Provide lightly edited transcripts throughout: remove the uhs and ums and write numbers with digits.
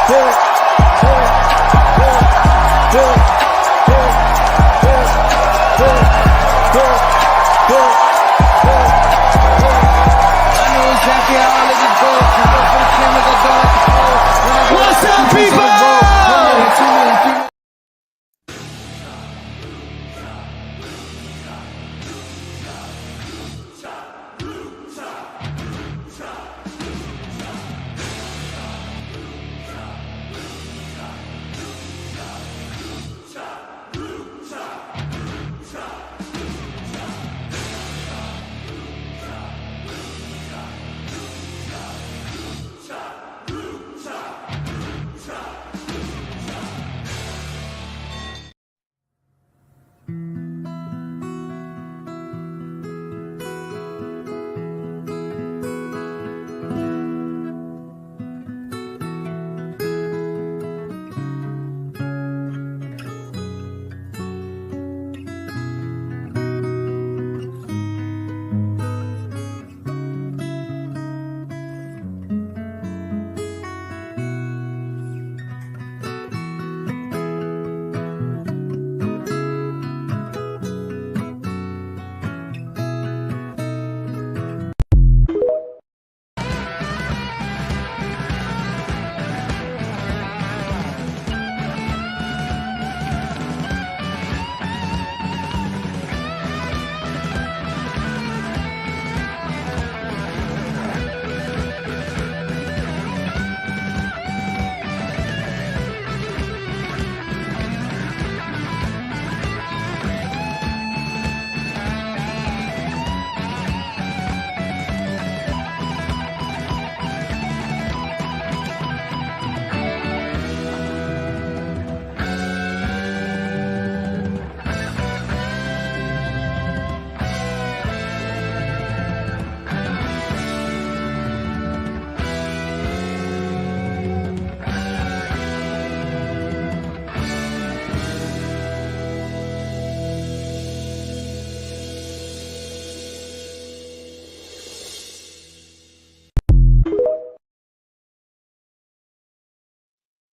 What's up, people?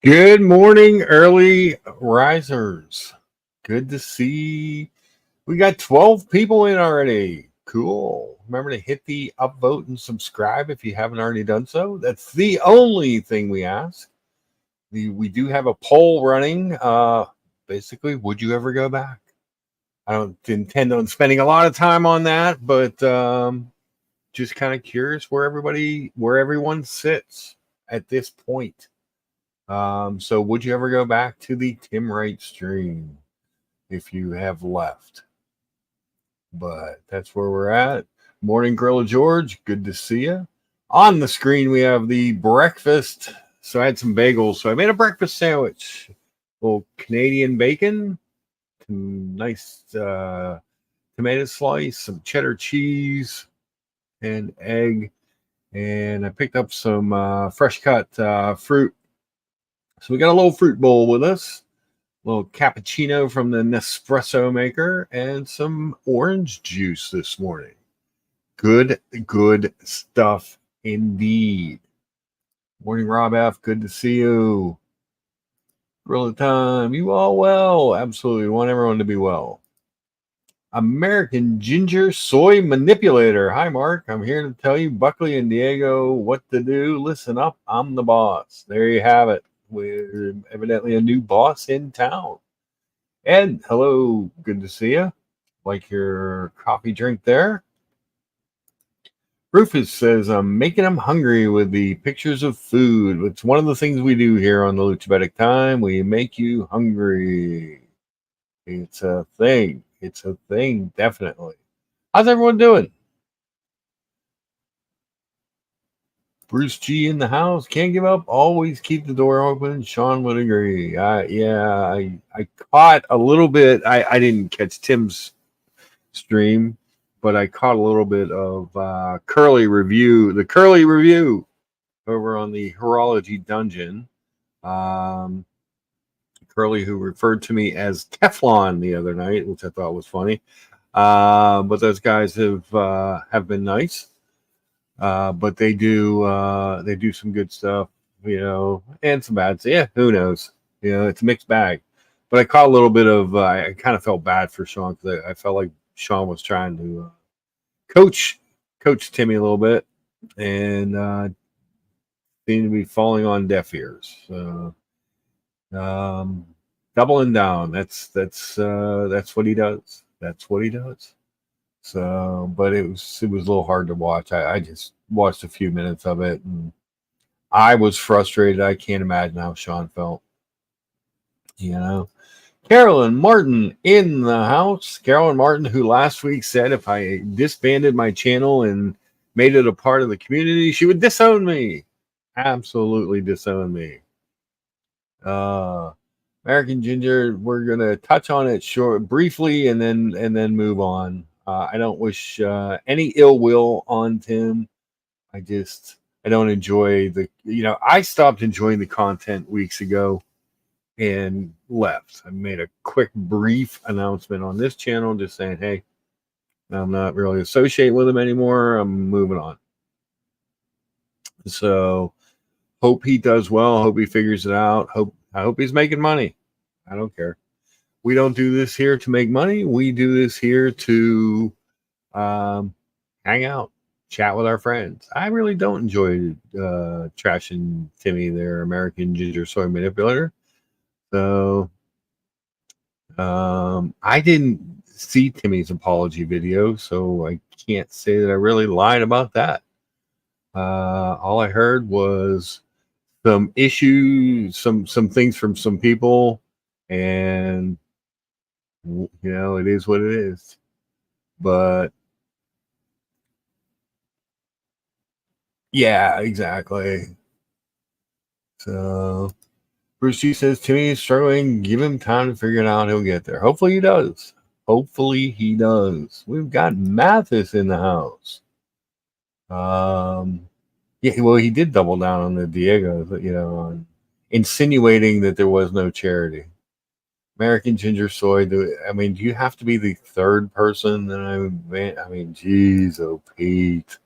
Good morning, early risers. Good to see. We got 12 people in already. Cool. Remember to hit the upvote and subscribe if you haven't already done so. That's the only thing we ask. We do have a poll running. Basically, would you ever go back? I don't intend on spending a lot of time on that, but just kind of curious where everyone sits at this point. So would you ever go back to the Tim Wright stream if you have left? But that's where we're at. Morning, Gorilla George. Good to see you. On the screen, we have the breakfast. So I had some bagels. So I made a breakfast sandwich. A little Canadian bacon, some nice tomato slice, some cheddar cheese, and egg. And I picked up some fresh cut fruit. So we got a little fruit bowl with us, a little cappuccino from the Nespresso maker, and some orange juice this morning. Good stuff indeed. Morning, Rob F. Good to see you. Gorilla time. You all well? Absolutely. We want everyone to be well. American Ginger Soy Manipulator. Hi, Mark. I'm here to tell you, Buckley and Diego, what to do. Listen up. I'm the boss. There you have it. We're evidently a new boss in town. Ed, hello. Good to see you. Like your coffee drink there. Rufus says, I'm making them hungry with the pictures of food. It's one of the things we do here on the Luchabetic Time. We make you hungry. It's a thing. It's a thing, definitely. How's everyone doing? Bruce G in the house. Can't give up. Always keep the door open. Sean would agree. I caught a little bit. I didn't catch Tim's stream, but I caught a little bit of Curly Review. The Curly Review over on the Horology Dungeon. Curly, who referred to me as Teflon the other night, which I thought was funny. But those guys have been nice. But they do some good stuff. and some bad. So yeah, who knows? It's a mixed bag. But I caught a little bit of. I kind of felt bad for Sean because I felt like Sean was trying to coach Timmy a little bit, and seemed to be falling on deaf ears. So, um, doubling down. That's what he does. That's what he does. So, but it was a little hard to watch. I just watched a few minutes of it, and I was frustrated. I can't imagine how Sean felt. You know, Carolyn Martin in the house. Carolyn Martin, who last week said if I disbanded my channel and made it a part of the community, she would disown me. Absolutely disown me. American Ginger, we're gonna touch on it briefly and then move on. I don't wish any ill will on Tim. I don't enjoy I stopped enjoying the content weeks ago and left. I made a quick brief announcement on this channel just saying, hey, I'm not really associating with him anymore. I'm moving on. So hope he does well. Hope he figures it out. I hope he's making money. I don't care. We don't do this here to make money. We do this here to hang out, chat with our friends. I really don't enjoy trashing Timmy, their American Ginger Soy Manipulator. So I didn't see Timmy's apology video, so I can't say that I really lied about that. All I heard was some issues, some things from some people, and it is what it is. But yeah, exactly. So Bruce G says Timmy is struggling. Give him time to figure it out. He'll get there. Hopefully he does. Hopefully he does. We've got Mathis in the house. Yeah, well, he did double down on the Diego, on insinuating that there was no charity. American Ginger Soy. Do you have to be the third person that geez, oh Pete.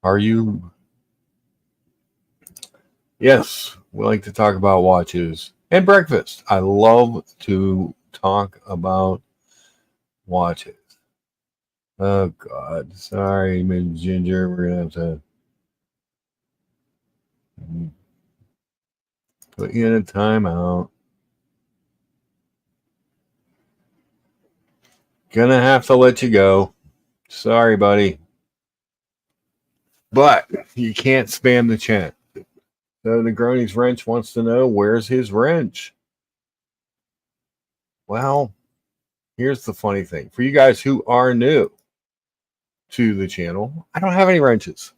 Are you? Yes, we like to talk about watches and breakfast. I love to talk about watches. Oh God, sorry, Miss Ginger. We're gonna have to put you in a timeout. Gonna have to let you go. Sorry, buddy. But you can't spam the chat. So Negroni's wrench wants to know where's his wrench. Well, here's the funny thing. For you guys who are new to the channel, I don't have any wrenches.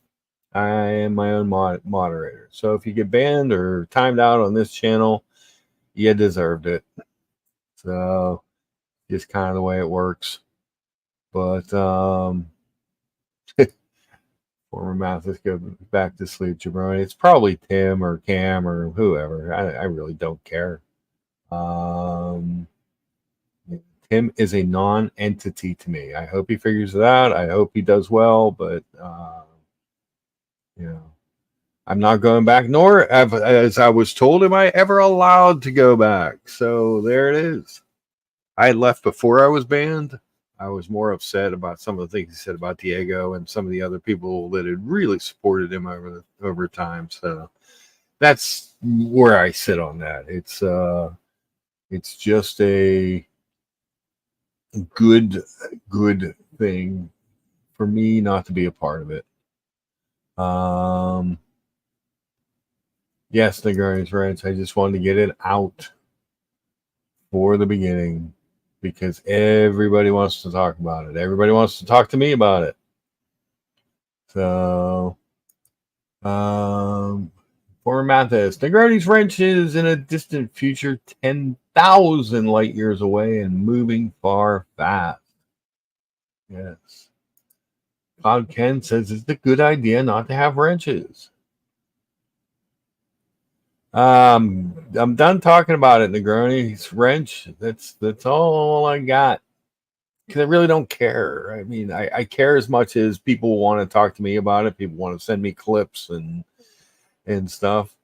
I am my own moderator. So if you get banned or timed out on this channel, you deserved it. So just kind of the way it works. But former Mathis go back to sleep, Jabroni. It's probably Tim or Cam or whoever. I really don't care. Tim is a non-entity to me. I hope he figures it out. I hope he does well, but I'm not going back, nor as I was told, am I ever allowed to go back. So there it is. I left before I was banned. I was more upset about some of the things he said about Diego and some of the other people that had really supported him over time. So that's where I sit on that. It's just a good thing for me not to be a part of it. Yes, Negroni's right. I just wanted to get it out for the beginning because everybody wants to talk about it. Everybody wants to talk to me about it. So, former Mathis, Negroni's wrench is in a distant future 10,000 light years away and moving far fast. Yes. Cloud Ken says it's a good idea not to have wrenches. I'm done talking about it, Negroni's wrench. That's all I got. because I really don't care. I mean, I care as much as people want to talk to me about it. People want to send me clips and stuff.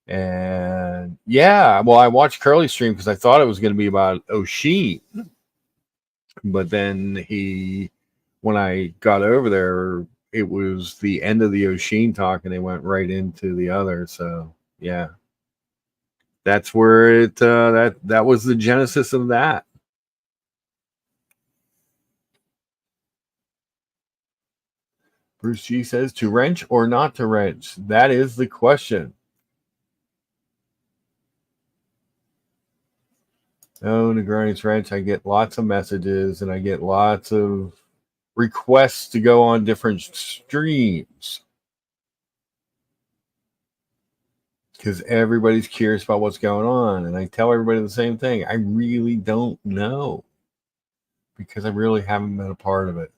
And yeah, well, I watched Curly stream because I thought it was going to be about O'Sheen, but then when I got over there, it was the end of the O'Sheen talk, and they went right into the other. So yeah, that's where that was the genesis of that. Bruce G says, to wrench or not to wrench? That is the question. Oh, Negroni's wrench. I get lots of messages and I get lots of requests to go on different streams because everybody's curious about what's going on. And I tell everybody the same thing. I really don't know because I really haven't been a part of it.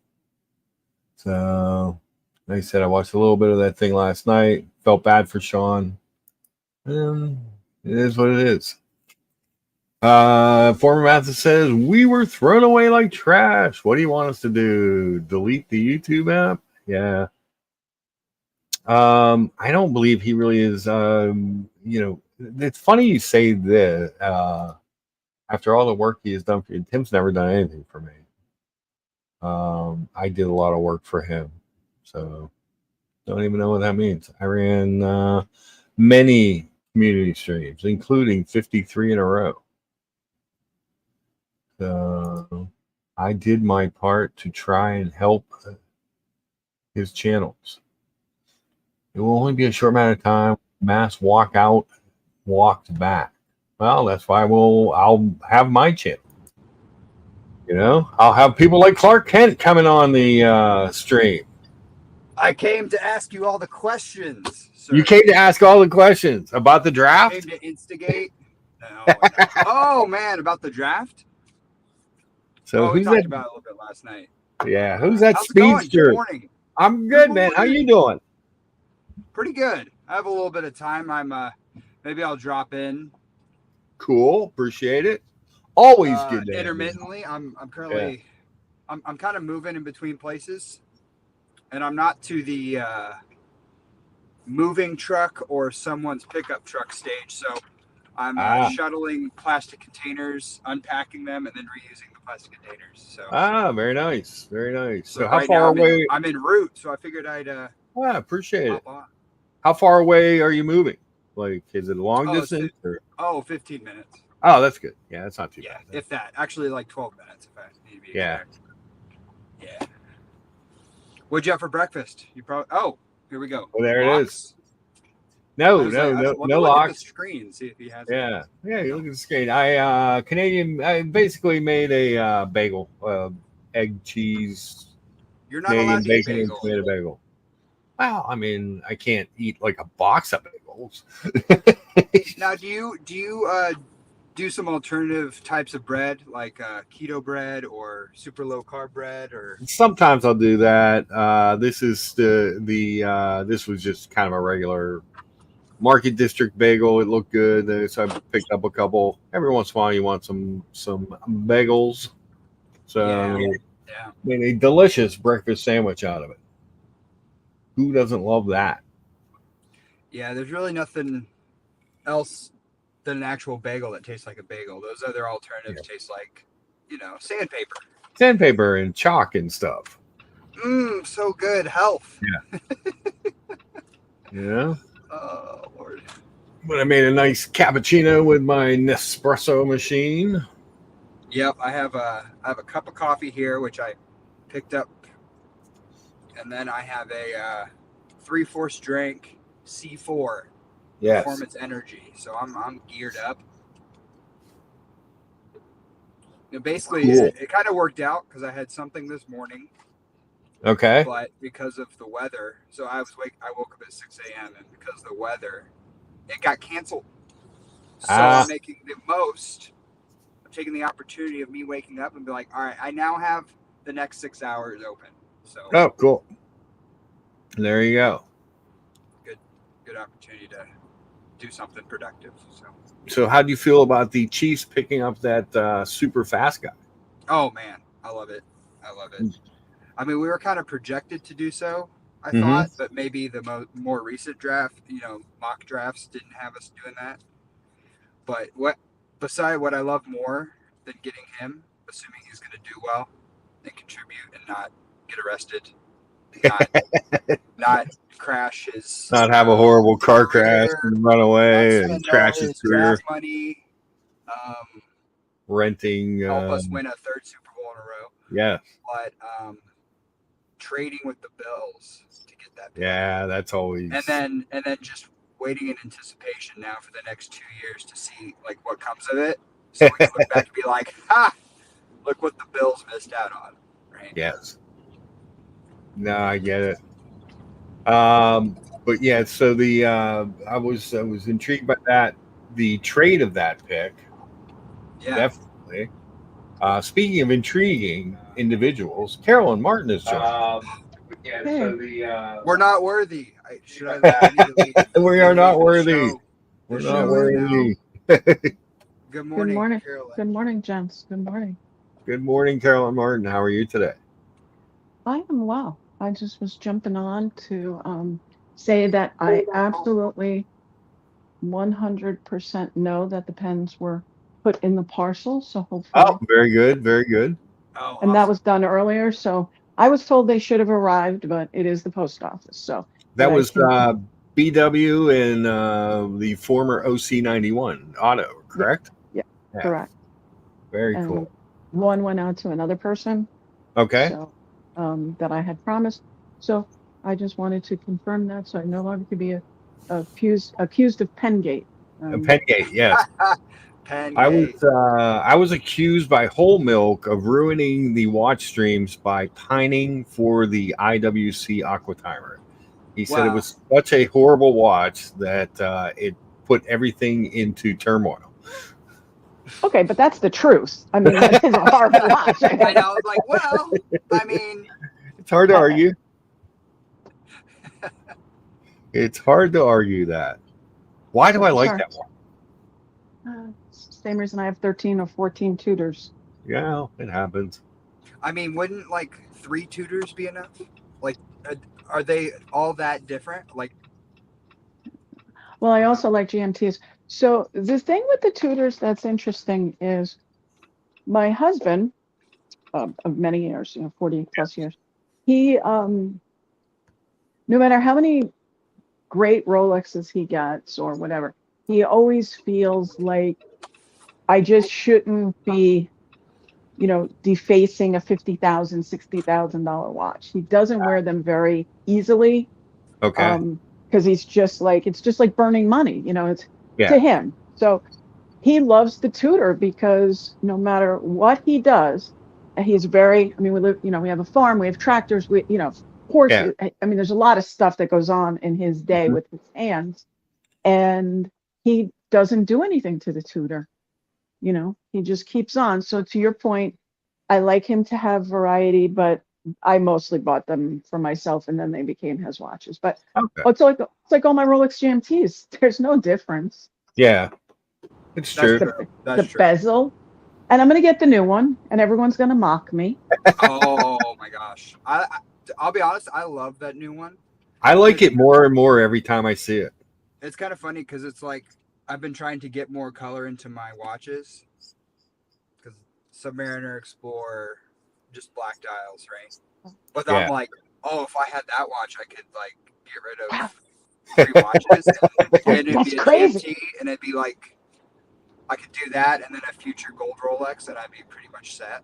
So, like I said, I watched a little bit of that thing last night. Felt bad for Sean. And it is what it is. Former Mathis says, we were thrown away like trash. What do you want us to do? Delete the YouTube app? Yeah. I don't believe he really is. It's funny you say this. After all the work he has done for you, Tim's never done anything for me. I did a lot of work for him. So don't even know what that means. I ran many community streams, including 53 in a row. So I did my part to try and help his channels. It will only be a short amount of time. Mass walked back. Well, that's why I'll have my channel. You know, I'll have people like Clark Kent coming on the stream. I came to ask you all the questions, sir. You came to ask all the questions about the draft? I came to instigate. No. Oh, man, about the draft? So we talked about it a little bit last night. Yeah, who's that How's speedster? Good morning. I'm good, man. How you doing? Pretty good. I have a little bit of time. Maybe I'll drop in. Cool. Appreciate it. Always good to intermittently. I'm currently I'm kind of moving in between places, and I'm not to the moving truck or someone's pickup truck stage. So I'm shuttling plastic containers, unpacking them, and then reusing the plastic containers. So very nice, very nice. So how far away? I'm en route, so I figured I'd. Appreciate it. On. How far away are you moving? Like, is it a long distance? 15 minutes. Oh, that's good. Yeah, that's not too bad. Yeah, if that. Actually, like 12 minutes, if I need to be exact. Yeah. What'd you have for breakfast? You probably. Oh, here we go. Well, there it is. No locks. At the screen, see if he has. Yeah, you look at the screen. I basically made a bagel, egg, cheese. You're not allowed to eat bagels. Made a bagel. Well, I mean, I can't eat like a box of bagels. Now, do you do some alternative types of bread, like keto bread or super low carb bread, or? Sometimes I'll do that. This is this was just kind of a regular Market District bagel. It looked good, so I picked up a couple. Every once in a while, you want some bagels. So, I mean, a delicious breakfast sandwich out of it. Who doesn't love that? Yeah, there's really nothing else than an actual bagel that tastes like a bagel. Those other alternatives taste like, sandpaper. Sandpaper and chalk and stuff. So good. Health. Yeah. Yeah. Oh, Lord. But I made a nice cappuccino with my Nespresso machine. Yep, I have a cup of coffee here, which I picked up. And then I have a 3/4 drink C4 Performance Energy. So I'm geared up. Basically, it kind of worked out because I had something this morning. Okay. But because of the weather, so I woke up at 6 a.m. and because of the weather, it got canceled. So I'm making the most. I'm taking the opportunity of me waking up and be like, all right, I now have the next 6 hours open. So. Oh, cool. There you go. Good opportunity to do something productive. So how do you feel about the Chiefs picking up that super fast guy? Oh man, I love it. I love it. I mean, we were kind of projected to do so, I Mm-hmm. thought, but maybe the more recent draft, mock drafts didn't have us doing that. But beside what I love more than getting him, assuming he's going to do well and contribute and not get arrested, not not crash his Not have a horrible car crash career, and run not away and spend all crash his his career, draft money, um, renting. help us win a third Super Bowl in a row. Yeah. But trading with the Bills to get that pick. Yeah, that's always. And then just waiting in anticipation now for the next 2 years to see like what comes of it, so we can look back and be like, "Ha! Look what the Bills missed out on." Right? Yes. No, I get it. But yeah, so I was intrigued by that. The trade of that pick, Yeah. definitely. Speaking of intriguing individuals, Carolyn Martin is joining. Yeah, so the We're not worthy. I need to leave. We are not leave the worthy. show. We're The not show is worthy. Good morning, morning. Carolyn. Good morning, gents. Good morning. Good morning, Carolyn Martin. How are you today? I am well. I just was jumping on to say that I absolutely 100% know that the pens were put in the parcel. So hopefully, Oh, very good, very good. Oh, and that awesome. was done earlier. So I was told they should have arrived, but it is the post office. So That but I was can- BW and the former OC91 auto, correct? yeah, Yeah. correct. Very And cool. one went out to another person. Okay. So that I had promised. So I just wanted to confirm that, so I no longer could be accused of Pengate. Pengate, yes. Pen I gate. was accused by Whole Milk of ruining the watch streams by pining for the IWC Aqua Timer. He said it Wow. was such a horrible watch that it put everything into turmoil. Okay, but that's the truth. I mean, that is a horrible watch. I know. I was like, well, I mean, It's hard to argue. It's hard to argue that. Why do I like Sure. that one? Same reason I have 13 or 14 tutors. Yeah, it happens. I mean, wouldn't like 3 tutors be enough? Like, are they all that different? Like, Well, I also like GMTs. So the thing with the tutors that's interesting is my husband of many years, 40 plus years, he, no matter how many great Rolexes he gets or whatever, he always feels like I just shouldn't be, defacing a $50,000, $60,000 watch. He doesn't wear them very easily. Okay. Because it's just like burning money, it's Yeah. to him. So he loves the Tudor because no matter what he does, he's very, I mean, we live, we have a farm, we have tractors, horses. Yeah. I mean, there's a lot of stuff that goes on in his day Mhm. with his hands, and he doesn't do anything to the Tudor. He just keeps on. So to your point, I like him to have variety, but I mostly bought them for myself, and then they became his watches. But Okay. it's like all my Rolex GMTs. There's no difference. Yeah. It's true. That's The true. bezel, and I'm gonna get the new one, and everyone's gonna mock me. Oh my gosh. I'll be honest. I love that new one. I like it more and more every time I see it. It's kind of funny because it's like I've been trying to get more color into my watches because Submariner, Explorer, just black dials, right? But Yeah. I'm like, oh, if I had that watch, I could like get rid of 3 watches, and it'd That's be a crazy. GMT, and it'd be like I could do that, and then a future gold Rolex, and I'd be pretty much set.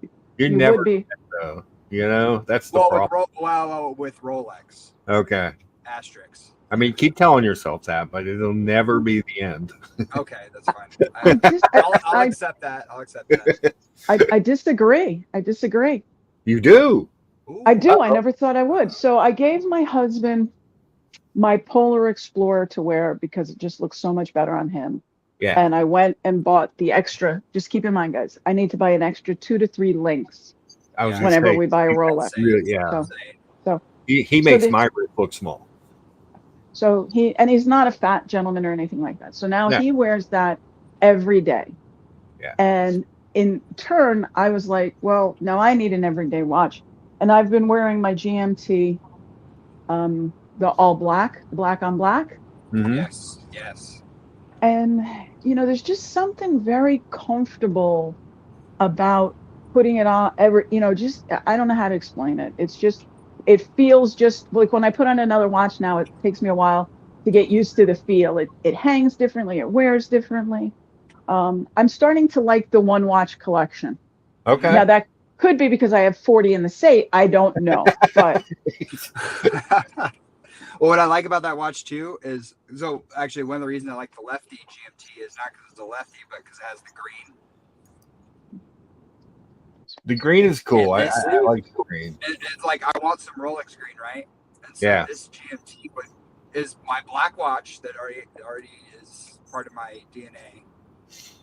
You You never would be. know. That's the Well, problem. with Rolex Okay. asterisks. I mean, keep telling yourself that, but it'll never be the end. Okay, that's fine. I'll I, accept that. I'll accept that. I disagree. I disagree. You do. Ooh. I do. I never thought I would. So I gave my husband my Polar Explorer to wear because it just looks so much better on him. Yeah. And I went and bought the extra. Just keep in mind, guys, I need to buy an extra 2 to 3 links I was gonna whenever say, we buy a Rolex. really, yeah. So He makes the- my wrist look small. So he's not a fat gentleman or anything like that. So now No. he wears that every day. Yeah. And in turn, I was like, well, now I need an everyday watch. And I've been wearing my GMT, the all black, the black on black. Mm-hmm. Yes. And, there's just something very comfortable about putting it on just, I don't know how to explain it. It's just, it feels just like when I put on another watch now, it takes me a while to get used to the feel. It hangs differently, it wears differently. I'm starting to like the one watch collection. Okay. Now that could be because I have 40 in the safe. I don't know, but Well, what I like about that watch too is, so actually one of the reasons I like the lefty GMT is not because it's a lefty, but because it has the green. The green is cool. And I this, like the green. it's like I want some Rolex green, right? And so Yeah. this GMT is my black watch that already is part of my DNA,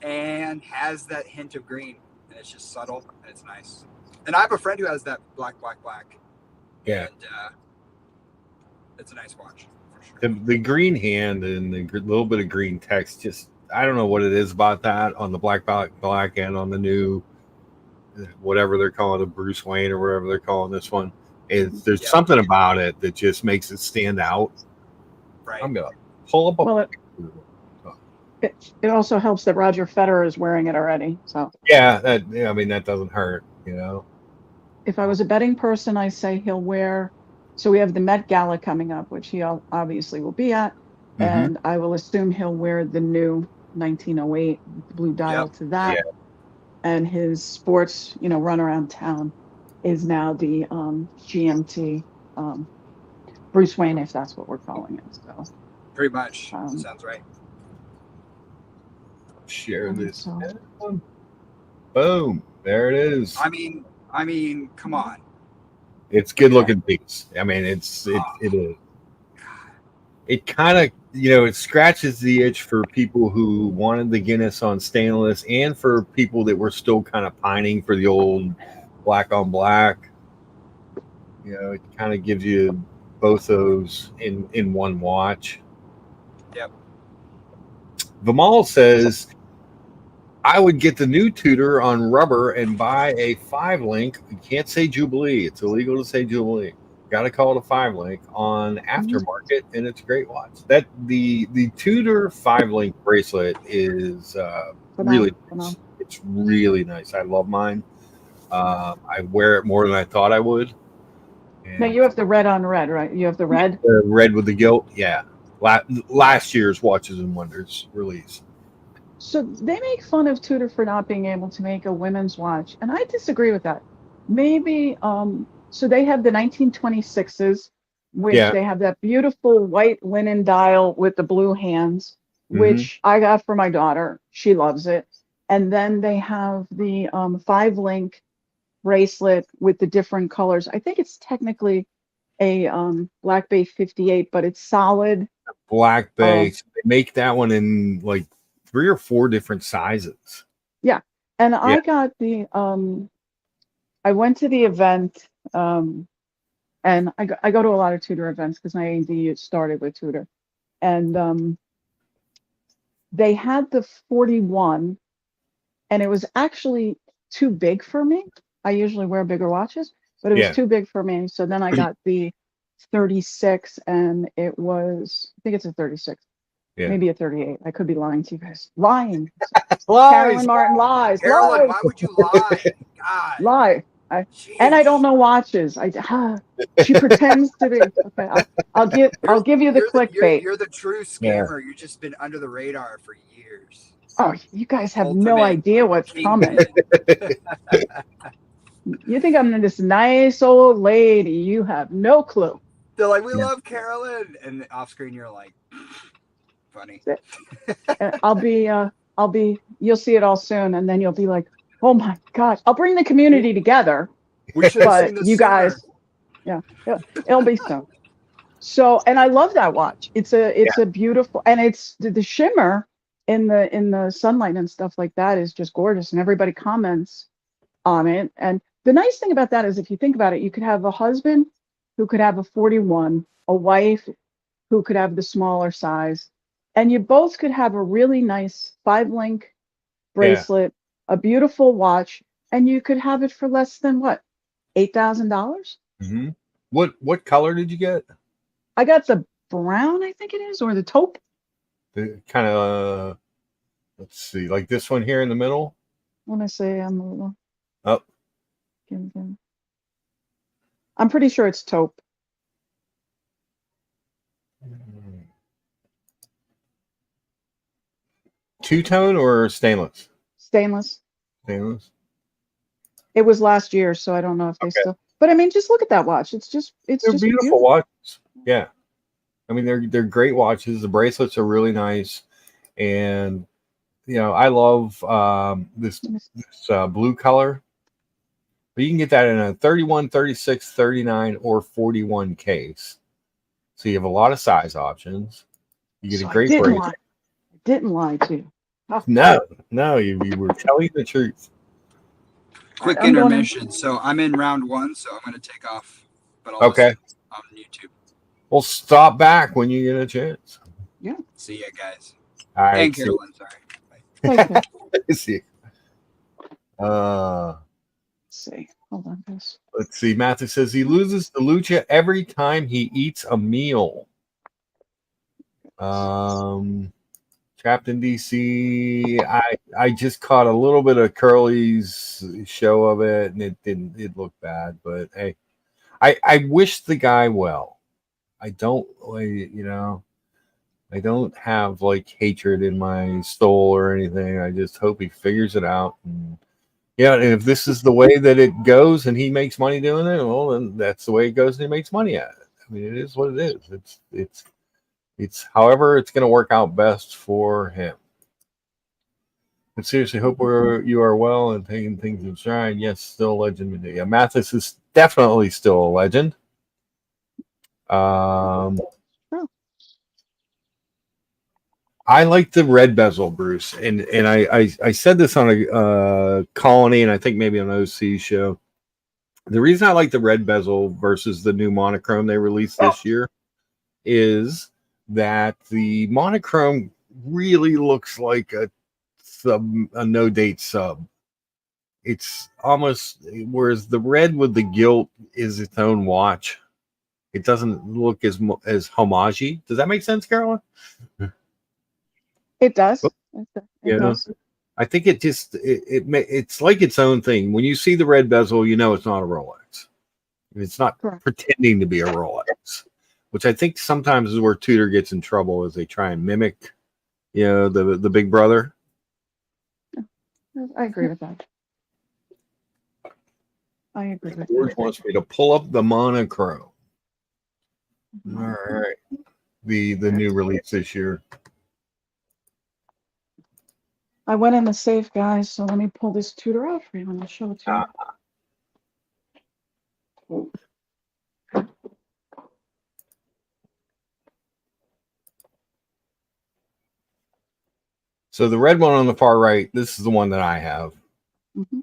and has that hint of green, and it's just subtle and it's nice. And I have a friend who has that black. Yeah. And it's a nice watch for sure. The green hand and the little bit of green text, just I don't know what it is about that on the black and on the new whatever they're calling it, Bruce Wayne or whatever they're calling this one. There's something about it that just makes it stand out. Right. I'm gonna pull up a well, it also helps that Roger Federer is wearing it already. So that doesn't hurt, if I was a betting person, I say he'll wear. So we have the Met Gala coming up, which he obviously will be at, and I will assume he'll wear the new 1908 with the blue dial to that. Yeah. And his sports, run around town is now the GMT Bruce Wayne, if that's what we're calling it. So pretty much sounds right. Share this. Boom! There it is. I mean, come on. It's good looking piece. I mean, it is. It kind of, it scratches the itch for people who wanted the Guinness on stainless, and for people that were still kind of pining for the old black on black. It kind of gives you both those in one watch. Yep. Vimal says, I would get the new Tudor on rubber and buy a 5-link. You can't say Jubilee. It's illegal to say Jubilee. Got to call it a 5-link on aftermarket, and it's a great watch. That the Tudor 5-link bracelet is really nice. It's really nice. I love mine. I wear it more than I thought I would. Now you have the red on red, right? You have the red? The red with the gilt, yeah. Last year's Watches and Wonders release. So they make fun of Tudor for not being able to make a women's watch, and I disagree with that. Maybe so they have the 1926s, which they have that beautiful white linen dial with the blue hands, which I got for my daughter. She loves it. And then they have the 5-link bracelet with the different colors. I think it's technically a Black Bay 58, but it's solid. Black Bay. They make that one in like 3 or 4 different sizes. Yeah. And I got the I went to the event, and I go to a lot of Tudor events because my AD started with Tudor. And they had the 41, and it was actually too big for me. I usually wear bigger watches, but it was too big for me. So then I got the 36, and it was, I think it's a 36. Maybe a 38. I could be lying to you guys. Lying. Carolyn Martin lies. Carolyn, why would you lie? God. Lie. And I don't know watches. She pretends to be. Okay, I'll give you the clickbait. You're the true scammer. You've just been under the radar for years. Oh, you guys have no idea what's coming. You think I'm this nice old lady? You have no clue. They're like, we love Carolyn, and off screen you're like, funny. I'll be. You'll see it all soon, and then you'll be like, oh my God! I'll bring the community together. We should have seen this you sooner. guys, it'll be soon. So, and I love that watch. It's a beautiful, and it's the shimmer in the sunlight and stuff like that is just gorgeous, and everybody comments on it. And the nice thing about that is, if you think about it, you could have a husband who could have a 41, a wife who could have the smaller size, and you both could have a really nice 5-link bracelet, a beautiful watch, and you could have it for less than what, $8,000? Mm-hmm. What color did you get? I got the brown, I think it is, or the taupe. The kind of let's see, like this one here in the middle. When I say I'm a little, Oh, I'm pretty sure it's taupe. two-tone or stainless? Stainless. Stainless. It was last year, so I don't know if they Okay. still. But I mean, just look at that watch. It's just They're beautiful watches. Yeah, I mean they're great watches. The bracelets are really nice, and I love this blue color. But you can get that in a 31, 36, 39, or 41 case. So you have a lot of size options. You get So a great I bracelet. I didn't lie to you. No, you were telling the truth. Quick intermission. So I'm in round 1, so I'm going to take off. But I'll Okay. listen on YouTube. Well, stop back when you get a chance. Yeah. See ya, guys. All right. And Carolyn, sorry. Okay. See. Let's see. Hold on, guys. Let's see. Matthew says he loses the lucha every time he eats a meal. Captain DC. I just caught a little bit of Curly's show of it, and it looked bad. But hey, I wish the guy well. I don't, I don't have like hatred in my soul or anything. I just hope he figures it out. And and if this is the way that it goes and he makes money doing it, well, then that's the way it goes and he makes money at it. I mean, it is what it is. It's however it's going to work out best for him. But seriously, hope you are well and taking things in stride. Yes, still a legend. Yeah, Mathis is definitely still a legend. I like the red bezel, Bruce, and I said this on a Colony and I think maybe an OC show. The reason I like the red bezel versus the new monochrome they released this year is that the monochrome really looks like a no date sub. It's almost, whereas the red with the gilt is its own watch. It doesn't look as homage. Does that make sense, Carolyn? It does. It does. I think it's like its own thing. When you see the red bezel, you know it's not a Rolex. It's not pretending to be a Rolex, which I think sometimes is where Tudor gets in trouble, as they try and mimic, the big brother. I agree with that. I agree with George wants me to pull up the monochrome. Mm-hmm. All right, the new release this year. I went in the safe, guys. So let me pull this Tudor out for you and I'll show it to you. So the red one on the far right, this is the one that I have. Mm-hmm.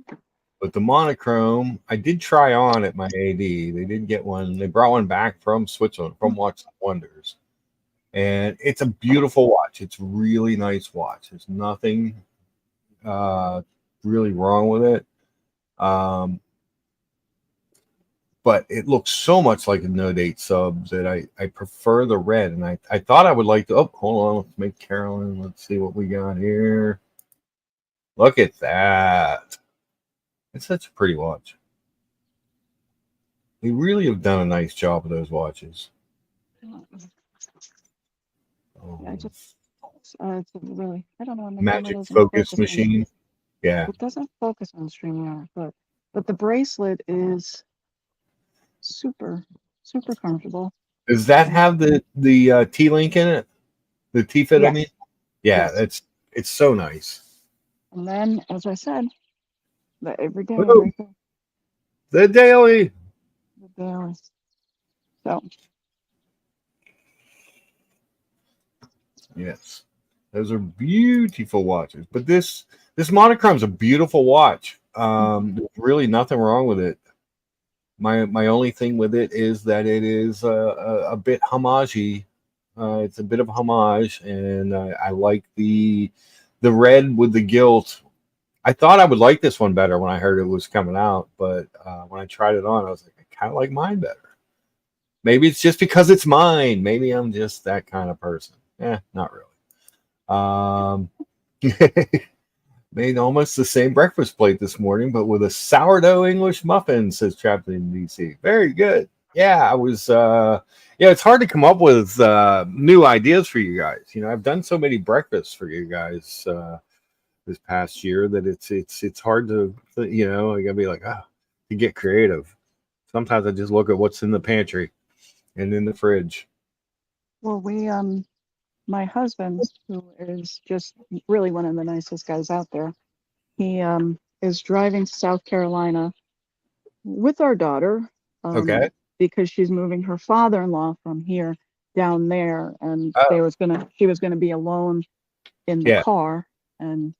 But the monochrome, I did try on at my AD. They did get one. They brought one back from Switzerland, from Watch Wonders. And it's a beautiful watch. It's a really nice watch. There's nothing really wrong with it. But it looks so much like a no date sub that I prefer the red. And I thought I would like to. Oh, hold on. Let's make Carolyn. Let's see what we got here. Look at that. It's such a pretty watch. They really have done a nice job with those watches. Yeah, it's really, I don't know. Magic focus machine. Yeah. It doesn't focus on StreamYard, but the bracelet is super, super comfortable. Does that have the T-Link in it? The T-Fit, yes. I mean? Yeah, yes. It's so nice. And then, as I said, the everyday. Right the daily. The daily. So. Yes. Those are beautiful watches. But this monochrome is a beautiful watch. There's really nothing wrong with it. My only thing with it is that it is a bit homage. It's a bit of homage, and I like the red with the gilt. I thought I would like this one better when I heard it was coming out, but when I tried it on, I was like, I kind of like mine better. Maybe it's just because it's mine. Maybe I'm just that kind of person. Not really. Made almost the same breakfast plate this morning, but with a sourdough English muffin, says Trapped in DC. Very good. Yeah, I was it's hard to come up with new ideas for you guys. I've done so many breakfasts for you guys this past year that it's hard to I gotta be like, to get creative. Sometimes I just look at what's in the pantry and in the fridge. Well, my husband, who is just really one of the nicest guys out there, he is driving to South Carolina with our daughter, Okay. because she's moving her father-in-law from here down there, and Oh. she was gonna be alone in the car, and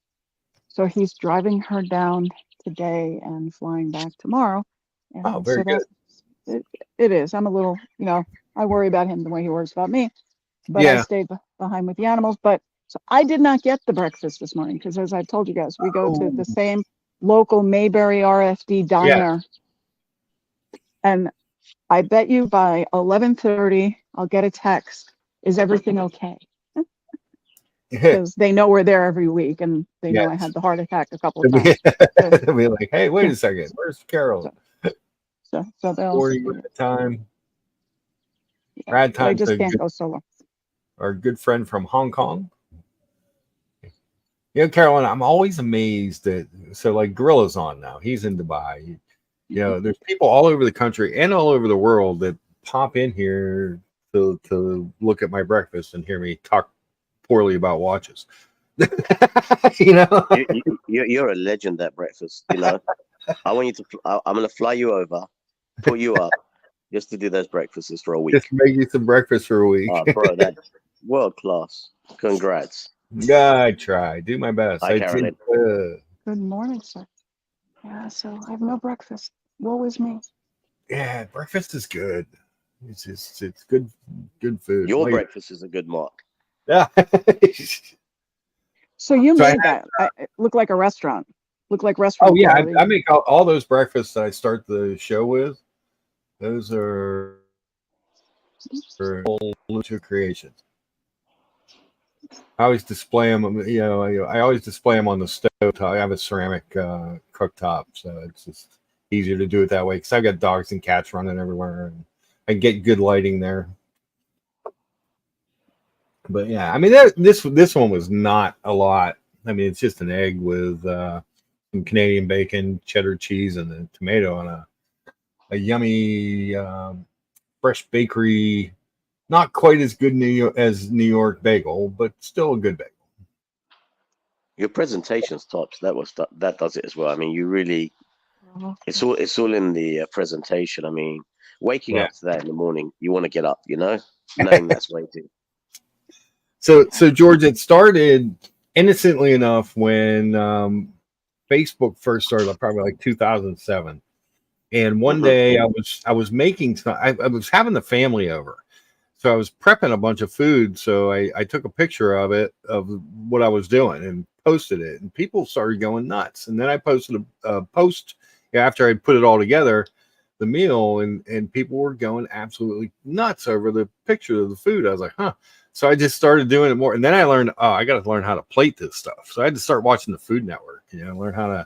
so he's driving her down today and flying back tomorrow. And Very good. It is. I'm a little, I worry about him the way he worries about me, but I stayed behind with the animals. But so I did not get the breakfast this morning because, as I told you guys, we go to the same local Mayberry RFD diner, and I bet you by 11:30 I'll get a text. Is everything okay? Because they know we're there every week, and they know I had the heart attack a couple of times. They'll be like, "Hey, wait a second, where's Carol?" So they'll 40 minute time. Yeah, Rad time. I just can't go solo. Our good friend from Hong Kong. Carolyn, I'm always amazed that like Gorilla's on now. He's in Dubai. There's people all over the country and all over the world that pop in here to look at my breakfast and hear me talk poorly about watches. You're a legend at breakfast. I want you to. I'm going to fly you over, put you up, just to do those breakfasts for a week. Just make you some breakfast for a week. Oh, bro, that's world class. Congrats. I try. Do my best. Hi, Carolyn. Good morning, sir. Yeah, so I have no breakfast. Woe is me. Yeah, breakfast is good. It's good food. Your breakfast is a good mark. Yeah. So you made that. It looked like a restaurant. Looked like restaurant. Oh yeah, I make all those breakfasts that I start the show with. Those are Lucha creations. I always display them. I always display them on the stove. I have a ceramic cooktop, so it's just easier to do it that way. Because I've got dogs and cats running everywhere, and I get good lighting there. But yeah, I mean, this one was not a lot. I mean, it's just an egg with some Canadian bacon, cheddar cheese, and a tomato, and a yummy fresh bakery. Not quite as good as New York bagel, but still a good bagel. Your presentation's tops. That does it as well. I mean, you really. It's all in the presentation. I mean, waking up to that in the morning, you want to get up. Knowing that's waiting. So George, it started innocently enough when Facebook first started, probably like 2007. And one day I was making I was having the family over. So I was prepping a bunch of food. So I took a picture of it, of what I was doing, and posted it. And people started going nuts. And then I posted a post after I put it all together, the meal, and people were going absolutely nuts over the picture of the food. I was like, huh. So I just started doing it more. And then I learned, I got to learn how to plate this stuff. So I had to start watching the Food Network, learn how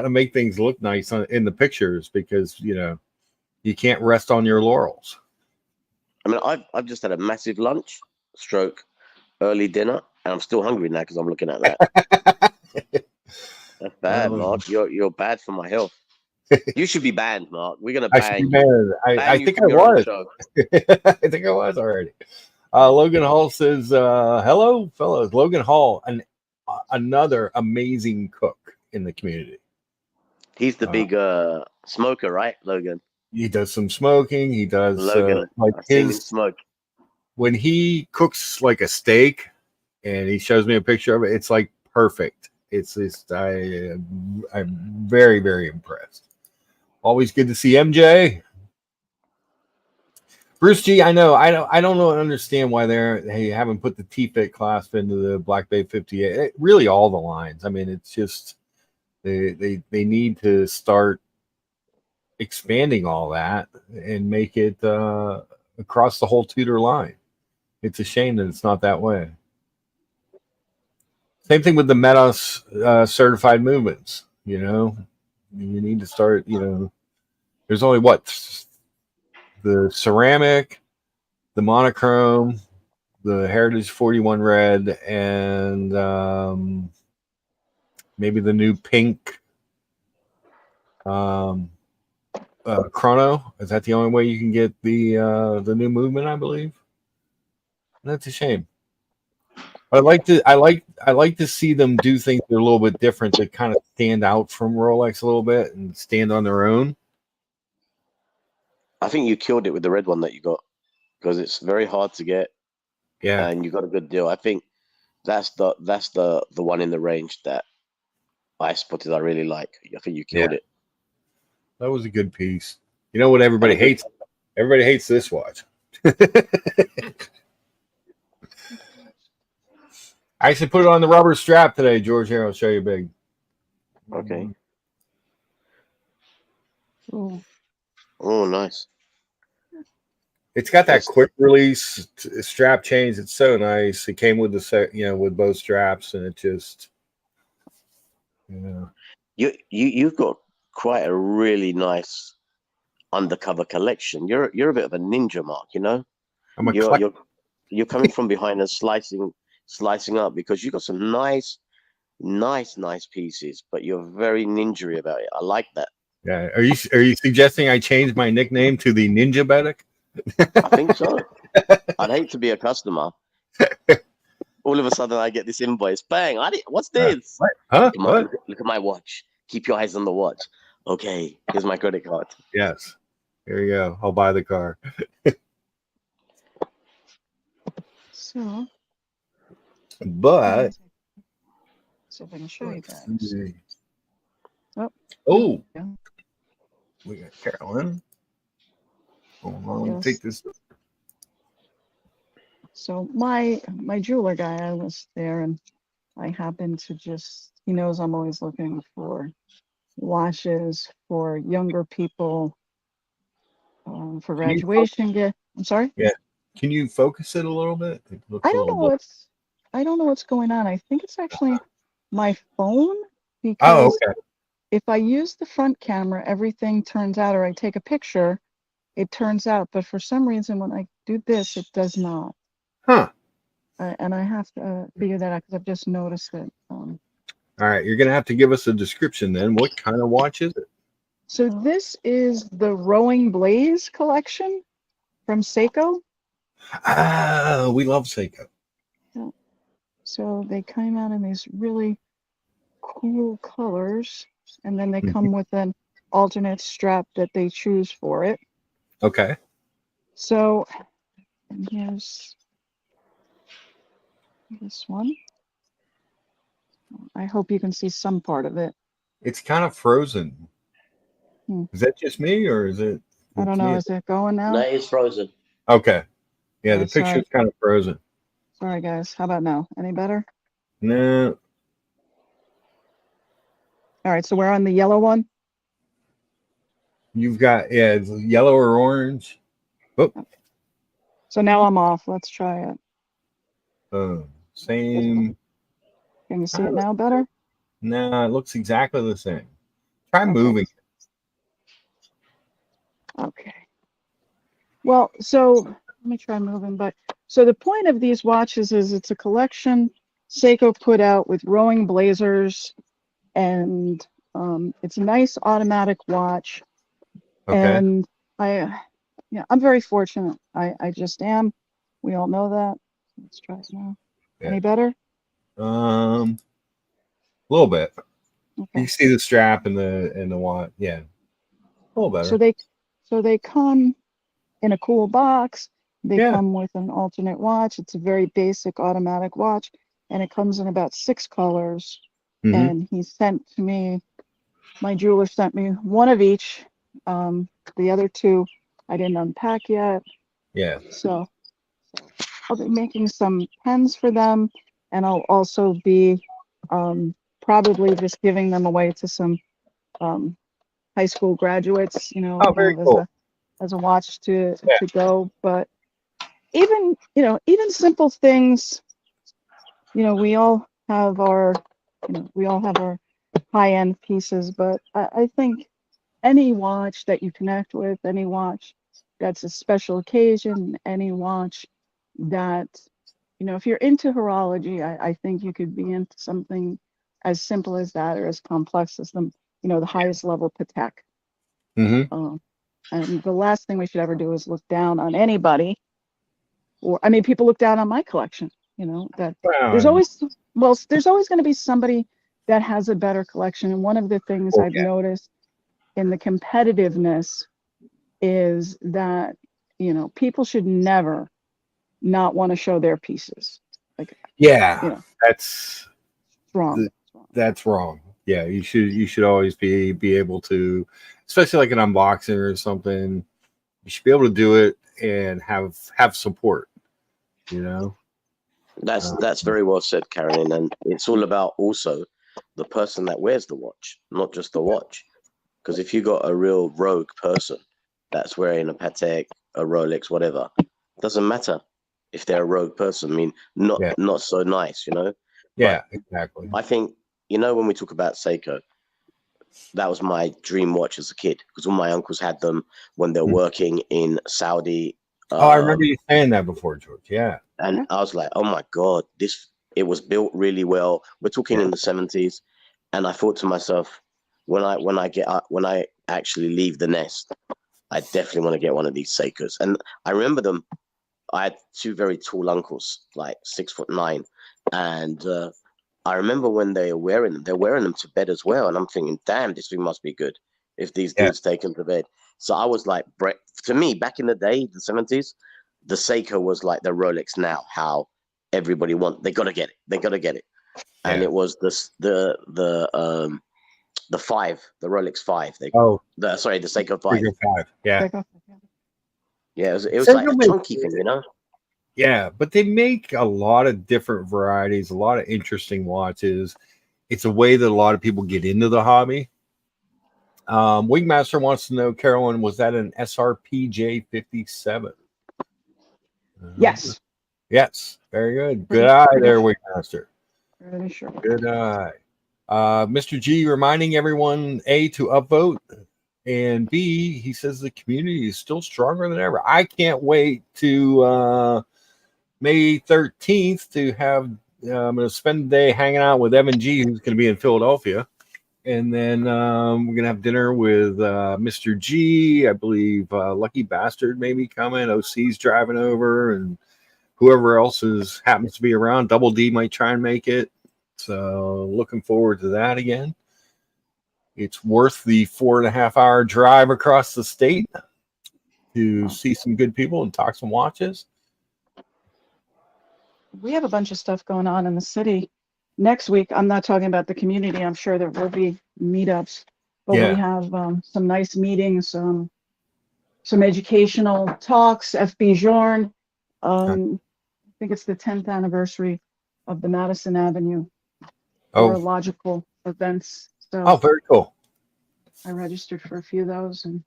to make things look nice in the pictures, because, you can't rest on your laurels. I mean, I've just had a massive lunch, early dinner, and I'm still hungry now because I'm looking at that. That's bad, Mark. You're bad for my health. You should be banned, Mark. We're gonna ban you. I think I was. I think I was already. Logan Hall says, "Hello, fellows." Logan Hall, another amazing cook in the community. He's the big smoker, right, Logan? He does some smoking. He does Logan. like I've seen him smoke. When he cooks like a steak, and he shows me a picture of it, it's like perfect. It's just I'm very, very impressed. Always good to see MJ. Bruce G, I know. I don't know and understand why they haven't put the T-Fit clasp into the Black Bay 58. Really, all the lines. I mean, it's just They need to start expanding all that and make it across the whole Tudor line. It's a shame that it's not that way. Same thing with the Metos certified movements. You know, you need to start. You know, there's only the ceramic, the monochrome, the Heritage 41 red, and maybe the new pink chrono. Is that the only way you can get the new movement? I believe. That's a shame. I like to see them do things that are a little bit different that kind of stand out from Rolex a little bit and stand on their own. I think you killed it with the red one that you got because it's very hard to get, Yeah, and you got a good deal. I think that's the one in the range that I spotted. I really like. I think you killed it. that was a good piece. You know what everybody hates? Everybody hates this watch. I actually put it on the rubber strap today, George. Here, I'll show you big. Okay. Ooh. Oh, nice. It's got that quick release strap change. It's so nice. It came with the set, with both straps, and it just, You've got quite a really nice undercover collection. You're a bit of a ninja, Mark. You know, I'm a you're coming from behind and slicing up because you got some nice pieces, but you're very ninja about it. I like that. Yeah. Are you suggesting I change my nickname to the Ninja Medic? I think so. I'd hate to be a customer. All of a sudden, I get this invoice. Bang! What's this? What? Huh? What? Look at my watch. Keep your eyes on the watch. Okay, here's my credit card. Yes. Here you go. I'll buy the car. So, But so if I can show you guys. Oh, Yeah. we got Carolyn. Hold on, let me Yes. take this. So my jeweler guy, I was there, and I happened to he knows I'm always looking for watches for younger people, for graduation gift. I'm sorry. Yeah. Can you focus it a little bit? It looks I a don't little know I don't know what's going on. I think it's actually my phone, Oh, because okay. if I use the front camera, everything turns out, or I take a picture, it turns out. But for some reason, when I do this, it does not. Huh. And I have to figure that out because I've just noticed it. All right, you're gonna have to give us a description then. What kind of watch is it? So this is the Rowing Blaze collection from Seiko. Ah, we love Seiko. Yeah. So they came out in these really cool colors, and then they come with an alternate strap that they choose for it. Okay. So, and here's this one. I hope you can see some part of it. It's kind of frozen. Is that just me, or is it? I don't know. Is it going now? No, it's frozen. Okay. Yeah, the Okay, picture's kind of frozen. Sorry, guys. How about now? Any better? No. All right. So we're on the yellow one. You've got it's yellow or orange. Oh. So now I'm off. Let's try it. Same. Can you see it now better? No, it looks exactly the same. Try Okay. moving. Okay. Well, so let me try moving. But so the point of these watches is it's a collection Seiko put out with rowing blazers, and it's a nice automatic watch. Okay. And I'm very fortunate. I just am. We all know that. Let's try it now. Yeah. Any better? A little bit. Okay. You see the strap and the watch. Yeah. A little better. So they come in a cool box. They Yeah. come with an alternate watch. It's a very basic automatic watch, and it comes in about 6 colors. Mhm. And he sent to me, my jeweler sent me one of each. The other 2 I didn't unpack yet. Yeah. So I'll be making some pens for them, and I'll also be probably just giving them away to some high school graduates, Oh, very cool. as a watch to Yeah. go. But even simple things, we all have our high-end pieces, but I think any watch that you connect with, any watch that's a special occasion, any watch that, if you're into horology, I think you could be into something as simple as that or as complex as the highest level Patek. Mm-hmm. And the last thing we should ever do is look down on anybody, or people look down on my collection. That there's always going to be somebody that has a better collection. And one of the things I've noticed in the competitiveness is that people should never not want to show their pieces. That's wrong. That's wrong. Yeah, you should always be able to, especially like an unboxing or something. You should be able to do it and have support. That's very well said, Carolyn. And it's all about also the person that wears the watch, not just the watch. Because if you got a real rogue person that's wearing a Patek, a Rolex, whatever, doesn't matter if they're a rogue person. Not so nice, Yeah, exactly. I think, when we talk about Seiko, that was my dream watch as a kid because all my uncles had them when they're working in Saudi. I remember you saying that before, George. Yeah. And I was like, oh my God, it was built really well. We're talking in the 70s. And I thought to myself, when I actually leave the nest, I definitely want to get one of these Seikos. And I remember them. I had two very tall uncles, like 6'9", and I remember when they're wearing them to bed as well. And I'm thinking, damn, this thing must be good if these dudes take them to bed. So I was like, to me, back in the day, the 70s, the Seiko was like the Rolex now, how everybody they got to get it. They got to get it. And it was the 5, the Rolex 5. The Seiko 5. Yeah. Yeah, it was like a chunky thing, Yeah, but they make a lot of different varieties, a lot of interesting watches. It's a way that a lot of people get into the hobby. Wingmaster wants to know, Carolyn, was that an SRPJ 57? Yes. Yes. Very good. Good eye there, Wingmaster. Really sure. Good eye. Mr. G reminding everyone, A, to upvote, and B, he says the community is still stronger than ever. I can't wait to May 13th to have, I'm going to spend the day hanging out with Evan G, who's going to be in Philadelphia. And then we're going to have dinner with Mr. G. I believe Lucky Bastard may be coming. OC's driving over, and whoever else happens to be around. Double D might try and make it. So looking forward to that again. It's worth the 4.5-hour drive across the state to see some good people and talk some watches. We have a bunch of stuff going on in the city. Next week, I'm not talking about the community. I'm sure there will be meetups, but we have some nice meetings, some educational talks. FB Journe. I think it's the 10th anniversary of the Madison Avenue horological events. So very cool. I registered for a few of those, and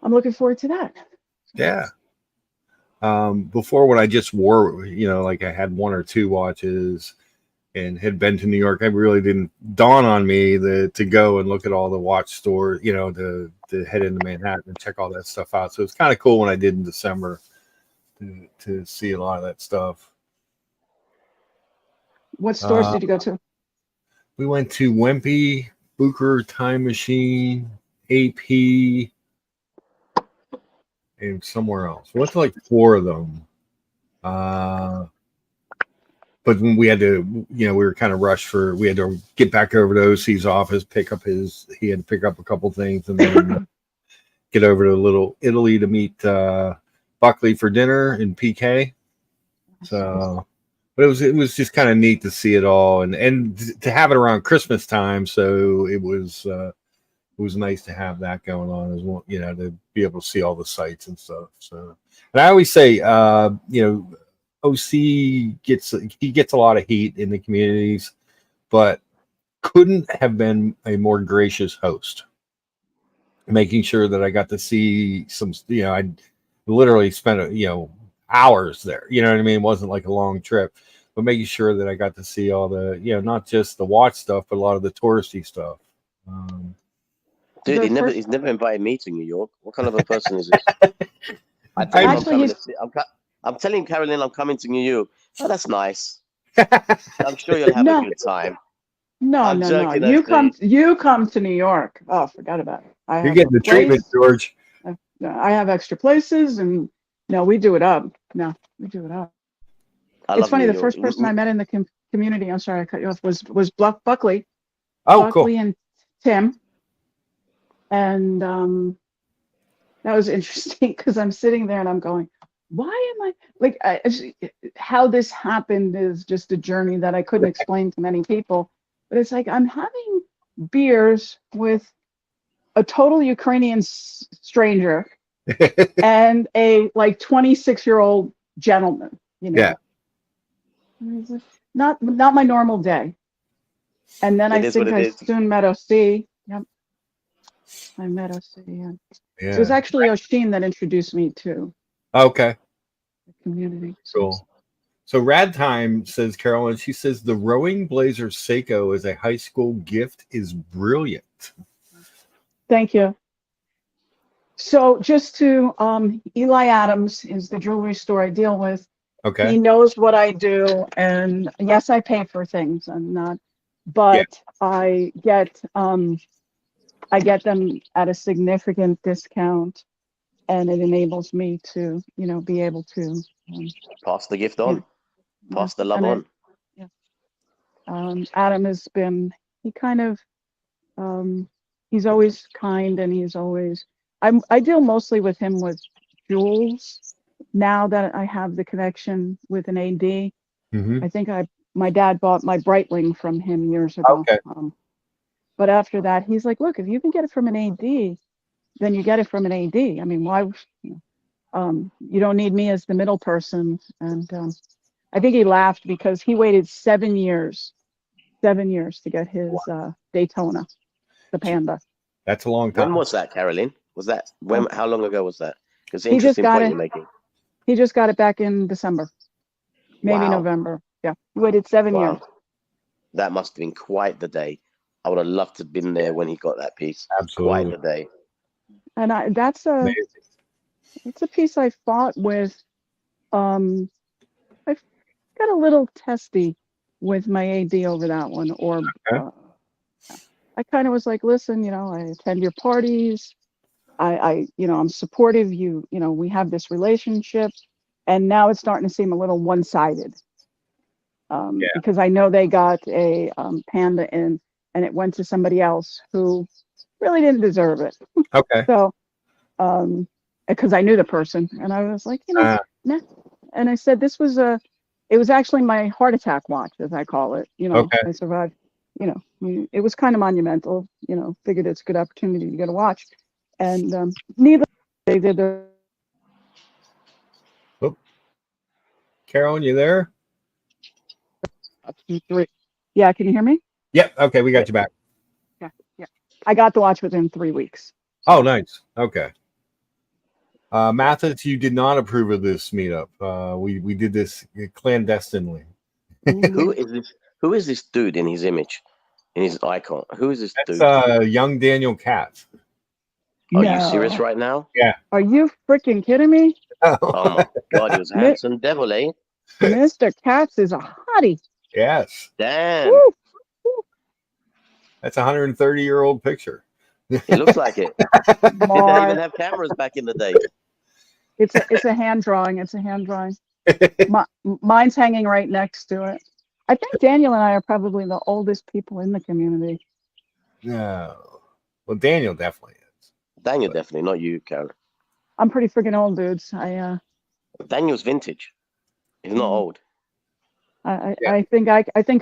I'm looking forward to that. Yeah. Before, when I just wore, like I had 1 or 2 watches and had been to New York, I really didn't dawn on me to go and look at all the watch stores, to head into Manhattan and check all that stuff out. So it's kind of cool when I did in December to see a lot of that stuff. What stores did you go to? We went to Wimpy, Booker, Time Machine, AP, and somewhere else. We went to like 4 of them. But when we had to, we were kind of rushed we had to get back over to OC's office, he had to pick up a couple things, and then get over to Little Italy to meet Buckley for dinner in PK. So, but it was just kind of neat to see it all and to have it around Christmas time. So it was nice to have that going on as well, to be able to see all the sites and stuff. So, and I always say, OC gets a lot of heat in the communities, but couldn't have been a more gracious host, making sure that I got to see some, I literally spent, hours there. You know what I mean? It wasn't like a long trip, but making sure that I got to see all the, not just the watch stuff, but a lot of the touristy stuff. Dude, The he's never invited me to New York. What kind of a person is this? I tell him I'm Actually, coming he's- to see, I'm telling Carolyn I'm coming to New York. Oh, that's nice. I'm sure you'll have a No. good time. no, I'm no, no. joking, You OC. come to New York. Oh, forgot about it. I You're have getting a the treatment, place. George. I have extra places, and no, we do it up. No, we do it up. I It's love funny. New The York. first person I met in the community, I'm sorry I cut you off, was Buckley. Oh, Buckley cool. and Tim, and that was interesting because I'm sitting there and I'm going, why am I like how this happened is just a journey that I couldn't explain to many people. But it's like I'm having beers with a total Ukrainian stranger and a like 26-year-old gentleman. Yeah. Not my normal day. And then It I is what think it I is. soon met OC. Yep. I met OC. Yeah. Yeah. So it was actually Oshin that introduced me to Okay. the community. Cool. So Rad Time says, Carolyn, she says the rowing blazer Seiko as a high school gift is brilliant. Thank you. So just to Eli Adams is the jewelry store I deal with. Okay. He knows what I do, and yes, I pay for things. I'm not, but I get them at a significant discount, and it enables me to, be able to Pass the gift on. Yeah. Pass the love And on. Adam has been, he kind of, he's always kind, and he's always, I deal mostly with him with jewels. Now that I have the connection with an AD, Mm-hmm. I think my dad bought my Breitling from him years ago. Okay. But after that, he's like, look, if you can get it from an AD, then you get it from an AD. I mean, why, you don't need me as the middle person. And I think he laughed because he waited 7 years to get his Daytona, the Panda. That's a long time. When was that, Carolyn? Was that when? How long ago was that? Because He just interesting got point it. you're making. He just got it back in December, maybe Wow. November. Yeah, he waited 7 years. Wow. That must have been quite the day. I would have loved to have been there when he got that piece. Absolutely. Quite the day. And it's a piece I fought with. I got a little testy with my AD over that one, or Okay. I kind of was like, listen, I attend your parties. I'm supportive. We have this relationship, and now it's starting to seem a little one-sided. Because I know they got a Panda in, and it went to somebody else who really didn't deserve it. Okay. So, because I knew the person, and I was like, nah. And I said, it was actually my heart attack watch, as I call it. Okay. I survived. It was kind of monumental. Figured it's a good opportunity to get a watch, and needless, they did their. Oh. Carolyn, you there? 2, 3. Yeah, can you hear me? Yep. Okay, we got you back. Yeah. I got the watch within 3 weeks. Oh, nice. Okay. Mathis, you did not approve of this meetup. We did this clandestinely. Who is this? Who is this dude in his image, in his icon? Who is this dude? That's young Daniel Katz. Are you serious right now? Yeah. Are you freaking kidding me? Oh my God, he was a handsome devil, eh? Mr. Katz is a hottie. Yes. Damn. Woo. That's a 130-year-old picture. It looks like it. Did they even have cameras back in the day? It's a hand drawing. It's a hand drawing. Mine's hanging right next to it. I think Daniel and I are probably the oldest people in the community. No. Well, Daniel definitely is. Daniel definitely, not you, Carol. I'm pretty freaking old, dudes. Daniel's vintage. He's not old. I think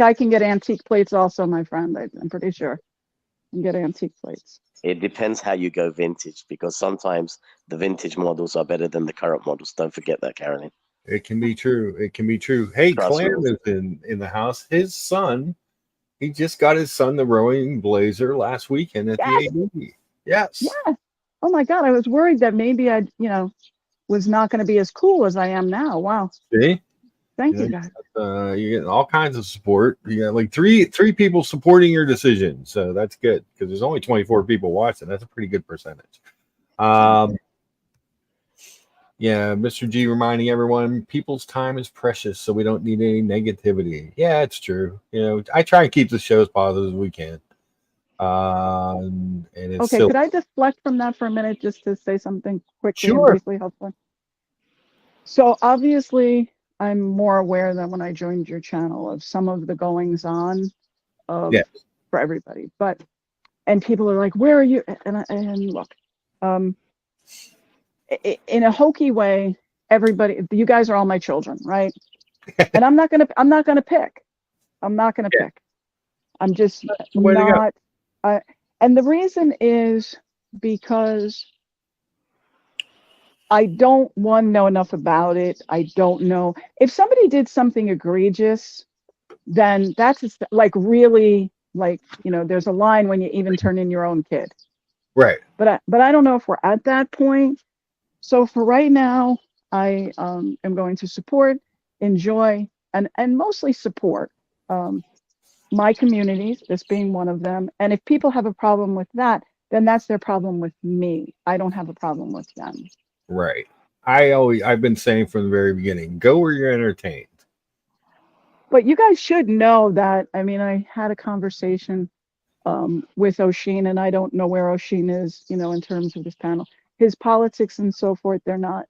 I can get antique plates also, my friend. I'm pretty sure I can get antique plates. It depends how you go vintage, because sometimes the vintage models are better than the current models. Don't forget that, Carolyn. It can be true. It can be true. Hey, Trust Clan me. is in the house. His son He just got his son the rowing blazer last weekend at Yes. the AD. Yes. Yeah. Oh my God. I was worried that maybe I, was not going to be as cool as I am now. Wow. See? Thank you, guys. You're getting all kinds of support. You got like three people supporting your decision, so that's good because there's only 24 people watching. That's a pretty good percentage. Yeah, Mr. G reminding everyone people's time is precious, so we don't need any negativity. Yeah, it's true. I try and keep the show as positive as we can. And it's Okay, still could I deflect from that for a minute just to say something quickly and sure. briefly helpful? So obviously, I'm more aware than when I joined your channel of some of the goings on of for everybody. And people are like, "Where are you?" And look, in a hokey way, everybody, you guys are all my children, right? And I'm not gonna pick. I'm not gonna pick. I'm just not. And the reason is because I don't know enough about it. I don't know if somebody did something egregious, then that's like really like there's a line when you even turn in your own kid. Right. But I don't know if we're at that point. So for right now, I am going to support, enjoy, and mostly support my communities, this being one of them. And if people have a problem with that, then that's their problem with me. I don't have a problem with them. Right. I've been saying from the very beginning, go where you're entertained. But you guys should know that. I mean, I had a conversation with Oshin, and I don't know where Oshin is, in terms of this panel. His politics and so forth, they're not,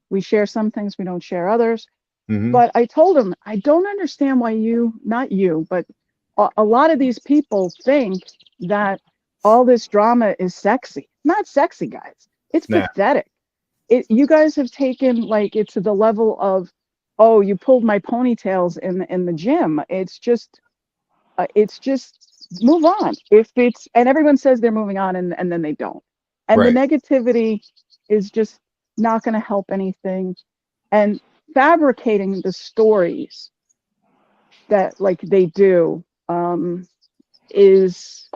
we share some things, we don't share others. Mm-hmm. But I told him, I don't understand why not you, but a lot of these people think that all this drama is sexy. Not sexy, guys. It's pathetic. You guys have taken it to the level of, oh, you pulled my ponytails in the gym. It's just move on. And everyone says they're moving on and then they don't. And the negativity is just not going to help anything. And fabricating the stories that they do is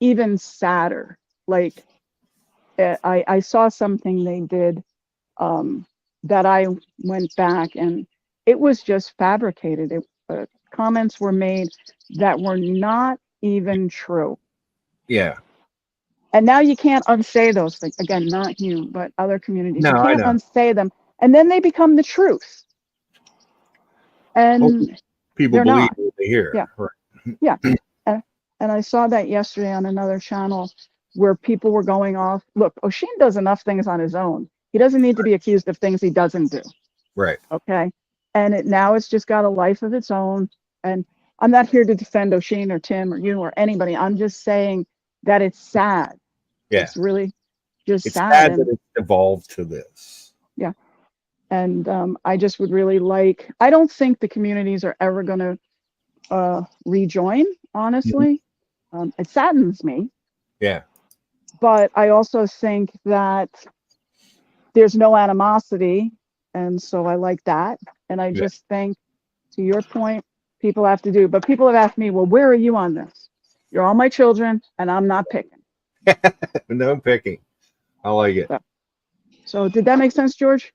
even sadder. I saw something they did that I went back and it was just fabricated. Comments were made that were not even true. Yeah. And now you can't unsay those things. Again, not you, but other communities. No, you can't unsay them. And then they become the truth. And people believe what they hear. Yeah. Right. Yeah. And I saw that yesterday on another channel where people were going off. Look, Oshin does enough things on his own. He doesn't need to be accused of things he doesn't do. Right. Okay. And now it's just got a life of its own. And I'm not here to defend Oshin or Tim or you or anybody. I'm just saying that it's sad. Yeah. It's really just it's sad. That it's evolved to this. Yeah. And I just would really I don't think the communities are ever going to rejoin, honestly. Mm-hmm. It saddens me. Yeah. But I also think that there's no animosity. And so I like that. And I just think, to your point, people have to do. But people have asked me, well, where are you on this? You're all my children, and I'm not picking. No picking. I like it. So did that make sense, George?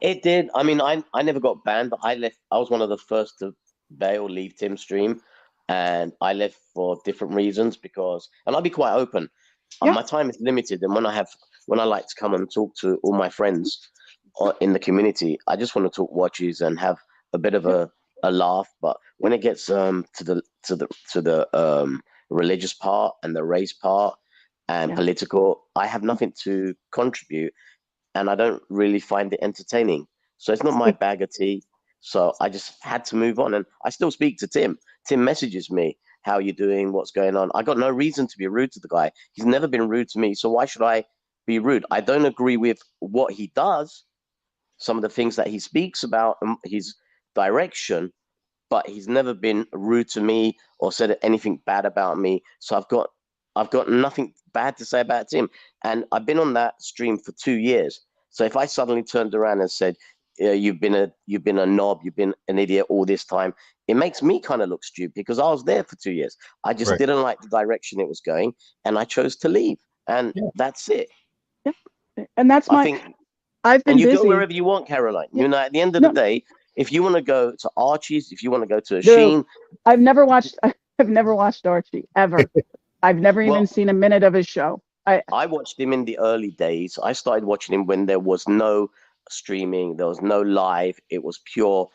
It did. I mean, I never got banned, but I was one of the first to bail, leave Tim's stream, and I left for different reasons and I'll be quite open. My time is limited, and when I like to come and talk to all my friends in the community, I just want to talk watches and have a bit of a laugh. But when it gets to the religious part and the race part and political, I have nothing to contribute, and I don't really find it entertaining. So it's not my bag of tea. So I just had to move on, and I still speak to Tim. Tim messages me, how are you doing? What's going on? I got no reason to be rude to the guy. He's never been rude to me. So why should I be rude? I don't agree with what he does, some of the things that he speaks about, his direction, but he's never been rude to me or said anything bad about me. So I've got nothing bad to say about Tim. And I've been on that stream for 2 years. So if I suddenly turned around and said, you've been a knob, you've been an idiot all this time. It makes me kind of look stupid because I was there for 2 years. I just didn't like the direction it was going, and I chose to leave, and that's it. Yeah. And that's I think, I've been and you busy. go wherever you want, Caroline. Yeah. You know, at the end of the day, if you want to go to Archie's, if you want to go to a Sheen, I've never watched Archie ever. I've never even seen a minute of his show. I watched him in the early days. I started watching him when there was no streaming, there was no live. It was pure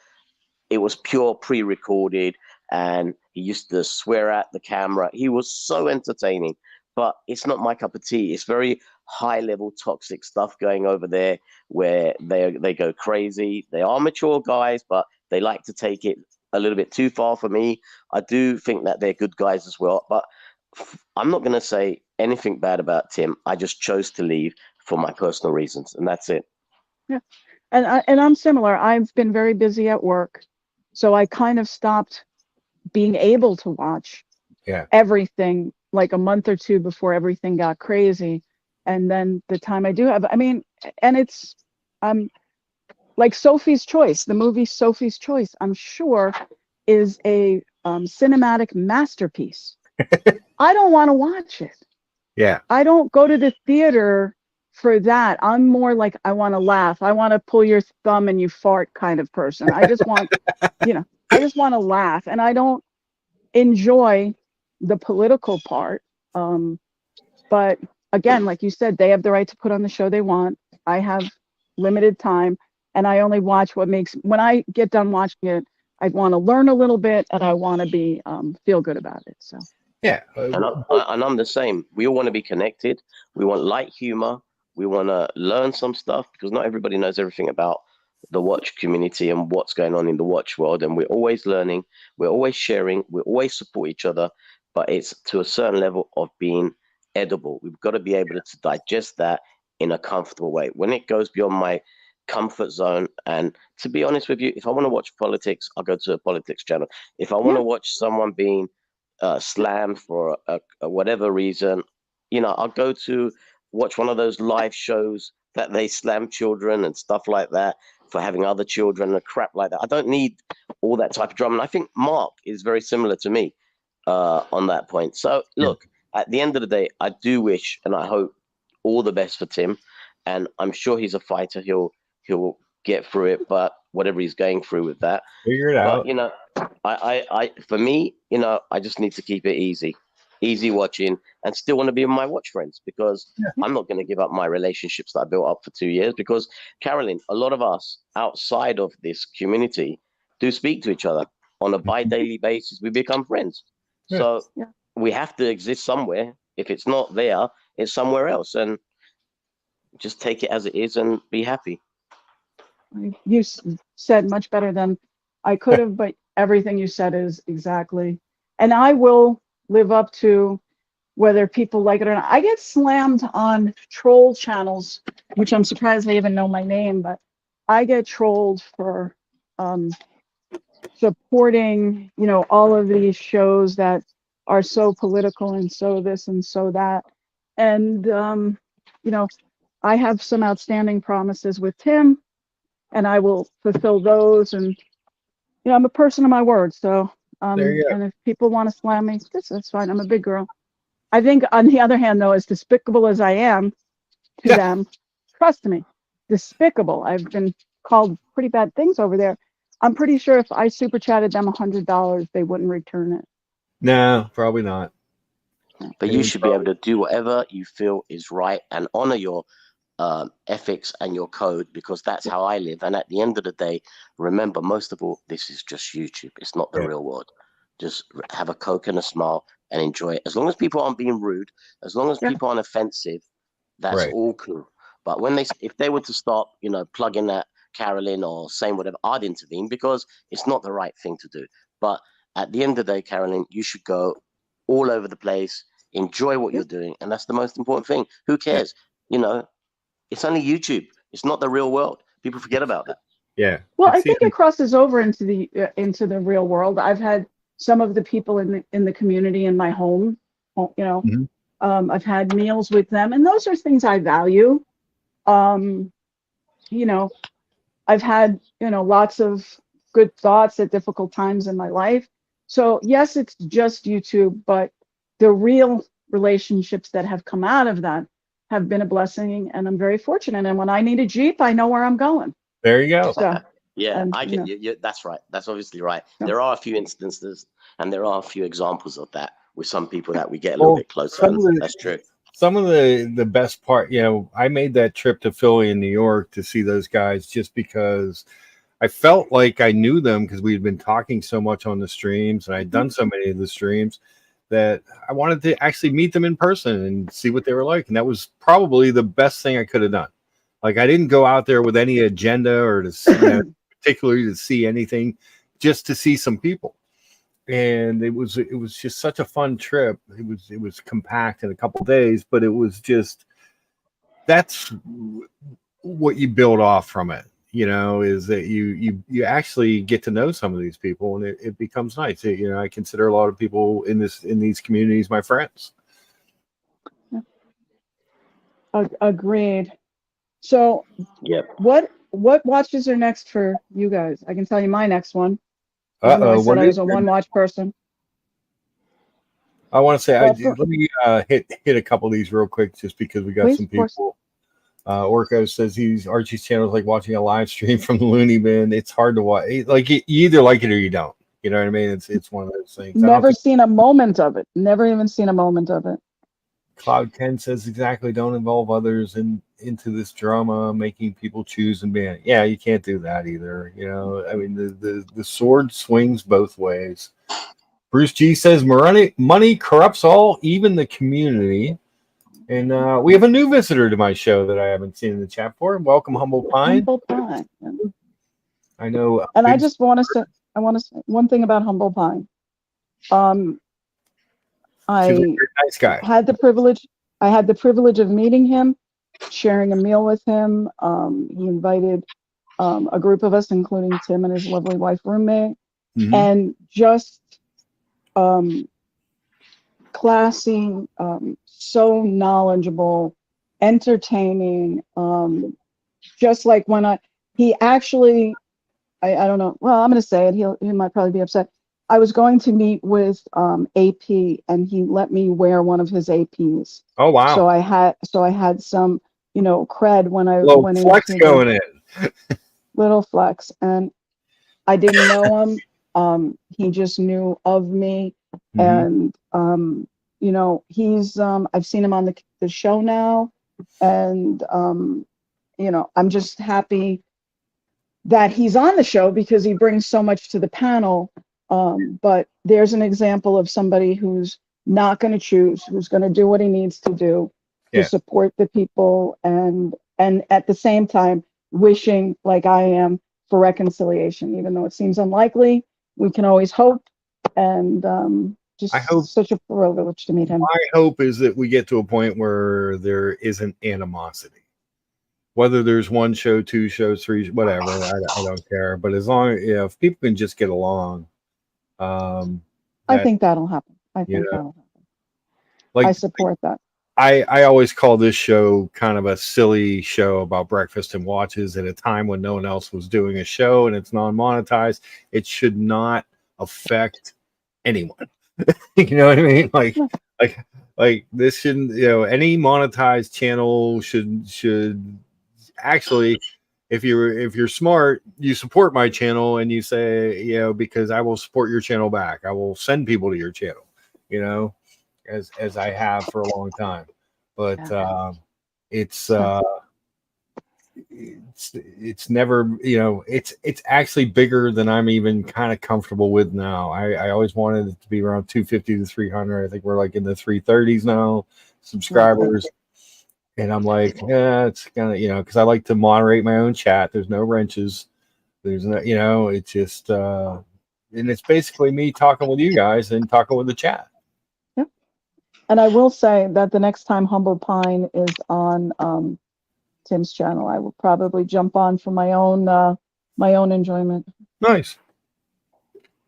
pre-recorded, and he used to swear at the camera. He was so entertaining, but it's not my cup of tea. It's very high-level toxic stuff going over there where they go crazy. They are mature guys, but they like to take it a little bit too far for me. I do think that they're good guys as well, but I'm not going to say anything bad about Tim. I just chose to leave for my personal reasons, and that's it. Yeah, and I'm similar. I've been very busy at work, so I kind of stopped being able to watch everything like a month or two before everything got crazy. And then the time I do have, I mean, and it's like Sophie's Choice, the movie Sophie's Choice, I'm sure is a cinematic masterpiece. I don't want to watch it. Yeah. I don't go to the theater for that. I'm more like, I want to laugh. I want to pull your thumb and you fart kind of person. I just want, I just want to laugh. And I don't enjoy the political part. But again, like you said, they have the right to put on the show they want. I have limited time, and I only watch what makes, when I get done watching it, I want to learn a little bit, and I want to be feel good about it. So yeah, and I'm the same. We all want to be connected. We want light humor. We want to learn some stuff because not everybody knows everything about the watch community and what's going on in the watch world. And we're always learning. We're always sharing. We always support each other. But it's to a certain level of being edible. We've got to be able to digest that in a comfortable way. When it goes beyond my comfort zone, and to be honest with you, if I want to watch politics, I'll go to a politics channel. If I want to watch someone being slammed for a whatever reason, I'll go to watch one of those live shows that they slam children and stuff like that for having other children and crap like that. I don't need all that type of drama. And I think Mark is very similar to me on that point. So look, at the end of the day, I do wish and I hope all the best for Tim. And I'm sure he's a fighter. He'll get through it, but whatever he's going through with that. Figure it out. I for me, I just need to keep it easy watching, and still want to be with my watch friends because I'm not going to give up my relationships that I built up for 2 years. Because Carolyn, a lot of us outside of this community do speak to each other on a bi-daily basis. We become friends. So we have to exist somewhere. If it's not there, it's somewhere else, and just take it as it is and be happy. You said much better than I could have, but everything you said is exactly, and I will live up to whether people like it or not. I get slammed on troll channels, which I'm surprised they even know my name, but I get trolled for supporting, all of these shows that are so political and so this and so that. And, I have some outstanding promises with Tim, and I will fulfill those. And, I'm a person of my word. So, and if people want to slam me, that's fine. I'm a big girl. I think, on the other hand, though, as despicable as I am to them, trust me, despicable. I've been called pretty bad things over there. I'm pretty sure if I super chatted them $100, they wouldn't return it. No, probably not. But you should be able to do whatever you feel is right and honor your ethics and your code, because that's how I live. And at the end of the day, remember, most of all, this is just YouTube. It's not the real world. Just have a Coke and a smile and enjoy it. As long as people aren't being rude, as long as people aren't offensive, that's all cool. But if they were to start, plugging at Carolyn or saying whatever, I'd intervene because it's not the right thing to do. But at the end of the day, Carolyn, you should go all over the place, enjoy what you're doing, and that's the most important thing. Who cares? It's only YouTube. It's not the real world. People forget about that. Yeah. Well, I think it crosses over into the real world. I've had some of the people in the community in my home. I've had meals with them, and those are things I value. I've had, lots of good thoughts at difficult times in my life. So yes, it's just YouTube, but the real relationships that have come out of that have been a blessing, and I'm very fortunate. And when I need a Jeep, I know where I'm going. There you go. So, Yeah, and, I get you. That's right. That's obviously right. Yeah. There are a few instances, and there are a few examples of that with some people that we get a little bit closer. That's true. Some of the best part, I made that trip to Philly and New York to see those guys just because I felt like I knew them because we had been talking so much on the streams and I'd done so many of the streams that I wanted to actually meet them in person and see what they were like. And that was probably the best thing I could have done. Like, I didn't go out there with any agenda or to see, particularly to see anything, just to see some people. And it was just such a fun trip. It was compact in a couple of days, but it was just, that's what you build off from it, is that you actually get to know some of these people, and it becomes nice. I consider a lot of people in these communities my friends. Agreed. So, Yep. what watches are next for you guys? I can tell you my next one. I said I was a one-watch person. I want to say, let me hit a couple of these real quick, just because we got some people. Orko says Archie's channel is like watching a live stream from the Looney Bin. It's hard to watch. Like, you either like it or you don't. You know what I mean? It's one of those things. Never seen a moment of it. Never even seen a moment of it. Cloud Ken says exactly. Don't involve others into this drama, making people choose and ban. Yeah, you can't do that either. I mean, the sword swings both ways. Bruce G says money corrupts all, even the community. And we have a new visitor to my show that I haven't seen in the chat for. Welcome, Humble Pine. Humble Pine. I know. And I want to say one thing about Humble Pine. I nice guy. had the privilege of meeting him, sharing a meal with him. He invited a group of us, including Tim and his lovely wife roommate, and just classy, so knowledgeable, entertaining. Just like when I don't know. Well, I'm going to say it. He might probably be upset. I was going to meet with AP, and he let me wear one of his APs. Oh wow! So I had some, cred when I went in. Flex going in. Little flex, and I didn't know him. He just knew of me, and he's. I've seen him on the show now, and I'm just happy that he's on the show because he brings so much to the panel. But there's an example of somebody who's not going to choose, who's going to do what he needs to do to support the people, and at the same time wishing, like I am, for reconciliation, even though it seems unlikely. We can always hope, and I hope, such a privilege to meet him. My hope is that we get to a point where there isn't animosity. Whether there's one show, two shows, three, whatever, I don't care. But as long as if people can just get along. I think that'll happen. That'll happen. I support that. I always call this show kind of a silly show about breakfast and watches at a time when no one else was doing a show and it's non-monetized. It should not affect anyone. You know what I mean? Like this shouldn't, any monetized channel should actually, if you're smart, you support my channel and you say, because I will support your channel back. I will send people to your channel, as I have for a long time. But it's never, it's actually bigger than I'm even kind of comfortable with now. I always wanted it to be around 250 to 300. I think we're like in the 330s now, subscribers. And I'm like, it's kind of, because I like to moderate my own chat. There's no wrenches. There's no, it's just, and it's basically me talking with you guys and talking with the chat. Yep. And I will say that the next time Humble Pine is on Tim's channel, I will probably jump on for my own enjoyment. Nice.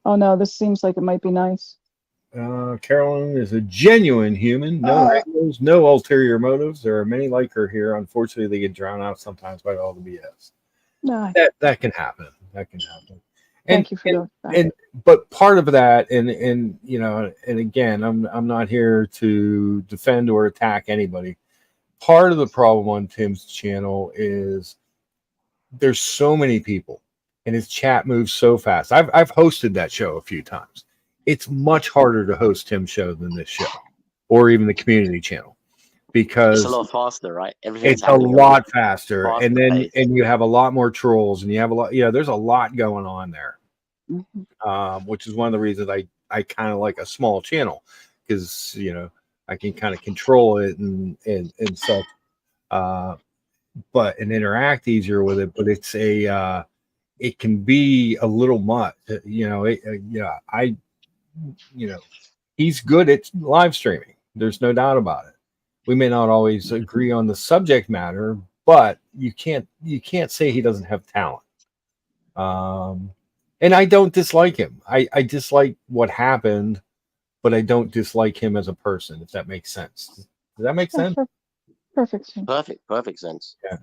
Oh no, this seems like it might be nice. Carolyn is a genuine human. No egos, no ulterior motives. There are many like her here. Unfortunately, they get drowned out sometimes by all the BS. No, that can happen. That can happen. thank you for the and but part of that, and you know, and again, I'm not here to defend or attack anybody. Part of the problem on Tim's channel is there's so many people, and his chat moves so fast. I've hosted that show a few times. It's much harder to host Tim's show than this show, or even the community channel, because It's a lot faster, right? Everything's it's a happening lot faster, faster and then pace. and you have a lot more trolls, and you have a lot. You know, there's a lot going on there, which is one of the reasons I kind of like a small channel, because you know I can kind of control it and such, but and interact easier with it. But it's a it can be a little much, you know. You know, he's good at live streaming. There's no doubt about it. We may not always agree on the subject matter, but you can't say he doesn't have talent. And I don't dislike him. I dislike what happened, but I don't dislike him as a person, if that makes sense. Does that make sense? Perfect sense. Perfect sense. Yeah.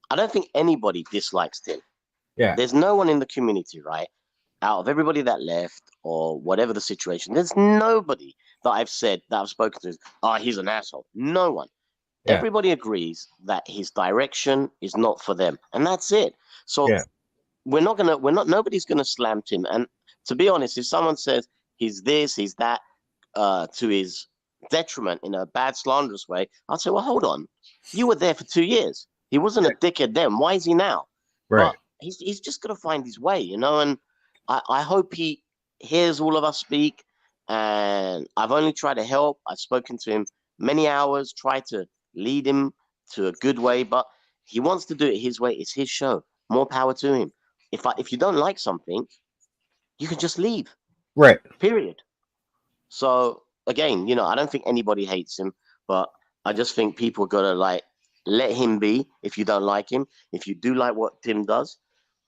I don't think anybody dislikes Tim. Yeah. There's no one in the community, right? Out of everybody that left or whatever the situation, there's nobody that I've spoken to, he's an asshole. No one. Yeah. Everybody agrees that his direction is not for them. And that's it. So nobody's gonna slam Tim. And to be honest, if someone says he's this, he's that, to his detriment in a bad, slanderous way, I'd say, well, hold on. You were there for 2 years. He wasn't a dickhead then. Why is he now? Right. But he's just gonna find his way, you know, and I hope he hears all of us speak, and I've only tried to help. I've spoken to him many hours, tried to lead him to a good way, but he wants to do it his way. It's his show. More power to him. If you don't like something, you can just leave. Right. Period. So again, you know, I don't think anybody hates him, but I just think people gotta like let him be. If you don't like him, if you do like what Tim does,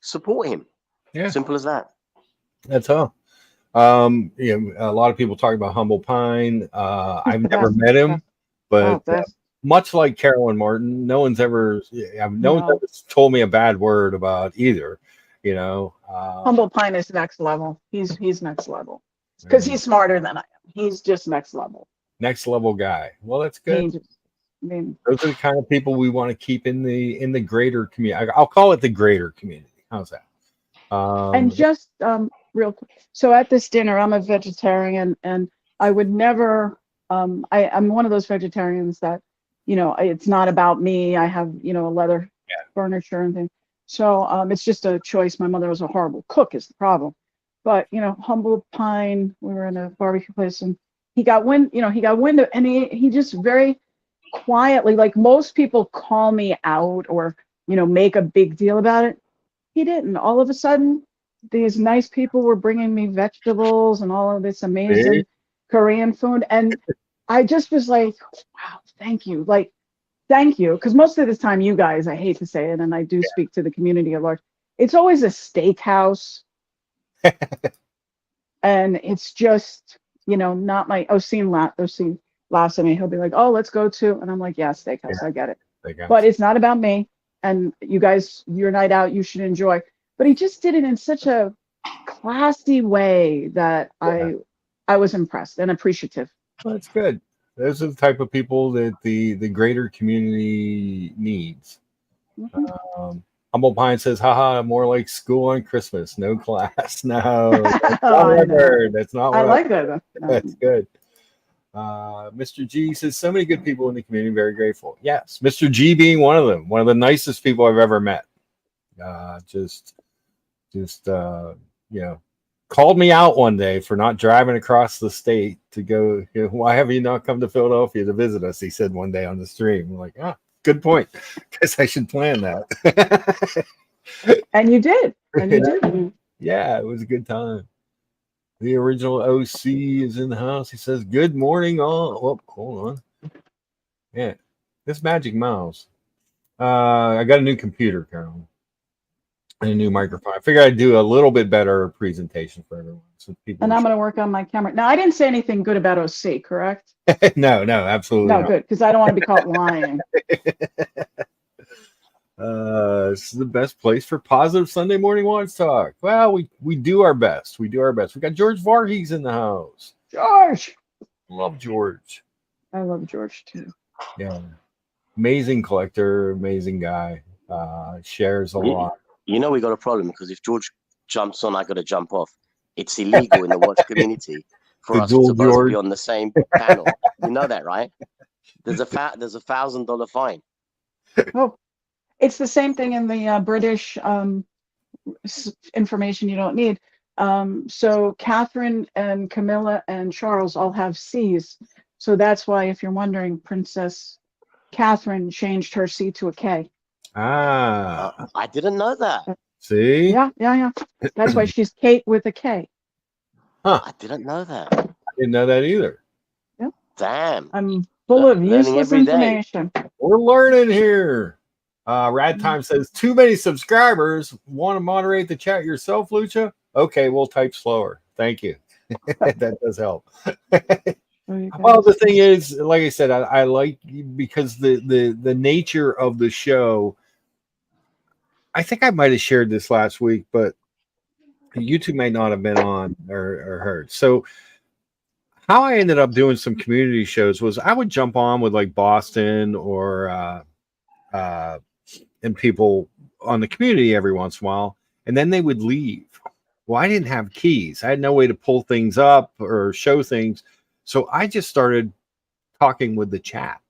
support him. Yeah. Simple as that. That's all. You know, a lot of people talk about Humble Pine. I've never met him, but much like Carolyn Martin, no one's ever told me a bad word about either. You know, Humble Pine is next level. He's next level because he's smarter than I am. He's just next level. Next level guy. Well, that's good. Those are the kind of people we want to keep in the greater community. I'll call it the greater community. How's that? And just real quick. So at this dinner, I'm a vegetarian, and I would never. I'm one of those vegetarians that, you know, it's not about me. I have, you know, a leather furniture and things. So it's just a choice. My mother was a horrible cook, is the problem. But you know, Humble Pine, we were in a barbecue place, and he got wind of, and he just very quietly, like most people call me out or, you know, make a big deal about it. He didn't. All of a sudden, these nice people were bringing me vegetables and all of this amazing Korean food. And I just was like, wow, thank you. Like, thank you. Because most of the time, you guys, I hate to say it, and I do speak to the community at large, it's always a steakhouse. And it's just, you know, not my, Oseen laughs at me. He'll be like, oh, let's go to, and I'm like, yeah, steakhouse, I get it. But it's not about me. And you guys, your night out, you should enjoy. But he just did it in such a classy way that I was impressed and appreciative. Well, that's good. Those are the type of people that the greater community needs. Humble Pine says, haha, more like school on Christmas. No class. No, that's not what I heard. That's not what I like that. That's good. Mr. G says, so many good people in the community, very grateful. Yes, Mr. G being one of them, one of the nicest people I've ever met. Just you know, called me out one day for not driving across the state to go, you know, why have you not come to Philadelphia to visit us? He said one day on the stream. I'm like, good point. Guess I should plan that. And you did. And you did. Yeah, it was a good time. The original OC is in the house. He says, good morning, all. Oh, hold on. Yeah, this Magic Mouse. I got a new computer, Carol, and a new microphone. I figured I'd do a little bit better presentation for everyone. So people and I'm going to work on my camera. Now, I didn't say anything good about OC, correct? No, absolutely no, not. Good, because I don't want to be caught lying. This is the best place for positive Sunday morning watch talk. Well, we do our best. We do our best. We got George Varghese in the house. George. Love George. I love George too. Yeah, amazing collector, amazing guy. Shares a lot. You know, we got a problem because if George jumps on, I got to jump off. It's illegal in the watch community for The us dual to both George. be on the same panel. You know that, right? There's a $1,000 fine. Oh, it's the same thing in the British information you don't need. So Catherine and Camilla and Charles all have C's. So that's why, if you're wondering, Princess Catherine changed her C to a K. I didn't know that. See? Yeah. That's why she's Kate with a K. Huh. I didn't know that. I didn't know that either. Yep. Damn. I'm full of Learning useless every day. information. We're learning here. Rad Time says, too many subscribers. Want to moderate the chat yourself, Lucha? Okay, we'll type slower. Thank you. That does help. Well, the thing is, like I said, I like, because the nature of the show, I think I might have shared this last week, but YouTube may not have been on or heard. So how I ended up doing some community shows was I would jump on with like Boston or and people on the community every once in a while, and then they would leave. Well, I didn't have keys. I had no way to pull things up or show things. So I just started talking with the chat.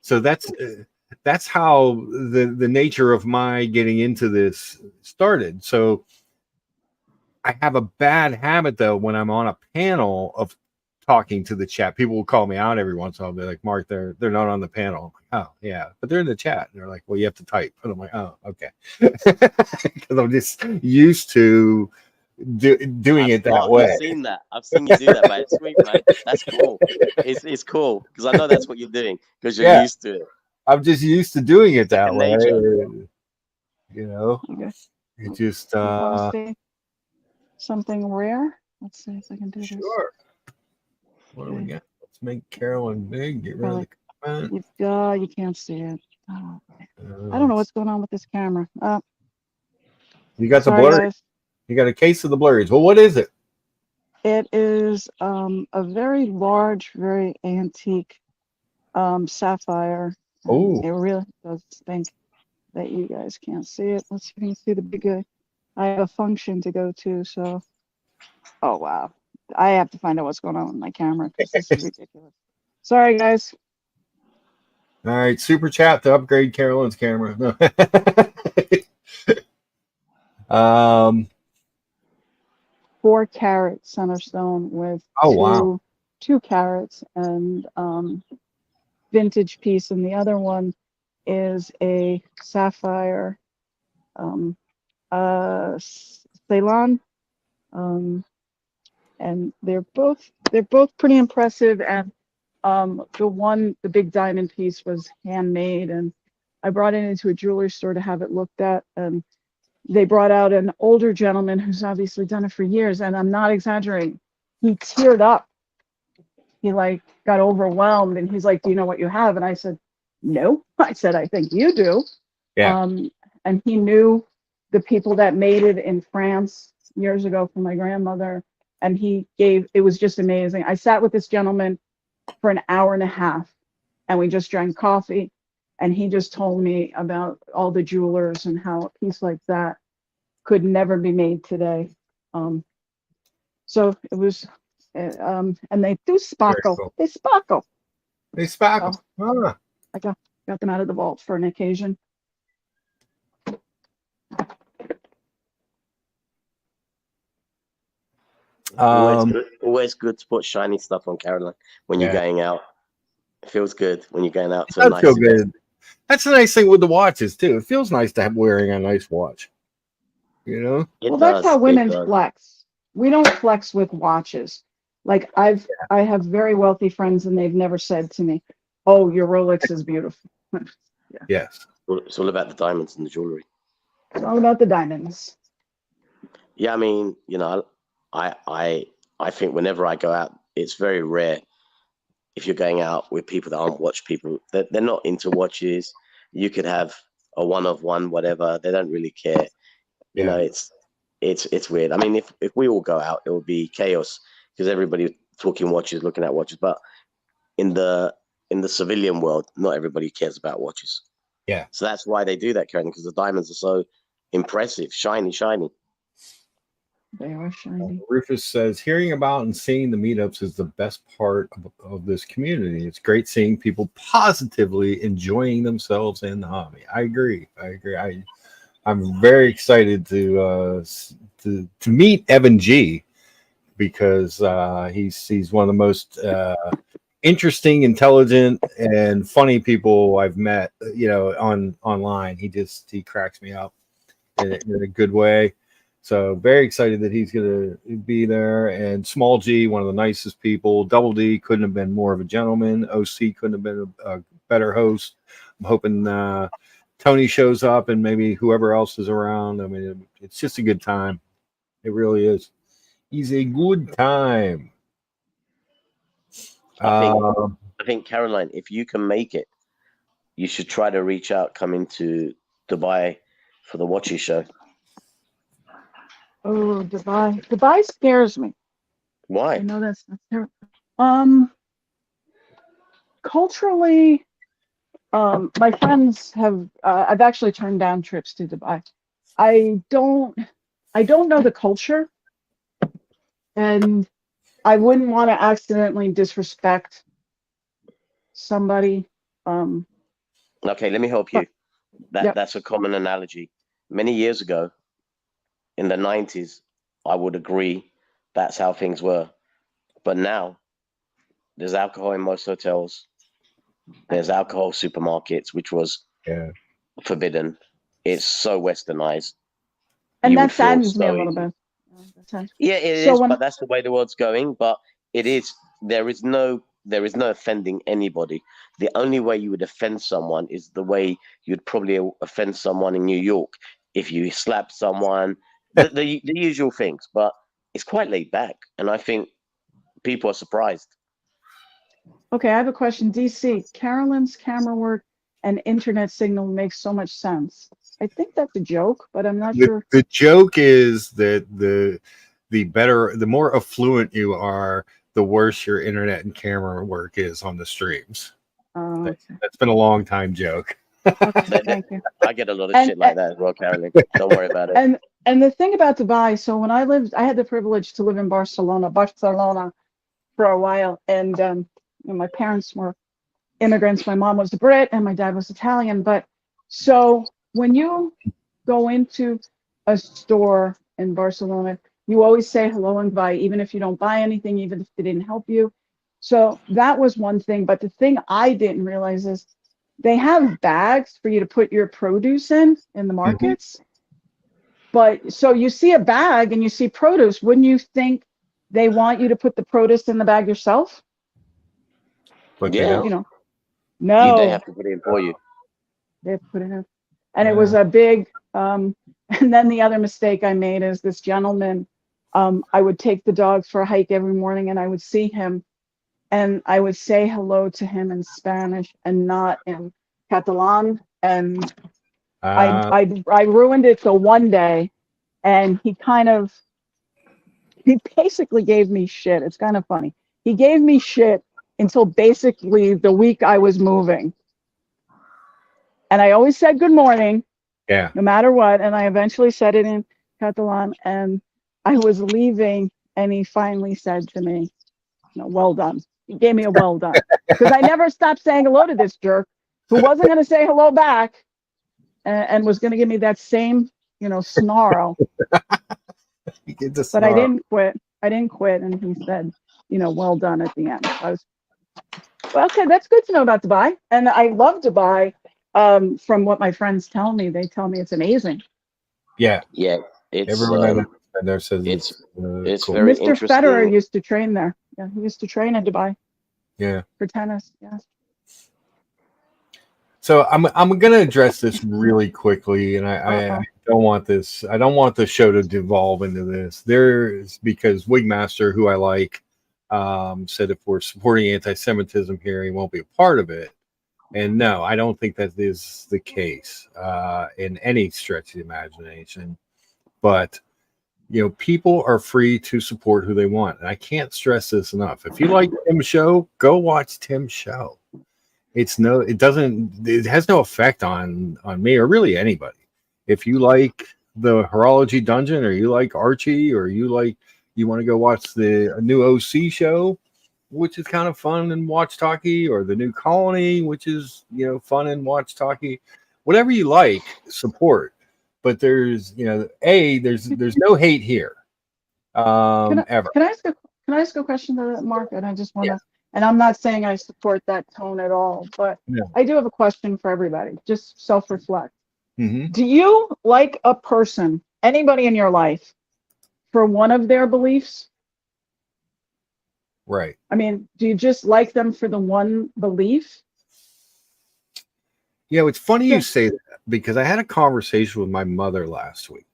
So that's how the nature of my getting into this started. So I have a bad habit though when I'm on a panel of talking to the chat. People will call me out every once in a while. They're like, Mark, they're not on the panel. I'm like, oh yeah, but they're in the chat. And they're like, well, you have to type. And I'm like, oh, okay. Because I'm just used to doing it that way. I've seen that. I've seen you do that, mate. Sweet, mate. That's cool. It's cool because I know that's what you're doing because you're used to it. I'm just used to doing it that way. Nature. You know, Okay. it just something rare. Let's see if I can do this. Sure. What do we got? Let's make Carolyn big. Get rid of the comment. You can't see it. Oh, I don't know what's going on with this camera. You got sorry, the blurry. Guys. You got a case of the blurries. Well, what is it? It is a very large, very antique sapphire. Oh, it really does stink that you guys can't see it. Let's see if you can see the big guy. I have a function to go to, so. Oh wow, I have to find out what's going on with my camera because this is ridiculous. Sorry, guys. all right. Super chat to upgrade Carolyn's camera. 4 carat center stone with wow. 2 carats and vintage piece, and the other one is a sapphire Ceylon, and they're both pretty impressive. And the big diamond piece was handmade, and I brought it into a jewelry store to have it looked at, and they brought out an older gentleman who's obviously done it for years, and I'm not exaggerating. He teared up. He like got overwhelmed, and he's like, "Do you know what you have?" And I said, "No." I said, "I think you do." Yeah. And he knew the people that made it in France years ago for my grandmother, and it was just amazing. I sat with this gentleman for an hour and a half, and we just drank coffee, and he just told me about all the jewelers and how a piece like that could never be made today. So it was, and they do sparkle. Cool. They sparkle. They sparkle. So I got them out of the vault for an occasion. Always good to put shiny stuff on Caroline when you're going out. It feels good when you're going out to a nice event. Good. That's the nice thing with the watches too. It feels nice to have wearing a nice watch. You know? That's how women flex. We don't flex with watches. Like I have very wealthy friends, and they've never said to me, "Oh, your Rolex is beautiful." Yeah. Yes. It's all about the diamonds and the jewelry. It's all about the diamonds. Yeah, I mean, you know, I think whenever I go out, it's very rare if you're going out with people that aren't watch people. They're not into watches. You could have a one of one, whatever. They don't really care. You know, it's weird. I mean, if we all go out, it will be chaos because everybody talking watches, looking at watches. But in the civilian world, not everybody cares about watches. Yeah. So that's why they do that, Karen, because the diamonds are so impressive, shiny. They are shiny. Rufus says, hearing about and seeing the meetups is the best part of this community. It's great seeing people positively enjoying themselves in the hobby. I agree. I'm very excited to meet Evan G, because he's one of the most interesting, intelligent, and funny people I've met. You know, online. He cracks me up in a good way. So very excited that he's going to be there. And Small G, one of the nicest people. Double D couldn't have been more of a gentleman. OC couldn't have been a better host. I'm hoping Tony shows up and maybe whoever else is around. I mean, it's just a good time. It really is. He's a good time. I think, Caroline, if you can make it, you should try to reach out, come into Dubai for the watches show. Oh, Dubai. Dubai scares me. Why? I know that's terrible. Culturally, my friends have. I've actually turned down trips to Dubai. I don't know the culture, and I wouldn't want to accidentally disrespect somebody. Okay, let me help you. That's a common analogy. Many years ago, in the 90s, I would agree that's how things were. But now, there's alcohol in most hotels. There's alcohol supermarkets, which was forbidden. It's so westernized. And that saddens me a little bit. Yeah, it is, but that's the way the world's going. But it is. There is no offending anybody. The only way you would offend someone is the way you'd probably offend someone in New York if you slap someone. The usual things, but it's quite laid back, and I think people are surprised. Okay, I have a question. DC, Carolyn's camera work and internet signal makes so much sense. I think that's a joke, but I'm not sure. The joke is that the more affluent you are, the worse your internet and camera work is on the streams. Okay. That's been a long time joke. Okay, thank you. I get a lot of shit like that as well, Carolyn. Don't worry about it. And the thing about Dubai, so when I had the privilege to live in Barcelona for a while, and my parents were immigrants. My mom was a Brit and my dad was Italian. But so when you go into a store in Barcelona, you always say hello and bye, even if you don't buy anything, even if they didn't help you. So that was one thing. But the thing I didn't realize is they have bags for you to put your produce in the markets. Mm-hmm. But so you see a bag and you see produce. Wouldn't you think they want you to put the produce in the bag yourself? But yeah, no. They have to put it in for you. They have to put it in. And it was a big, and then the other mistake I made is this gentleman, I would take the dogs for a hike every morning and I would see him and I would say hello to him in Spanish and not in Catalan. And I ruined it the one day and he basically gave me shit. It's kind of funny. He gave me shit until basically the week I was moving. And I always said good morning, no matter what. And I eventually said it in Catalan. And I was leaving, and he finally said to me, well done. He gave me a well done. Because I never stopped saying hello to this jerk who wasn't going to say hello back and was going to give me that same, snarl. But I didn't quit. And he said, well done at the end. Okay, that's good to know about Dubai. And I love Dubai. From what my friends tell me, they tell me it's amazing. Yeah. Everyone there says it's cool. very Mr. interesting. Federer used to train there. Yeah, he used to train in Dubai. Yeah. For tennis. Yeah. So I'm gonna address this really quickly, and I don't want this. I don't want the show to devolve into this. Because Wigmaster, who I like, said if we're supporting anti-Semitism here, he won't be a part of it. And no, I don't think that is the case in any stretch of the imagination. But people are free to support who they want, and I can't stress this enough. If you like Tim's show, go watch Tim's show. It has no effect on me or really anybody. If you like the Horology Dungeon, or you like Archie, or you want to go watch the new OC show, which is kind of fun and watch talkie, or the new Colony, which is fun and watch talkie, whatever you like, support. But there's there's no hate here ever. Can I ask a question to Mark? And I just want to, and I'm not saying I support that tone at all, but I do have a question for everybody. Just self-reflect. Mm-hmm. Do you like a person, anybody in your life, for one of their beliefs? Right. I mean, do you just like them for the one belief? It's funny you say that, because I had a conversation with my mother last week,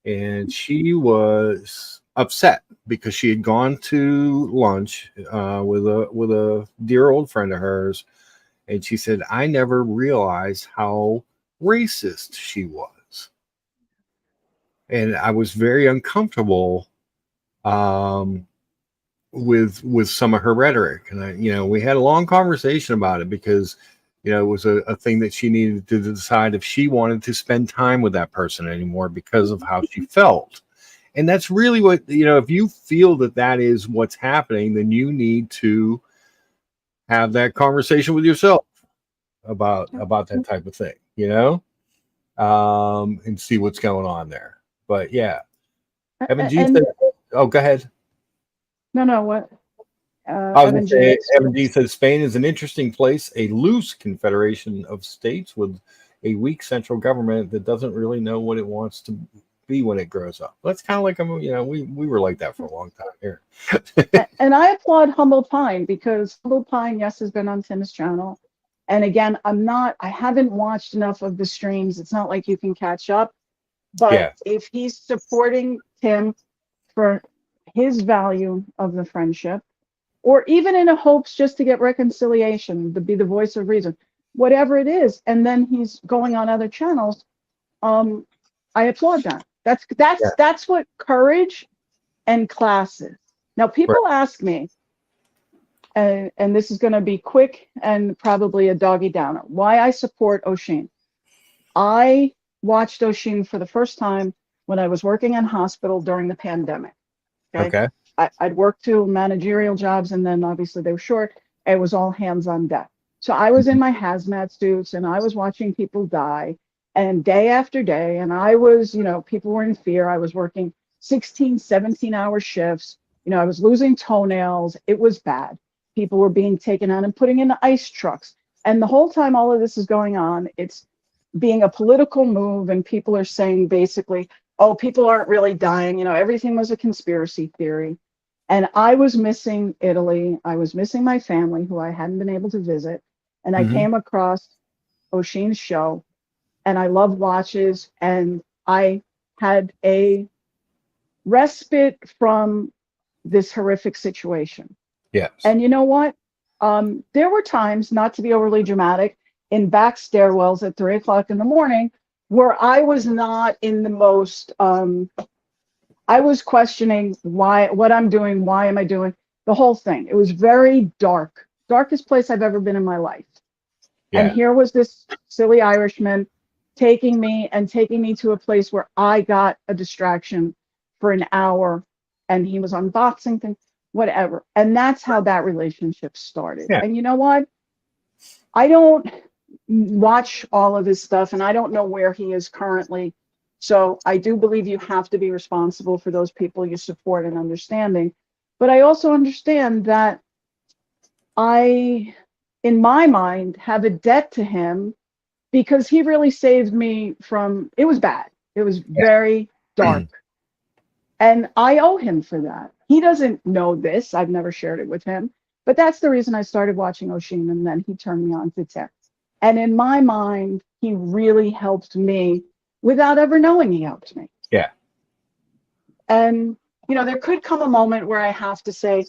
and she was upset because she had gone to lunch with a dear old friend of hers, and she said, I never realized how racist she was. And I was very uncomfortable with some of her rhetoric. And we had a long conversation about it, because it was a thing that she needed to decide if she wanted to spend time with that person anymore because of how she felt. And that's really what, if you feel that is what's happening, then you need to have that conversation with yourself about that type of thing, and see what's going on there. But yeah, Evan G said, oh, go ahead. No, what? I was going to say, Evan G says Spain is an interesting place, a loose confederation of states with a weak central government that doesn't really know what it wants to be when it grows up. That's kind of like, we were like that for a long time here. And I applaud Humble Pine, because Humble Pine, yes, has been on Tim's channel. And again, I haven't watched enough of the streams. It's not like you can catch up. But if he's supporting Tim for his value of the friendship, or even in a hopes just to get reconciliation, to be the voice of reason, whatever it is, and then he's going on other channels, I applaud that. That's what courage and class is. Now, people ask me, and this is going to be quick and probably a doggy downer, why I support Oshin. I watched Oshin for the first time when I was working in hospital during the pandemic. Okay. I'd worked 2 managerial jobs, and then obviously they were short. It was all hands on deck. So I was in my hazmat suits, and I was watching people die, and day after day. And I was, people were in fear. I was working 16, 17-hour shifts. I was losing toenails. It was bad. People were being taken out and putting in ice trucks. And the whole time all of this is going on, it's being a political move, and people are saying basically, oh, people aren't really dying. Everything was a conspiracy theory. And I was missing Italy. I was missing my family, who I hadn't been able to visit. And I came across Oshin's show, and I love watches. And I had a respite from this horrific situation. Yes. And you know what? There were times, not to be overly dramatic, in back stairwells at 3 o'clock in the morning, where I was not in the most, I was questioning what I'm doing, why am I doing the whole thing. It was very dark, darkest place I've ever been in my life. Yeah. And here was this silly Irishman taking me to a place where I got a distraction for an hour, and he was unboxing things, whatever. And that's how that relationship started. Yeah. And you know what? I don't watch all of his stuff, and I don't know where he is currently. So I do believe you have to be responsible for those people you support and understanding. But I also understand that I, in my mind, have a debt to him, because he really saved me from, it was bad. It was very dark. And I owe him for that. He doesn't know this. I've never shared it with him. But that's the reason I started watching Oshin, and then he turned me on to Tim. And in my mind, he really helped me without ever knowing he helped me. Yeah. And, there could come a moment where I have to say,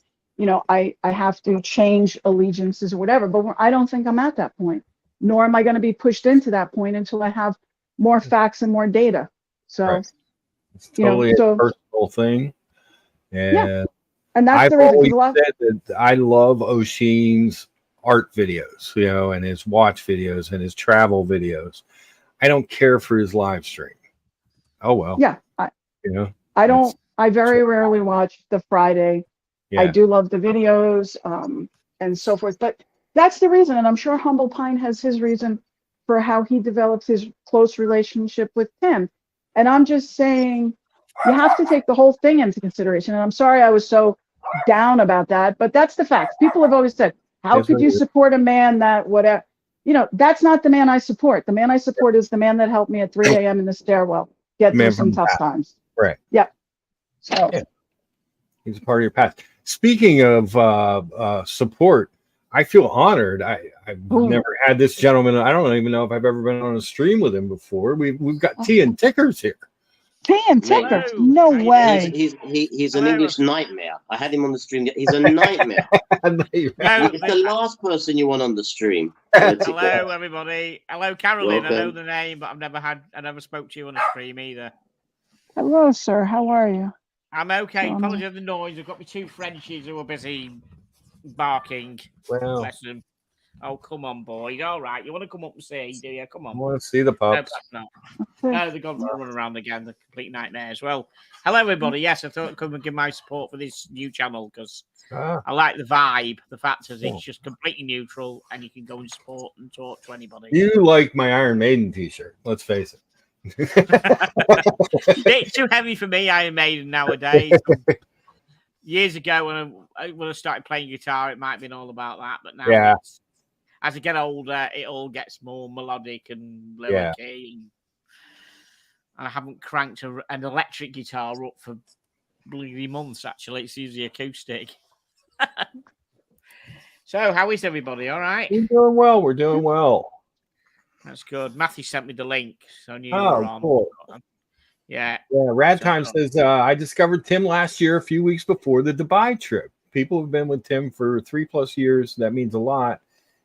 I have to change allegiances or whatever. But I don't think I'm at that point, nor am I going to be pushed into that point until I have more facts and more data. So, right. It's totally a so personal thing. yeah, and that's I've the reason. always said that I love O'Sheen's art videos, and his watch videos and his travel videos. I don't care for his live stream. Oh well. Yeah, I very rarely watch the Friday. Yeah. I do love the videos and so forth, but that's the reason, and I'm sure Humble Pine has his reason for how he develops his close relationship with Tim. And I'm just saying, you have to take the whole thing into consideration. And I'm sorry I was so down about that, but that's the facts. People have always said, how could you support a man that whatever? That's not the man I support. The man I support is the man that helped me at 3 a.m. in the stairwell get through some tough times. Right. Yeah. So he's a part of your past. Speaking of support, I feel honored. I've never had this gentleman. I don't even know if I've ever been on a stream with him before. We've got Tea and Tickers here. Tea and Tickers? No way. He's an English nightmare. I had him on the stream. He's a nightmare. He's the last person you want on the stream. Hello, everybody. Hello, Carolyn. Welcome. I know the name, but I never spoke to you on a stream either. Hello, sir. How are you? I'm okay. Apologies for the noise. I've got my two Frenchies who are busy barking. Well, bless them. Oh, come on, boys. All right. You want to come up and see, do you? Come on. I want to see the pups. No, they're going to run around again. The complete nightmare as well. Hello, everybody. Yes, I thought I'd come and give my support for this new channel because I like the vibe. The fact is it's just completely neutral and you can go and support and talk to anybody. You like my Iron Maiden t-shirt. Let's face it. It's too heavy for me, Iron Maiden, nowadays. Years ago, when I started playing guitar, it might have been all about that. But now, as I get older, it all gets more melodic and lower key. And I haven't cranked an electric guitar up for bloody months, actually. It's usually acoustic. So, how is everybody? All right? We're doing well. We're doing well. That's good. Matthew sent me the link, so I knew you were on. Cool. Yeah. Rad Time says, I discovered Tim last year, a few weeks before the Dubai trip. People have been with Tim for 3+ years. That means a lot.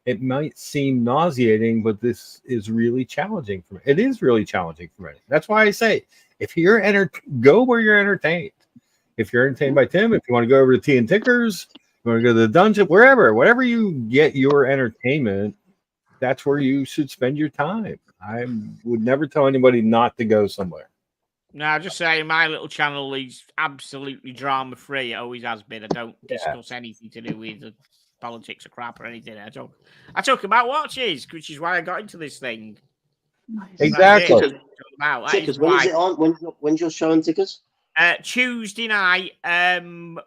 It might seem nauseating, but this is really challenging for me. It is really challenging for me. That's why I say, if you're go where you're entertained. If you're entertained by Tim, if you want to go over to Tea and Tickers, you want to go to the dungeon, wherever you get your entertainment, that's where you should spend your time. I would never tell anybody not to go somewhere. No, just saying, my little channel is absolutely drama-free. It always has been. I don't discuss anything to do with politics or crap or anything. I talk about watches, which is why I got into this thing. Exactly. Tickers, when is it on? When's your show on Tickers? Tuesday night, 9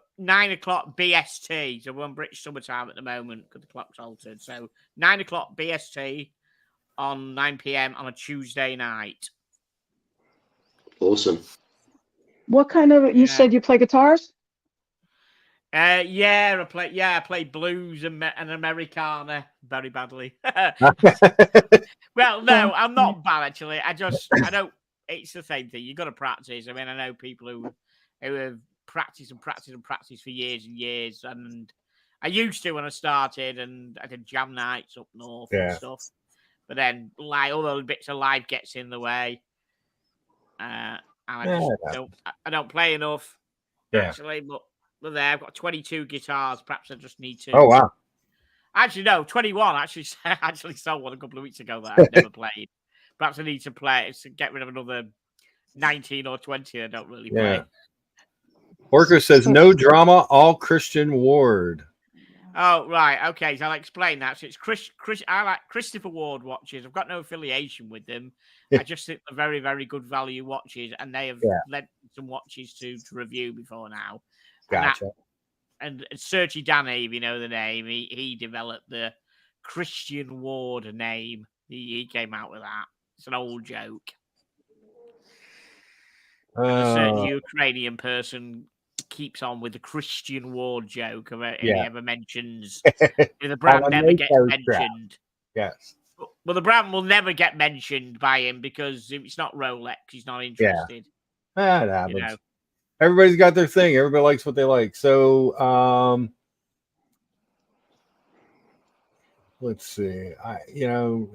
o'clock BST. So we're on British summertime at the moment because the clock's altered. So 9 o'clock BST on 9 p.m. on a Tuesday night. Awesome. What kind of? You said you play guitars? I play blues and Americana very badly. Well, no, I'm not bad actually. I don't. It's the same thing. You got to practice. I mean, I know people who have practiced for years and years, and I used to when I started, and I did jam nights up north and stuff. But then, all those bits of life gets in the way. And I don't play enough, actually. But there, I've got 22 guitars. Perhaps I just need to. Oh wow! Actually, no, 21. Actually sold one a couple of weeks ago that I've never played. Perhaps I need to play to get rid of another 19 or 20 I don't really play. Orca says no drama, all Christian Ward. Oh, right. Okay, so I'll explain that. So it's I like Christopher Ward watches. I've got no affiliation with them. I just think they're very, very good value watches, and they have led some watches to review before now. Gotcha. And Sergi Danny, if you know the name, he developed the Christian Ward name. He came out with that. It's an old joke. A certain Ukrainian person keeps on with the Christian Ward joke. If he ever mentions the brand never gets mentioned. Yes. Well, the brand will never get mentioned by him because it's not Rolex. He's not interested. That happens. Everybody's got their thing. Everybody likes what they like. So let's see.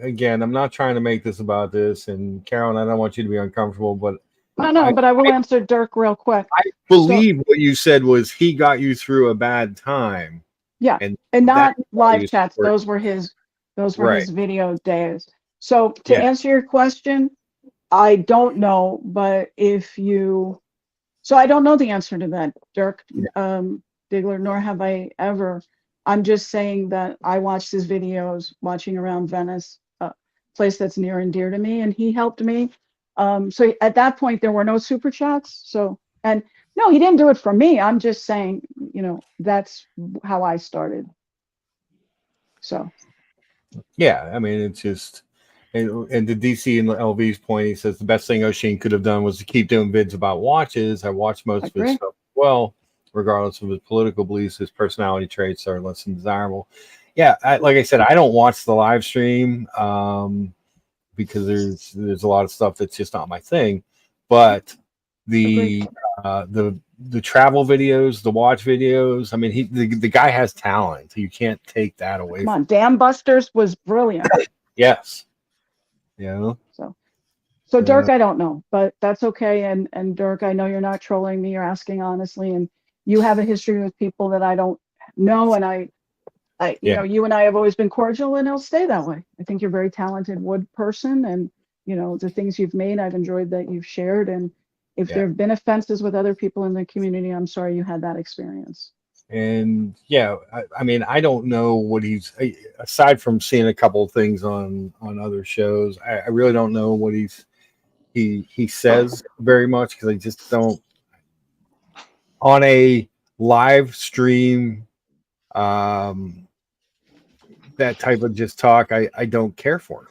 Again, I'm not trying to make this about this, and Carolyn, I don't want you to be uncomfortable, but No, but I will answer Dirk real quick. I believe what you said was he got you through a bad time. Yeah, and not that's live chats. Those were his Right. video days. So to Yeah. answer your question, I don't know, but so I don't know the answer to that, Dirk, Diggler, nor have I ever. I'm just saying that I watched his videos watching around Venice, a place that's near and dear to me, and he helped me. So at that point, there were no super chats. So, and no, he didn't do it for me. I'm just saying, that's how I started. So. Yeah, I mean, it's just, and to DC and LV's point, he says the best thing O'Sheen could have done was to keep doing vids about watches. I watched most of his stuff as well, regardless of his political beliefs. His personality traits are less than desirable. Yeah, like I said, I don't watch the live stream because there's a lot of stuff that's just not my thing. But the travel videos, the watch videos, I mean, the guy has talent. You can't take that away. Come on, Dam Busters was brilliant. Yes. So Dirk, I don't know, but that's okay. And Dirk, I know you're not trolling me. You're asking honestly, and you have a history with people that I don't know, and you and I have always been cordial, and it'll stay that way. I think you're a very talented wood person, and the things you've made, I've enjoyed that you've shared. And if there have been offenses with other people in the community, I'm sorry you had that experience. And I mean, I don't know what he's, aside from seeing a couple of things on other shows, I really don't know what he says very much, because I just don't, on a live stream, that type of just talk, I don't care for.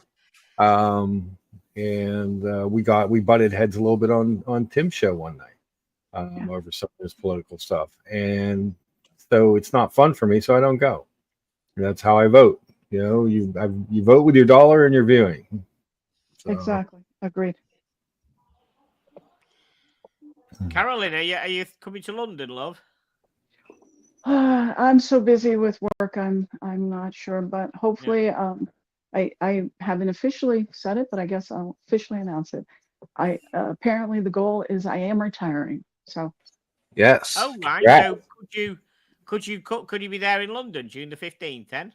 And we butted heads a little bit on Tim's show one night over some of his political stuff, and so it's not fun for me, so I don't go. And that's how I vote. You vote with your dollar and your viewing. So. Exactly. Agreed. Carolyn, are you coming to London, love? I'm so busy with work. I'm not sure, but hopefully, I haven't officially said it, but I guess I'll officially announce it. Apparently the goal is I am retiring. So. Yes. Oh right. Yeah. So could you be there in London June the 15th then?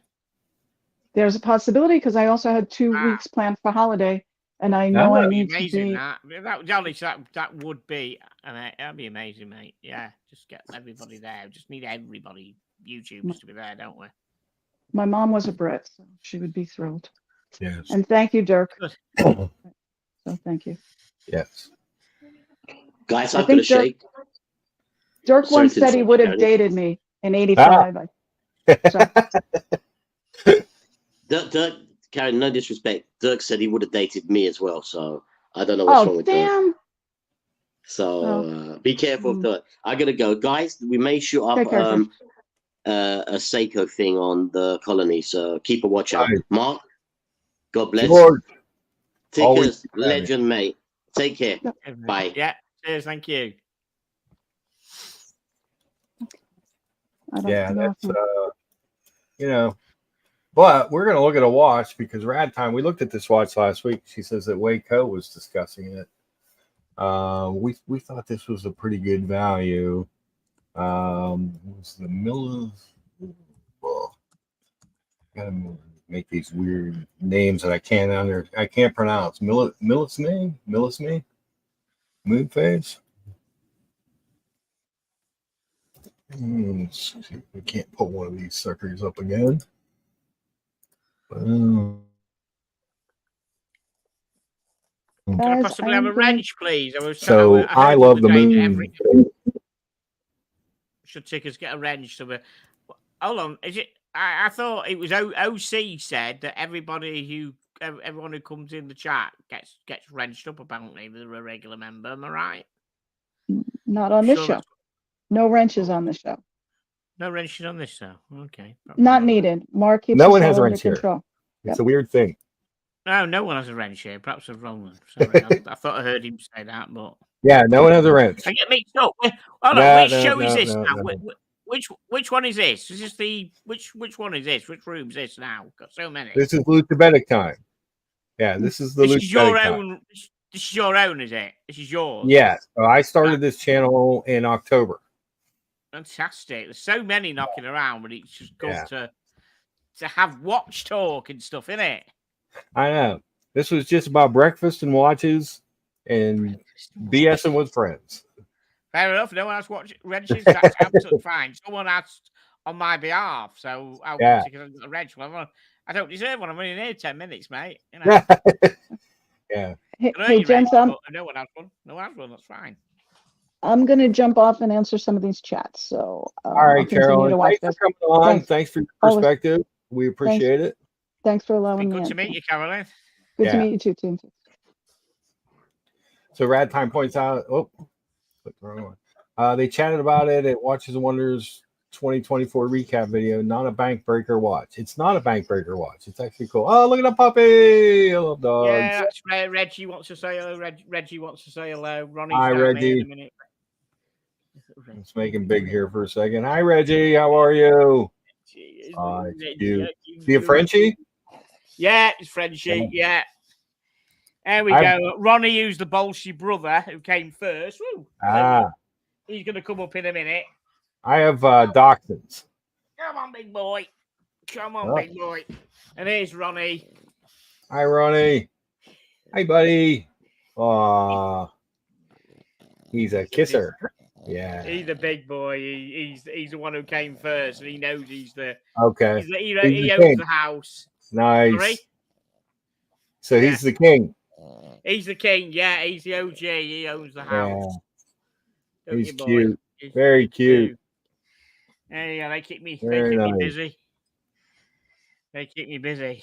There's a possibility, because I also had 2 weeks planned for holiday, and I know I need to be. That would be, that'd be amazing, mate. Yeah, just get everybody there. Just need everybody, YouTubers, to be there, don't we? My mom was a Brit, so she would be thrilled. Yes. And thank you, Dirk. So thank you. Yes. Guys, I'm gonna shake. Dirk once said he would have dated me in '85. Dirk, Karen, no disrespect. Dirk said he would have dated me as well, so I don't know what's wrong with Dirk. So be careful of Dirk. I gotta go, guys. We may shoot up a Seiko thing on the colony, so keep a watch out. Mark, God bless. George. Take care, legend, mate. Take care. Bye. Yeah. Cheers. Thank you. Yeah, that's but we're gonna look at a watch, because Rad Time, we looked at this watch last week. She says that Waco was discussing it. We thought this was a pretty good value. It was the Miller's. Well, gotta make these weird names that I can't pronounce. Miller's name? Moon phase. Let's see if we can't put one of these suckers up again. Can I possibly have a wrench, please? I love the moon. Should tickers get a wrench? Hold on, is it? I thought it was OC said that everyone who comes in the chat gets wrenched up. Apparently, if they're a regular member. Am I right? Not on this show. No wrenches on the show. No wrenches on this show. Okay. Not needed. Mark keeps no one has a wrench here. Control. It's a weird thing. No one has a wrench here. Perhaps I've wrong. Sorry, I thought I heard him say that, but yeah, no one has a wrench. I get mixed up. Hold on, which show is this now? which one is this? Is this the which one is this? Which room is this now? Got so many. This is Luchabetic time. Yeah, this is the This is your Luchabetic time. own. This is your own, is it? This is yours. Yeah, so I started this channel in October. Fantastic. There's so many knocking around, but it's just good Yeah. to have watch talk and stuff, innit? I know. This was just about breakfast and watches and BSing with friends. Fair enough. No one else watched Reg's. That's absolutely fine. Someone asked on my behalf, so I'll Yeah. a Reg. Well, I don't deserve one. I'm only here 10 minutes, mate. You know. Yeah. Hey, gents, no one has one. No one has one. That's fine. I'm going to jump off and answer some of these chats. So, All right, I'll continue Carolyn. to watch Thanks this. for coming on. Thanks. Thanks for your Always. perspective. We appreciate it. Thanks for It's allowing been me. good to in. meet you, Caroline. Good Yeah. to meet you too, Tim. So Rad Time points out. Oh, clicked the wrong one. They chatted about it at Watches and Wonders 2024 recap video. Not a bank breaker watch. It's not a bank breaker watch. It's actually cool. Oh, look at that puppy! I love dogs. Yeah, that's right. Reggie wants to say hello. Reggie wants to say hello. Ronnie's Hi, down there Reggie. in a minute. Let's make him big here for a second. Hi, Reggie. How are you? It's cute. See a Frenchie? Yeah, it's Frenchie. Yeah. There we go. Ronnie, who's the Bolshy brother who came first. Woo. He's going to come up in a minute. I have dachshunds. Come on, big boy. Come on, big boy. And here's Ronnie. Hi, Ronnie. Hi, buddy. He's a kisser. Yeah. He's the big boy. He's the one who came first, and he knows he's the okay. He owns the house. Nice. Sorry? So he's the king. He's the king. Yeah, he's the OG. He owns the house. Yeah. He's cute. Very cute. Yeah, they keep me. Very me nice. busy. They keep me busy.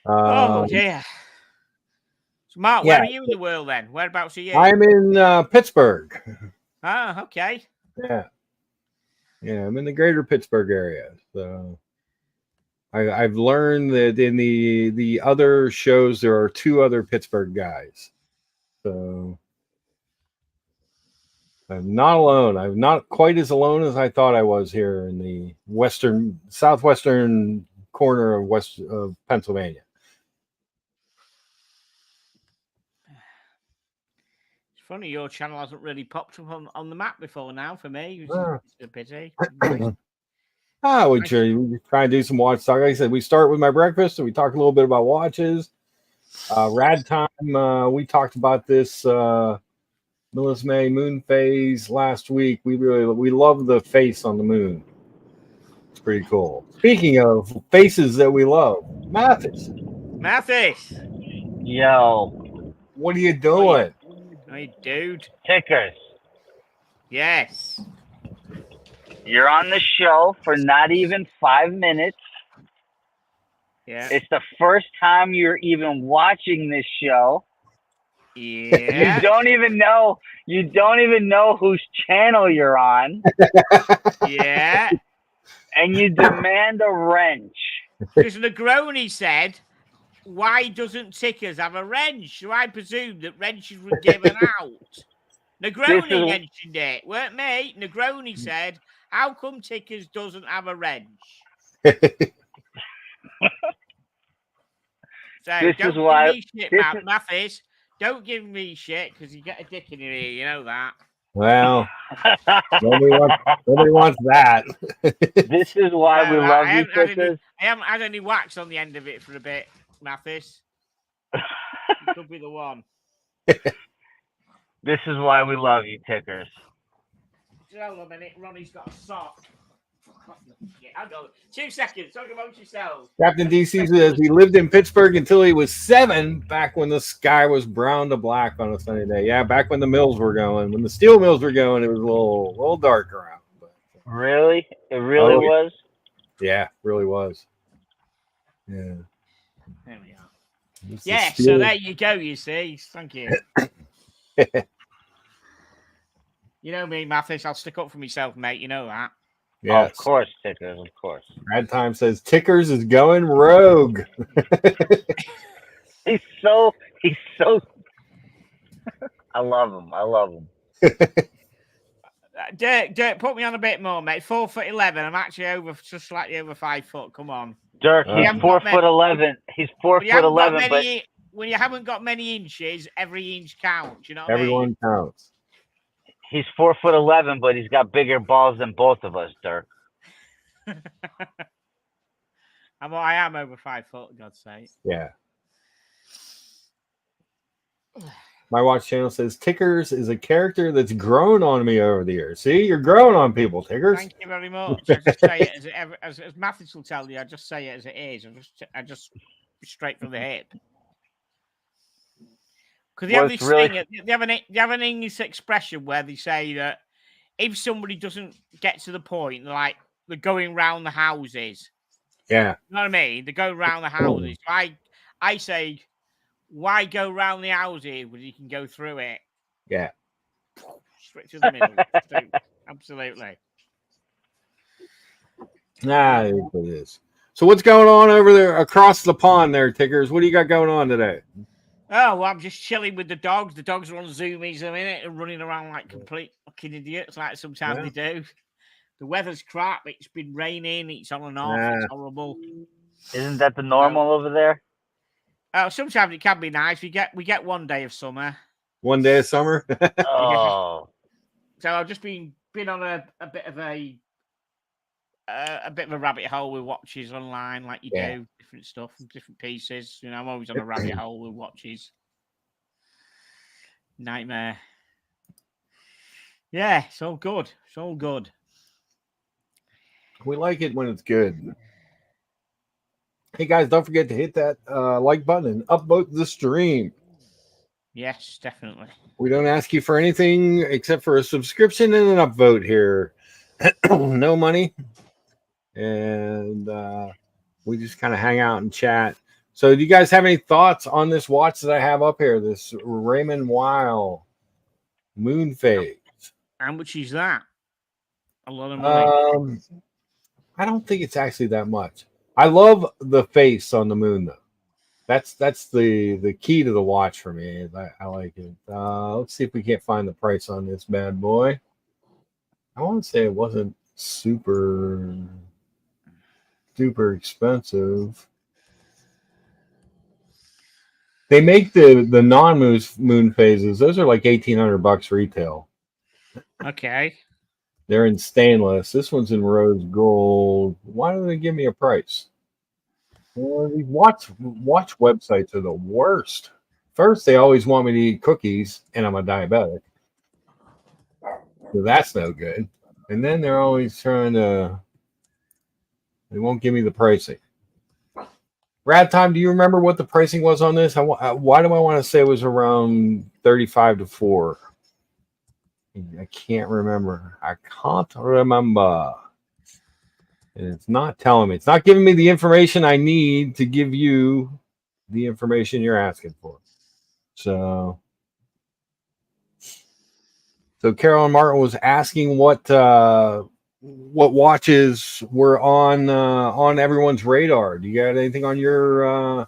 Oh dear. So Mark, where are you in the world then? Whereabouts are you? I'm in Pittsburgh. Ah, okay. Yeah. Yeah, I'm in the greater Pittsburgh area. So I've learned that in the other shows there are two other Pittsburgh guys. So I'm not alone. I'm not quite as alone as I thought I was here in the southwestern corner of Pennsylvania. It's funny your channel hasn't really popped up on the map before now for me. It's a pity. We try and do some watch talk. Like I said, we start with my breakfast and we talk a little bit about watches. Rad Time, we talked about this Millis May moon phase last week. We love the face on the moon. It's pretty cool. Speaking of faces that we love, Mathis. Yo. What are you doing? Hey, dude. Tickers. Yes. You're on the show for not even 5 minutes. Yeah. It's the first time you're even watching this show. Yeah. You don't even know whose channel you're on. Yeah. And you demand a wrench. Because Negroni said, why doesn't Tickers have a wrench? So I presume that wrenches were given out. Negroni mentioned it, weren't me? Negroni said, how come Tickers doesn't have a wrench? So this don't is why give me shit, Mathis. Don't give me shit because you get a dick in your ear. You know that. Well, nobody wants that. This is why we love you, Tickers. I haven't had any wax on the end of it for a bit, Mathis. You could be the one. This is why we love you, Tickers. Hold on a minute. Ronnie's got a sock. I'll go. 2 seconds. Talk about yourself. Captain DC says he lived in Pittsburgh until he was 7, back when the sky was brown to black on a sunny day. Yeah, back when the mills were going. When the steel mills were going, it was a little dark around. But, really? It really was? Yeah, really was. Yeah. There we are. Yeah, so there you go, you see. Thank you. You know me, Mathis. I'll stick up for myself, mate. You know that. Yes. Oh, of course, Tickers, of course. Rad Time says Tickers is going rogue. He's so I love him. Dirk, put me on a bit more, mate. 4'11". I'm actually just slightly over 5 foot. Come on. Dirk, he's 4'11". He's 4'11", but when you haven't got many inches, every inch counts. You know what Everyone I mean? counts. he's 4'11", but he's got bigger balls than both of us, Dirk. I am over 5 foot, God's sake. Yeah. My watch channel says Tickers is a character that's grown on me over the years. See, you're growing on people, Tickers. Thank you very much. I just say it as Mathis will tell you. I just say it as it is. I just straight from the hip. Because they have an English expression where they say that if somebody doesn't get to the point, they're going round the houses. Yeah. You know what I mean? They're going round the houses. So I say, why go round the houses when you can go through it? Yeah. Straight through the middle. Absolutely. It is. So what's going on over there across the pond there, Tickers? What do you got going on today? Oh, well, I'm just chilling with the dogs. The dogs are on zoomies a minute and running around like complete fucking idiots, like sometimes they do. The weather's crap. It's been raining. It's on and off. It's horrible. Isn't that the normal over there? Oh, sometimes it can be nice. We get 1 day of summer. 1 day of summer. Oh. So I've just been on a bit of a rabbit hole with watches online, like you do, different stuff, different pieces. You know, I'm always on a rabbit hole with watches. Nightmare. Yeah, it's all good. It's all good. We like it when it's good. Hey guys, don't forget to hit that like button and upvote the stream. Yes, definitely. We don't ask you for anything except for a subscription and an upvote here. No money. And we just kind of hang out and chat. So do you guys have any thoughts on this watch that I have up here? This Raymond Weil moon phase. How much is that? A lot of money. I don't think it's actually that much. I love the face on the moon, though. That's the key to the watch for me. I like it. Let's see if we can't find the price on this bad boy. I want to say it wasn't super expensive. They make the non-moon phases. Those are like $1,800 retail. Okay. They're in stainless. This one's in rose gold. Why don't they give me a price? Well, these watch websites are the worst. First, they always want me to eat cookies, and I'm a diabetic. So that's no good. And then they're always trying to... They won't give me the pricing. Rad Time, do you remember what the pricing was on this? Why do I want to say it was around 35 to 4? I can't remember. I can't remember. And it's not telling me. It's not giving me the information I need to give you the information you're asking for. So Carolyn Martin was asking what watches were on everyone's radar. Do you got anything on your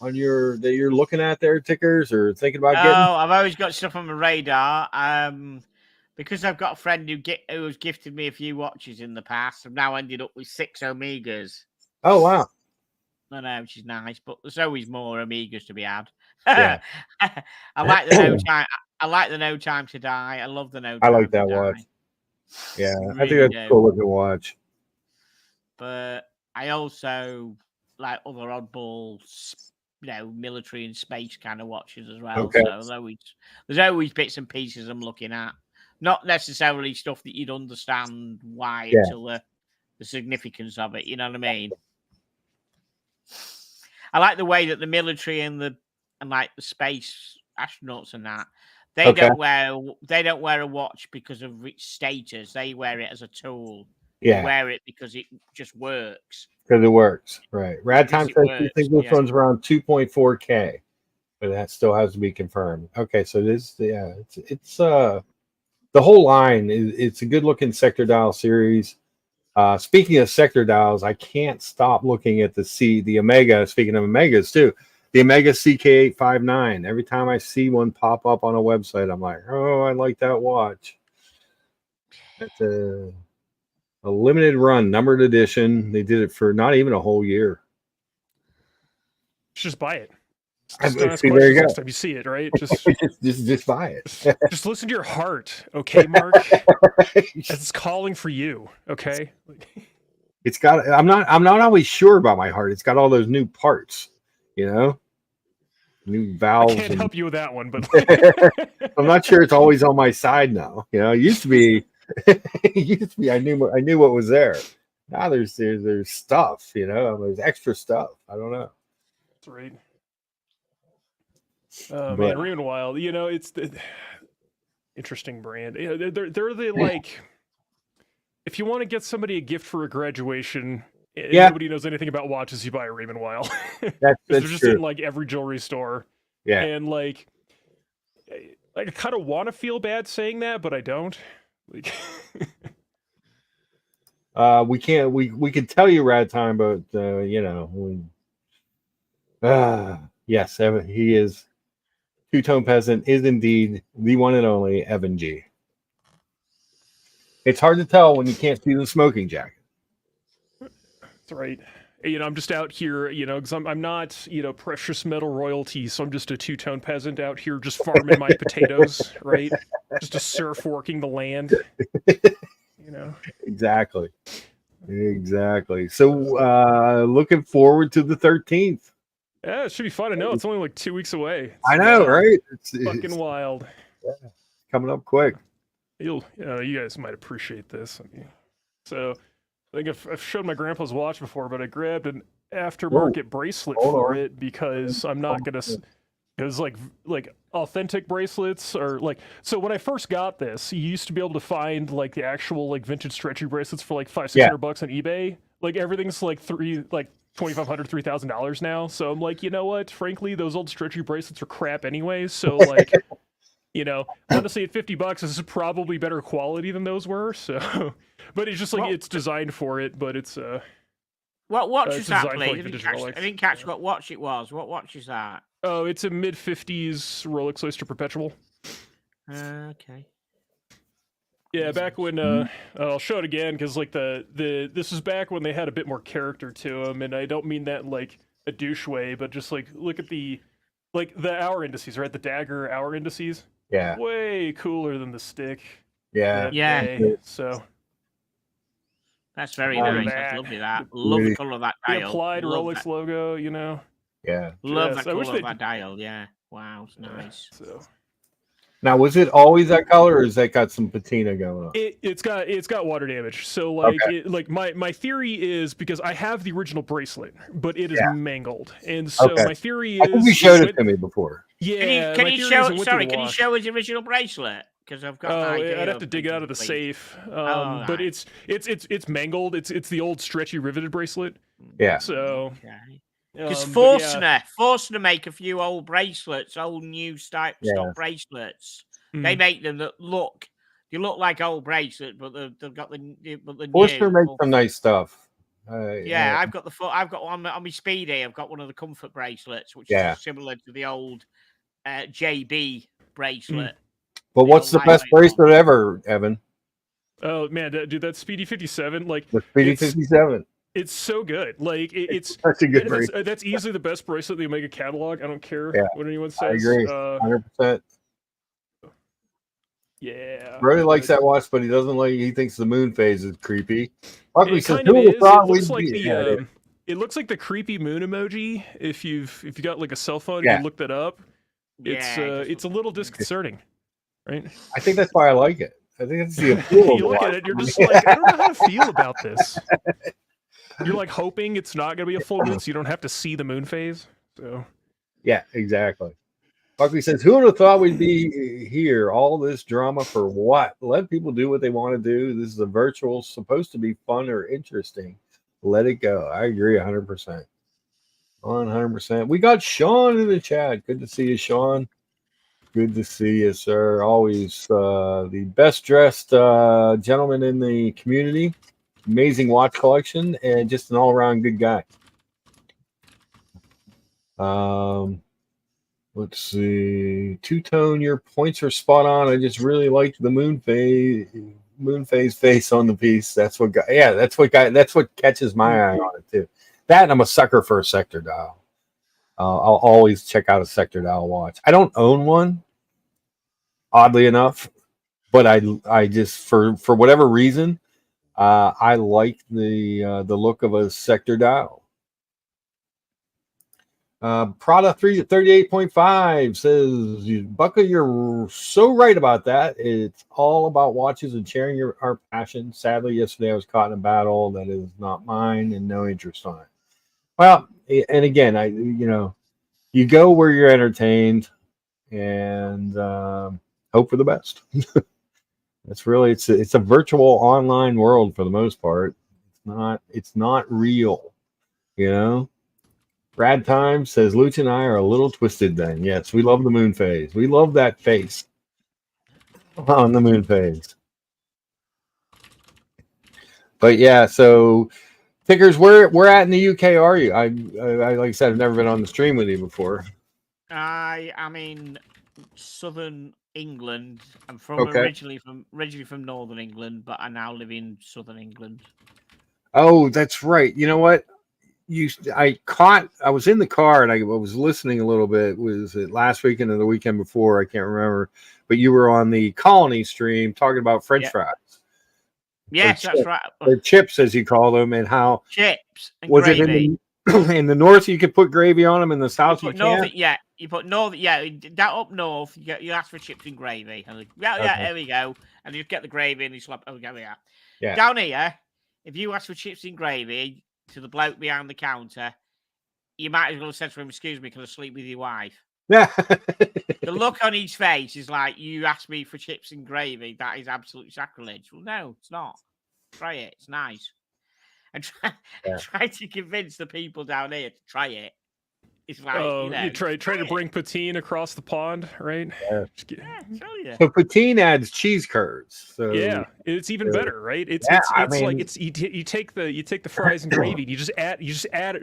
that you're looking at there, Tickers, or thinking about getting? Oh, I've always got stuff on my radar. Because I've got a friend who has gifted me a few watches in the past. I've now ended up with 6 Omegas. Oh wow! I know, which is nice, but there's always more Omegas to be had. Yeah. I like the No Time. I like the No Time to Die. I love the No Time. I like that to watch. Die. Yeah, Really I think that's a cool looking watch. But I also like other oddball, military and space kind of watches as well. Okay. So there's always bits and pieces I'm looking at. Not necessarily stuff that you'd understand why until the significance of it. You know what I mean? I like the way that the military and like the space astronauts and that they don't wear a watch because of its status. They wear it as a tool. Yeah. They wear it because it just works. Because it works, right? Rad Time says you think this one's around 2.4K, but that still has to be confirmed. Okay, so it's the whole line. It's a good looking sector dial series. Speaking of sector dials, I can't stop looking at the Omega. Speaking of Omegas too, the Omega CK859. Every time I see one pop up on a website, I'm like, oh, I like that watch. That's a limited run, numbered edition. They did it for not even a whole year. Just buy it. I Just don't ask see, there you questions go. next time you see it, right? Just just buy it. just listen to your heart, okay, Mark? It's calling for you, okay? It's got. I'm not always sure about my heart. It's got all those new parts, new I valves. can't help you with that one, but I'm not sure it's always on my side now. It used to be. I knew what was there. Now there's stuff. There's extra stuff. I don't know. That's right. Man, Raymond Wild. It's the interesting brand. They're the like. If you want to get somebody a gift for a graduation, and nobody knows anything about watches, you buy a Raymond Wild. That's they're just true. in like every jewelry store. Yeah, and like I kind of want to feel bad saying that, but I don't. Like, we can't. We could tell you Rad Time, but yes, Evan, he is. Two-Tone Peasant is indeed the one and only Evan G. It's hard to tell when you can't see the smoking jacket. That's right. I'm just out here, because I'm not, precious metal royalty, so I'm just a two-tone peasant out here just farming my potatoes, right? Just a surf working the land, Exactly. So, looking forward to the 13th. Yeah, it should be fun. I know it's only like 2 weeks away. I know, right? It's fucking wild. Yeah, coming up quick. You guys might appreciate this. So I think I've shown my grandpa's watch before, but I grabbed an aftermarket bracelet for it because I'm not gonna. Because like authentic bracelets are like. So when I first got this, you used to be able to find like the actual like vintage stretchy bracelets for like $500-$600 on eBay. Like everything's like $2,500, $3,000 now. So I'm like, you know what? Frankly, those old stretchy bracelets are crap anyway. So like. Honestly, at $50, this is probably better quality than those were. So, but it's just like it's designed for it. But it's what watch is that, please? Like I didn't catch what watch it was. What watch is that? Oh, it's a mid-50s Rolex Oyster Perpetual. Okay. Yeah, back when I'll show it again because like this is back when they had a bit more character to them, and I don't mean that in like a douche way, but just like look at the hour indices, right? The dagger hour indices. Yeah. Way cooler than the stick. Yeah. Yeah. So that's very nice. That's lovely. Love the color of that dial. The applied Rolex logo, Yeah. Love the color of that dial. Yeah. Wow, it's nice. So. Now, was it always that color, or has that got some patina going on? It's got water damage. So like my theory is because I have the original bracelet, but it is mangled, and so my theory is. I think you showed it to me before. Yeah. Can you show? Sorry, can you show his original bracelet? Because I've got. I'd have to dig it out of the safe. But it's mangled. It's the old stretchy riveted bracelet. Yeah. So. Because Forstner make a few old bracelets, old new stock bracelets. Mm. They make them that look like old bracelets, but they've got the Forstner makes some nice stuff. I've got one on my Speedy. I've got one of the comfort bracelets, which is similar to the old JB bracelet. But what's the best bracelet ever, Evan? Oh man, dude, that Speedy 57, like the Speedy 57. It's so good. Like it's such a good bracelet. That's easily the best bracelet the Omega catalog. I don't care what anyone says. I agree, 100%. Yeah, Brody likes that watch, but he doesn't like. He thinks the moon phase is creepy. It kind of is. It looks like the creepy moon emoji. If you got like a cell phone, you can look that up. It's a little disconcerting, right? I think that's why I like it. I think it's the appeal. You look at it, you're just like, I don't know how to feel about this. You're like hoping it's not going to be a full moon, so you don't have to see the moon phase. So, yeah, exactly. Buckley says, "Who would have thought we'd be here? All this drama for what? Let people do what they want to do. This is a virtual, supposed to be fun or interesting. Let it go." I agree, 100%. 100%. We got Sean in the chat. Good to see you, Sean. Good to see you, sir. Always the best dressed gentleman in the community. Amazing watch collection and just an all around good guy. Let's see. Two-tone, your points are spot on. I just really liked the moon phase. moon phase face on the piece. That's what that's what catches my eye on it too. That, and I'm a sucker for a sector dial. I'll always check out a sector dial watch. I don't own one, oddly enough, but I just for whatever reason, I like the look of a sector dial. Prada 38.5 says, Bucka, you're so right about that. It's all about watches and sharing our passion. Sadly, yesterday I was caught in a battle that is not mine and no interest on it. Well, and again, you go where you're entertained and hope for the best. That's really it's a virtual online world for the most part. It's not real, Brad Time says Lucha and I are a little twisted then. Yes, we love the moon phase. We love that face on the moon phase. But yeah, so Tickers, where at in the UK are you? I like I said, I've never been on the stream with you before. I am in southern England. I'm originally from northern England, but I now live in southern England. Oh, that's right. You know what? I was in the car and I was listening a little bit. Was it last weekend or the weekend before? I can't remember. But you were on the Colony stream talking about French fries. Yes, that's right. Or chips, as you call them, and how chips and was gravy. It in the north you could put gravy on them, in the south you can't? You put north. Yeah, that up north you ask for chips and gravy. And there we go. And you get the gravy and you slap. Oh, there we are. Yeah. Down here, if you ask for chips and gravy to the bloke behind the counter, you might as well say to him, "Excuse me, can I sleep with your wife?" Yeah. The look on his face is like, "You asked me for chips and gravy. That is absolute sacrilege." Well, no, it's not. Try it. It's nice. And try to convince the people down here to try it. It's like, you try to bring poutine across the pond, right? Yeah. You. So poutine adds cheese curds. So yeah, it's even better, right? You take the fries and gravy, and you just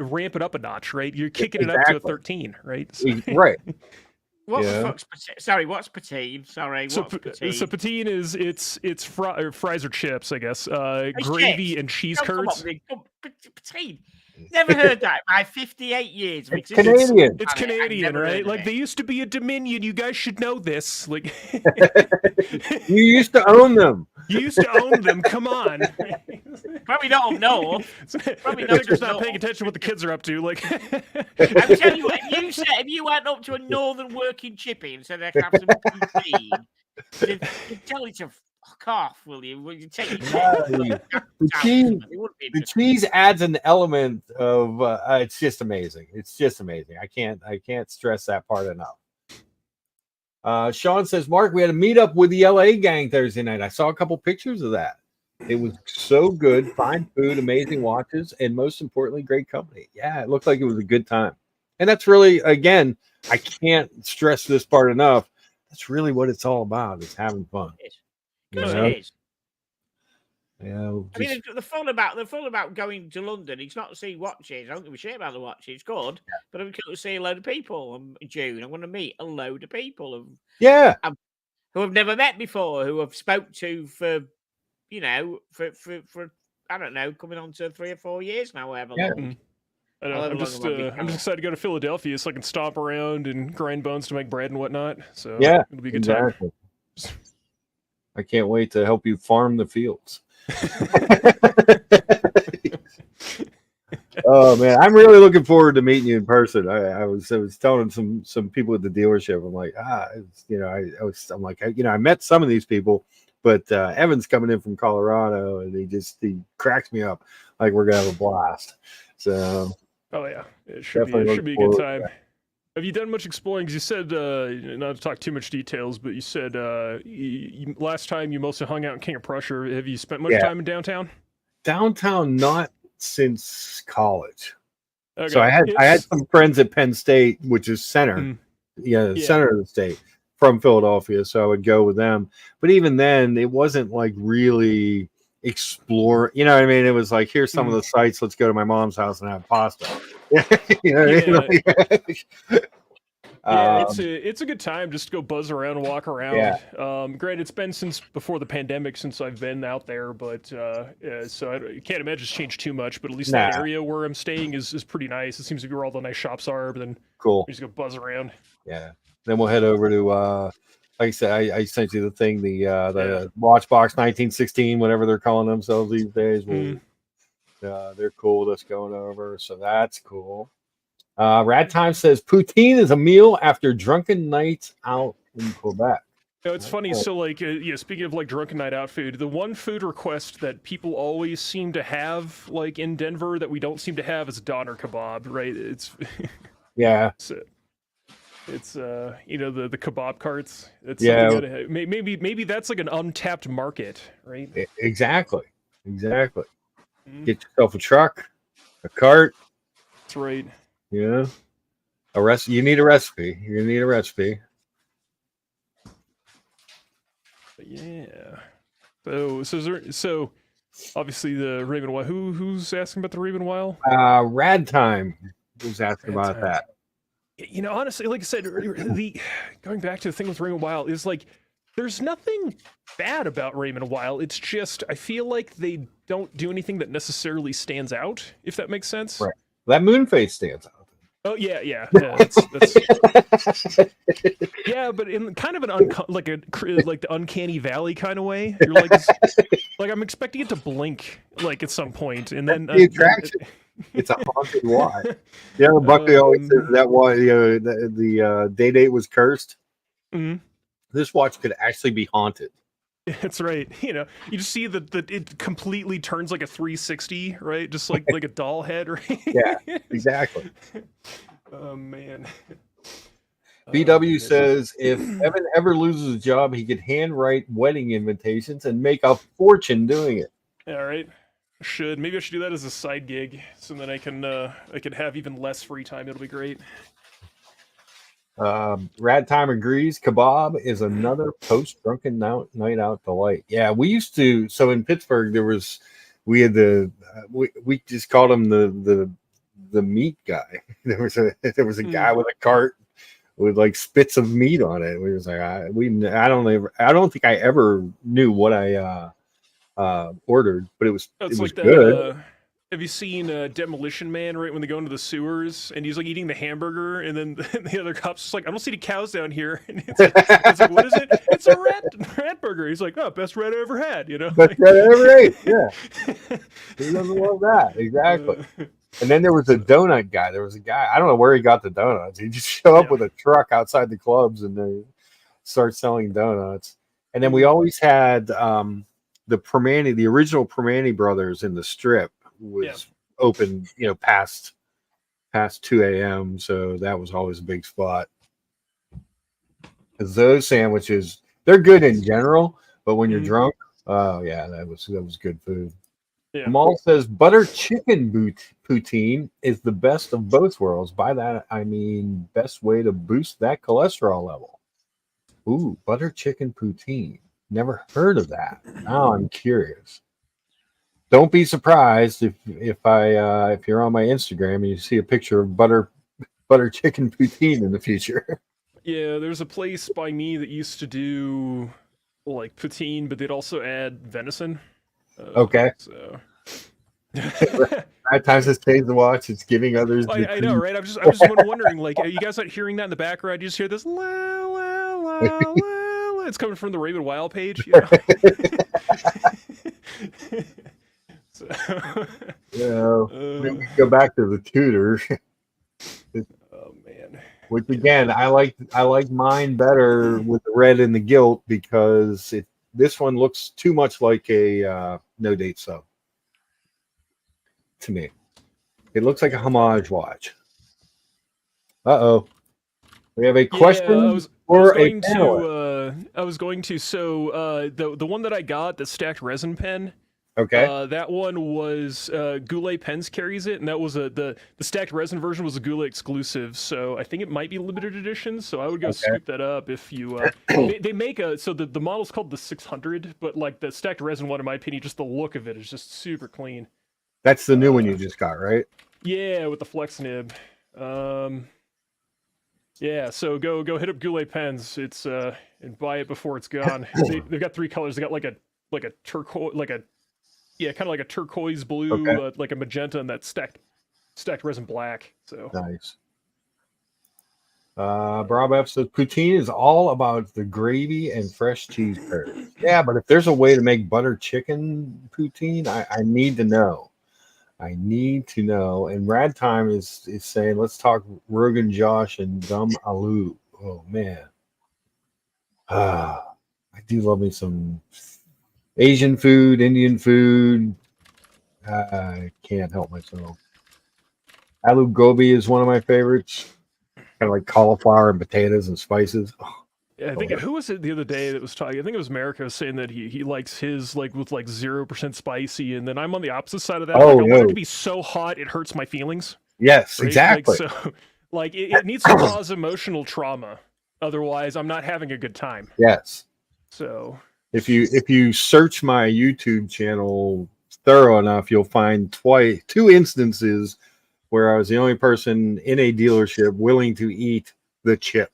ramp it up a notch, right? You're kicking it up to a 13, right? Right. What's poutine? Sorry, what's poutine? Sorry, what's poutine? So poutine is it's fries or chips, I guess. Gravy chips. And cheese curds. Poutine. Never heard that. My 58 years. It's Canadian. It's Canadian, right? Like they used to be a Dominion. You guys should know this. Like you used to own them. You used to own them. Come on. Probably don't know. Probably not paying attention to what the kids are up to. Like I'm telling you, if you went up to a northern working chippy and said they have some poutine, you'd tell it to fuck off, will you? Will you take the cheese adds an element of it's just amazing. It's just amazing. I can't stress that part enough. Sean says, Mark, we had a meetup with the LA gang Thursday night. I saw a couple pictures of that. It was so good. Fine food, amazing watches, and most importantly, great company. Yeah, it looked like it was a good time. And that's really, again, I can't stress this part enough. That's really what it's all about, is having fun. It is. Yeah, I mean, the fun about going to London, it's not to see watches. I don't give a shit about the watches. It's good, but I'm going to see a load of people in June. I'm going to meet a load of people who I've never met before, who I've spoke to for I don't know, coming on to 3 or 4 years now, whatever. Long. I know. I'm just excited to go to Philadelphia so I can stomp around and grind bones to make bread and whatnot. So yeah, it'll be a good time. I can't wait to help you farm the fields. Oh man, I'm really looking forward to meeting you in person. I was telling some people at the dealership. I'm like, I'm like, I met some of these people, but Evan's coming in from Colorado, and he cracks me up. Like we're gonna have a blast. So, it should be a good time. Have you done much exploring? Because you said, not to talk too much details, but you said last time you mostly hung out in King of Prussia. Have you spent much time in downtown? Downtown, not since college. Okay. So I had some friends at Penn State, which is center, center of the state, from Philadelphia. So I would go with them. But even then, it wasn't like really explore. You know what I mean? It was like, here's some of the sites. Let's go to my mom's house and have pasta. You know what I mean? Yeah, it's a good time just to go buzz around and walk around. Yeah. Granted, it's been since before the pandemic since I've been out there, but so I can't imagine it's changed too much. But at least that area where I'm staying is pretty nice. It seems to be where all the nice shops are. But then cool. we just go buzz around. Yeah. Then we'll head over to like I said, I sent you the thing, the Watchbox 1916, whatever they're calling themselves these days. They're cool. That's going over, so that's cool. Rad Time says poutine is a meal after drunken nights out in Quebec. You know, it's funny. So, like, speaking of like drunken night out food, the one food request that people always seem to have, like in Denver, that we don't seem to have is doner kebab, right? It's it's you know, the kebab carts. It's something that, maybe that's like an untapped market, right? Exactly. Get yourself a truck, a cart. That's right. Yeah, you need a recipe. You need a recipe. But yeah. So obviously the Raven Weil. Who's asking about the Raven Weil? Rad Time was asking about that. You know, honestly, like I said, going back to the thing with Raven Weil is like, there's nothing bad about Raven Weil. It's just I feel like they don't do anything that necessarily stands out, if that makes sense. Right. That moon face stands out. Oh yeah. That's yeah, but in kind of an like the uncanny valley kind of way. You're like, like I'm expecting it to blink like at some point, and then the attraction. It's a haunted watch. Yeah, Buckley always says that why the day date was cursed. Mm-hmm. This watch could actually be haunted. That's right. You know, you just see that it completely turns like a 360, right? Just like a doll head, right? Yeah, exactly. Oh man. BW says if Evan ever loses a job, he could handwrite wedding invitations and make a fortune doing it. All right. Maybe I should do that as a side gig, so that I can have even less free time. It'll be great. Rad Time agrees. Kebab is another post-drunken night out delight. Yeah, we used to. So in Pittsburgh, we just called him the meat guy. There was a guy with a cart with like spits of meat on it. We was like, I don't think I ever knew what I ordered, but it was good. Have you seen Demolition Man, right, when they go into the sewers and he's like eating the hamburger, and then the other cop's just like, I don't see any cows down here. And it's like, what is it? It's a rat burger. He's like, oh, best rat I ever had, you know? Best rat I ever ate, yeah. Who doesn't love that? Exactly. And then there was a donut guy. There was a guy, I don't know where he got the donuts. He just showed up with a truck outside the clubs and they start selling donuts. And then we always had the original Permani brothers in the Strip was open, you know, past 2 a.m. So that was always a big spot. Because those sandwiches, they're good in general, but when you're drunk, oh yeah, that was good food. Yeah. Maul says butter chicken poutine is the best of both worlds. By that I mean best way to boost that cholesterol level. Ooh, butter chicken poutine. Never heard of that. Now I'm curious. Don't be surprised if you're on my Instagram and you see a picture of butter chicken poutine in the future. Yeah, there's a place by me that used to do like poutine, but they'd also add venison. Okay. So at times it's changed the watch. It's giving others. I know, right? I'm just wondering, like, are you guys not hearing that in the background? You just hear this la la la la la. It's coming from the Raven Weil page. You know? We go back to the Tudor. Oh man. Which again, I like mine better with the red and the gilt because this one looks too much like a no date sub to me. It looks like a homage watch. We have a question I was going to. So the one that I got, the stacked resin pen. Okay. That one was Goulet Pens carries it, and that was the stacked resin version was a Goulet exclusive. So I think it might be limited edition. So I would go scoop that up if you. They make the model's called the 600, but like the stacked resin one, in my opinion, just the look of it is just super clean. That's the new one you just got, right? Yeah, with the flex nib. Yeah, so go hit up Goulet Pens. It's and buy it before it's gone. They've got 3 colors. They got like a turquoise, kind of like a turquoise blue, Okay. like a magenta, and that stacked resin black. So Nice. Rob F says poutine is all about the gravy and fresh cheese curds. Yeah, but if there's a way to make butter chicken poutine, I need to know. I need to know. And Rad Time is saying, let's talk Rogan Josh and Dum Aloo. Oh man. I do love me some Asian food, Indian food. I can't help myself. Aloo gobi is one of my favorites. Kind of like cauliflower and potatoes and spices. Oh, yeah, I think who was it the other day that was talking? I think it was America was saying that he likes his like with like 0% spicy, and then I'm on the opposite side of that. Oh, Like, I want it no. to be so hot it hurts my feelings. Yes, Right? exactly. Like, so, like it needs to cause emotional trauma. Otherwise, I'm not having a good time. Yes. So If you search my YouTube channel thorough enough, you'll find 2 instances where I was the only person in a dealership willing to eat the chip.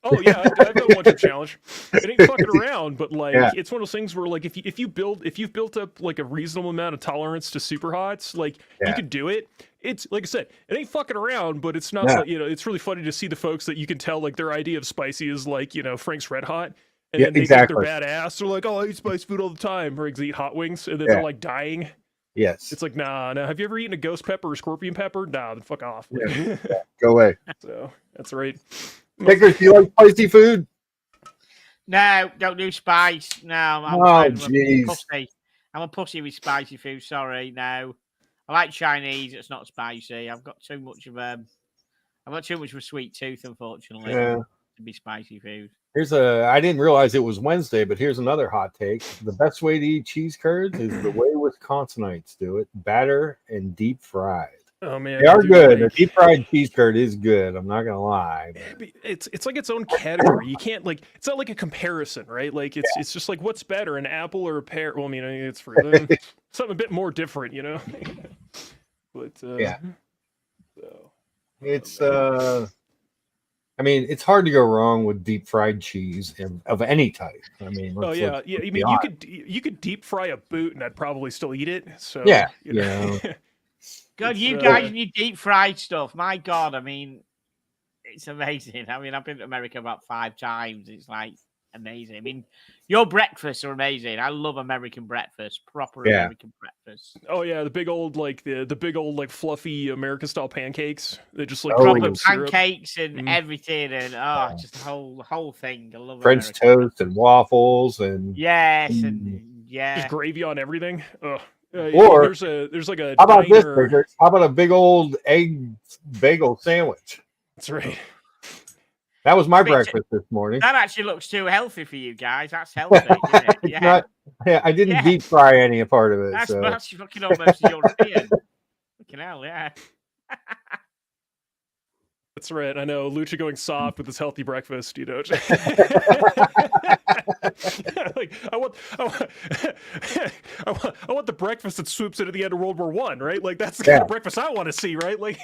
oh yeah, I've done one chip challenge. It ain't fucking around, but like it's one of those things where like if you've built up like a reasonable amount of tolerance to super hots, like you can do it. It's like I said, it ain't fucking around, but it's not like, it's really funny to see the folks that you can tell like their idea of spicy is like, Frank's Red Hot. And then they think they're badass. They're like, oh, I eat spicy food all the time. Or eat hot wings. And then they're like dying. Yes. It's like, nah. Have you ever eaten a ghost pepper or a scorpion pepper? Nah, then fuck off. Yeah. Go away. So that's right. Pickers, do you like spicy food? No, don't do spice. No, I'm a pussy with spicy food. Sorry, no. I like Chinese. It's not spicy. I've got too much of a sweet tooth, unfortunately, to be spicy food. I didn't realize it was Wednesday, but here's another hot take. The best way to eat cheese curds is the way Wisconsinites do it: batter and deep fried. Oh man, they are good. The deep fried cheese curd is good. I'm not gonna lie. But it's like its own category. You can't like it's not like a comparison, right? Like it's just like what's better, an apple or a pear? Well, I mean, it's for something a bit more different, But yeah, so, it's I mean, it's hard to go wrong with deep fried cheese of any type. I mean, I mean, you could deep fry a boot and I'd probably still eat it. So God, you guys and your deep fried stuff. My God, I mean, it's amazing. I mean, I've been to America about 5 times. It's like amazing. I mean, your breakfasts are amazing. I love American breakfast, proper American breakfast. Oh yeah, the big old like the big old like fluffy American style pancakes. They just like proper pancakes and everything, and just the whole thing. I love French American toast and waffles and just gravy on everything. Or there's like a how about this, Pickers? How about a big old egg bagel sandwich? That's right. That was my breakfast this morning. That actually looks too healthy for you guys. That's healthy, isn't it? Yeah. I didn't deep fry any part of it. That's fucking almost European. Fucking hell, yeah. That's right. I know. Lucha going soft with his healthy breakfast, like I want the breakfast that swoops in at the end of World War I, right? Like that's the kind of breakfast I want to see, right? Like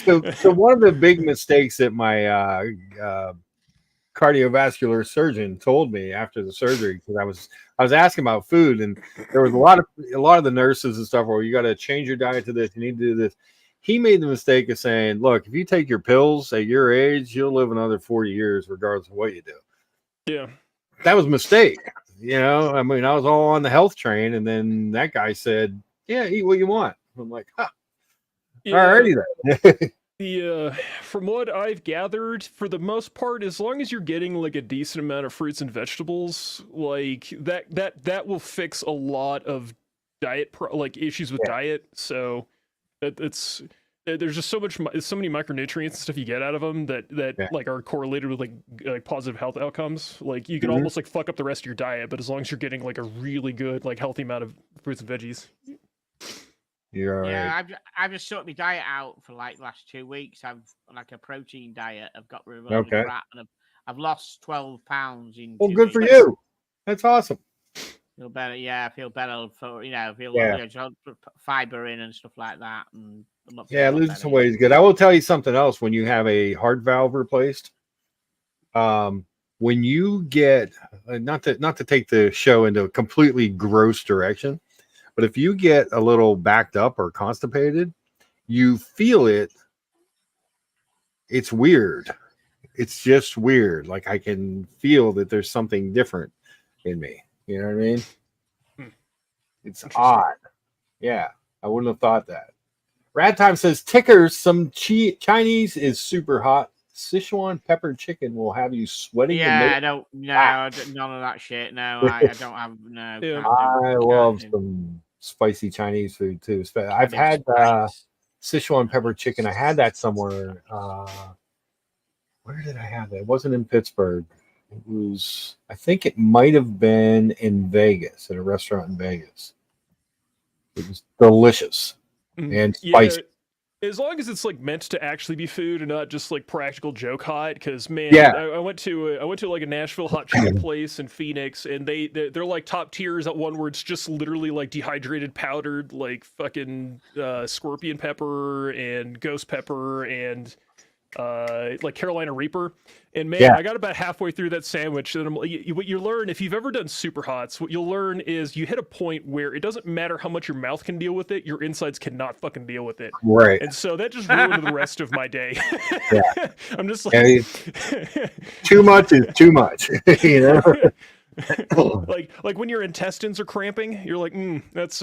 so one of the big mistakes that my cardiovascular surgeon told me after the surgery, because I was asking about food, and there was a lot of the nurses and stuff where you got to change your diet to this, you need to do this. He made the mistake of saying, look, if you take your pills at your age, you'll live another 40 years regardless of what you do. Yeah. That was a mistake. I mean, I was all on the health train, and then that guy said, yeah, eat what you want. I'm like, all righty then. From what I've gathered, for the most part, as long as you're getting like a decent amount of fruits and vegetables, like that will fix a lot of diet issues with diet. So there's just so many micronutrients and stuff you get out of them that like are correlated with like positive health outcomes. Like you can almost like fuck up the rest of your diet, but as long as you're getting like a really good like healthy amount of fruits and veggies. You're right. I've just sorted my diet out for like last 2 weeks. I've like a protein diet. I've got rid of all the crap, and I've lost 12 pounds in. Well, good for you. That's awesome. Feel better, I feel better for feel fiber in and stuff like that, and Yeah, losing some weight is good. I will tell you something else. When you have a heart valve replaced, when you get not to take the show into a completely gross direction, but if you get a little backed up or constipated, you feel it. It's weird. It's just weird. Like I can feel that there's something different in me. You know what I mean? It's odd. Yeah, I wouldn't have thought that. Rad Time says tickers. Some Chinese is super hot. Sichuan pepper chicken will have you sweating. Yeah, I don't. No, none of that shit. No, I don't have. No, Yeah. I love some spicy Chinese food too. I've had Sichuan pepper chicken. I had that somewhere. Where did I have that? It wasn't in Pittsburgh. It was. I think it might have been in Vegas at a restaurant in Vegas. It was delicious and spicy. Yeah, as long as it's like meant to actually be food and not just like practical joke hot. Because man, I went to like a Nashville hot chicken place in Phoenix, and they're like top tiers at one where it's just literally like dehydrated powdered like fucking scorpion pepper and ghost pepper and like Carolina Reaper. And man, I got about halfway through that sandwich, and what you learn, if you've ever done super hots, what you'll learn is you hit a point where it doesn't matter how much your mouth can deal with it, your insides cannot fucking deal with it. Right. And so that just ruined the rest of my day. I'm just like, too much is too much, you know. like when your intestines are cramping, you're like, that's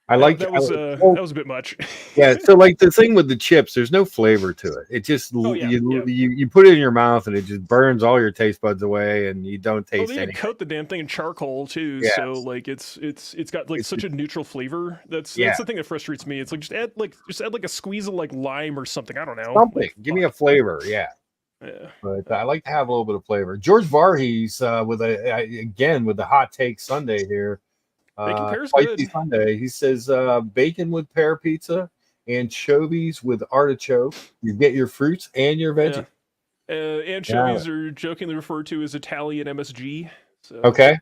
I like that was a bit much. Yeah, so like the thing with the chips, there's no flavor to it. It just you put it in your mouth and it just burns all your taste buds away, and you don't taste anything. They coat the damn thing in charcoal too, so like it's got like such a neutral flavor. That's the thing that frustrates me. It's like just add like a squeeze of like lime or something. I don't know. Something. Give me a flavor, yeah. But I like to have a little bit of flavor. George Varhees with the hot take Sunday here. Bacon Spicy Sunday. He says bacon with pear pizza, anchovies with artichoke. You get your fruits and your veggies. Anchovies are jokingly referred to as Italian MSG. So, okay.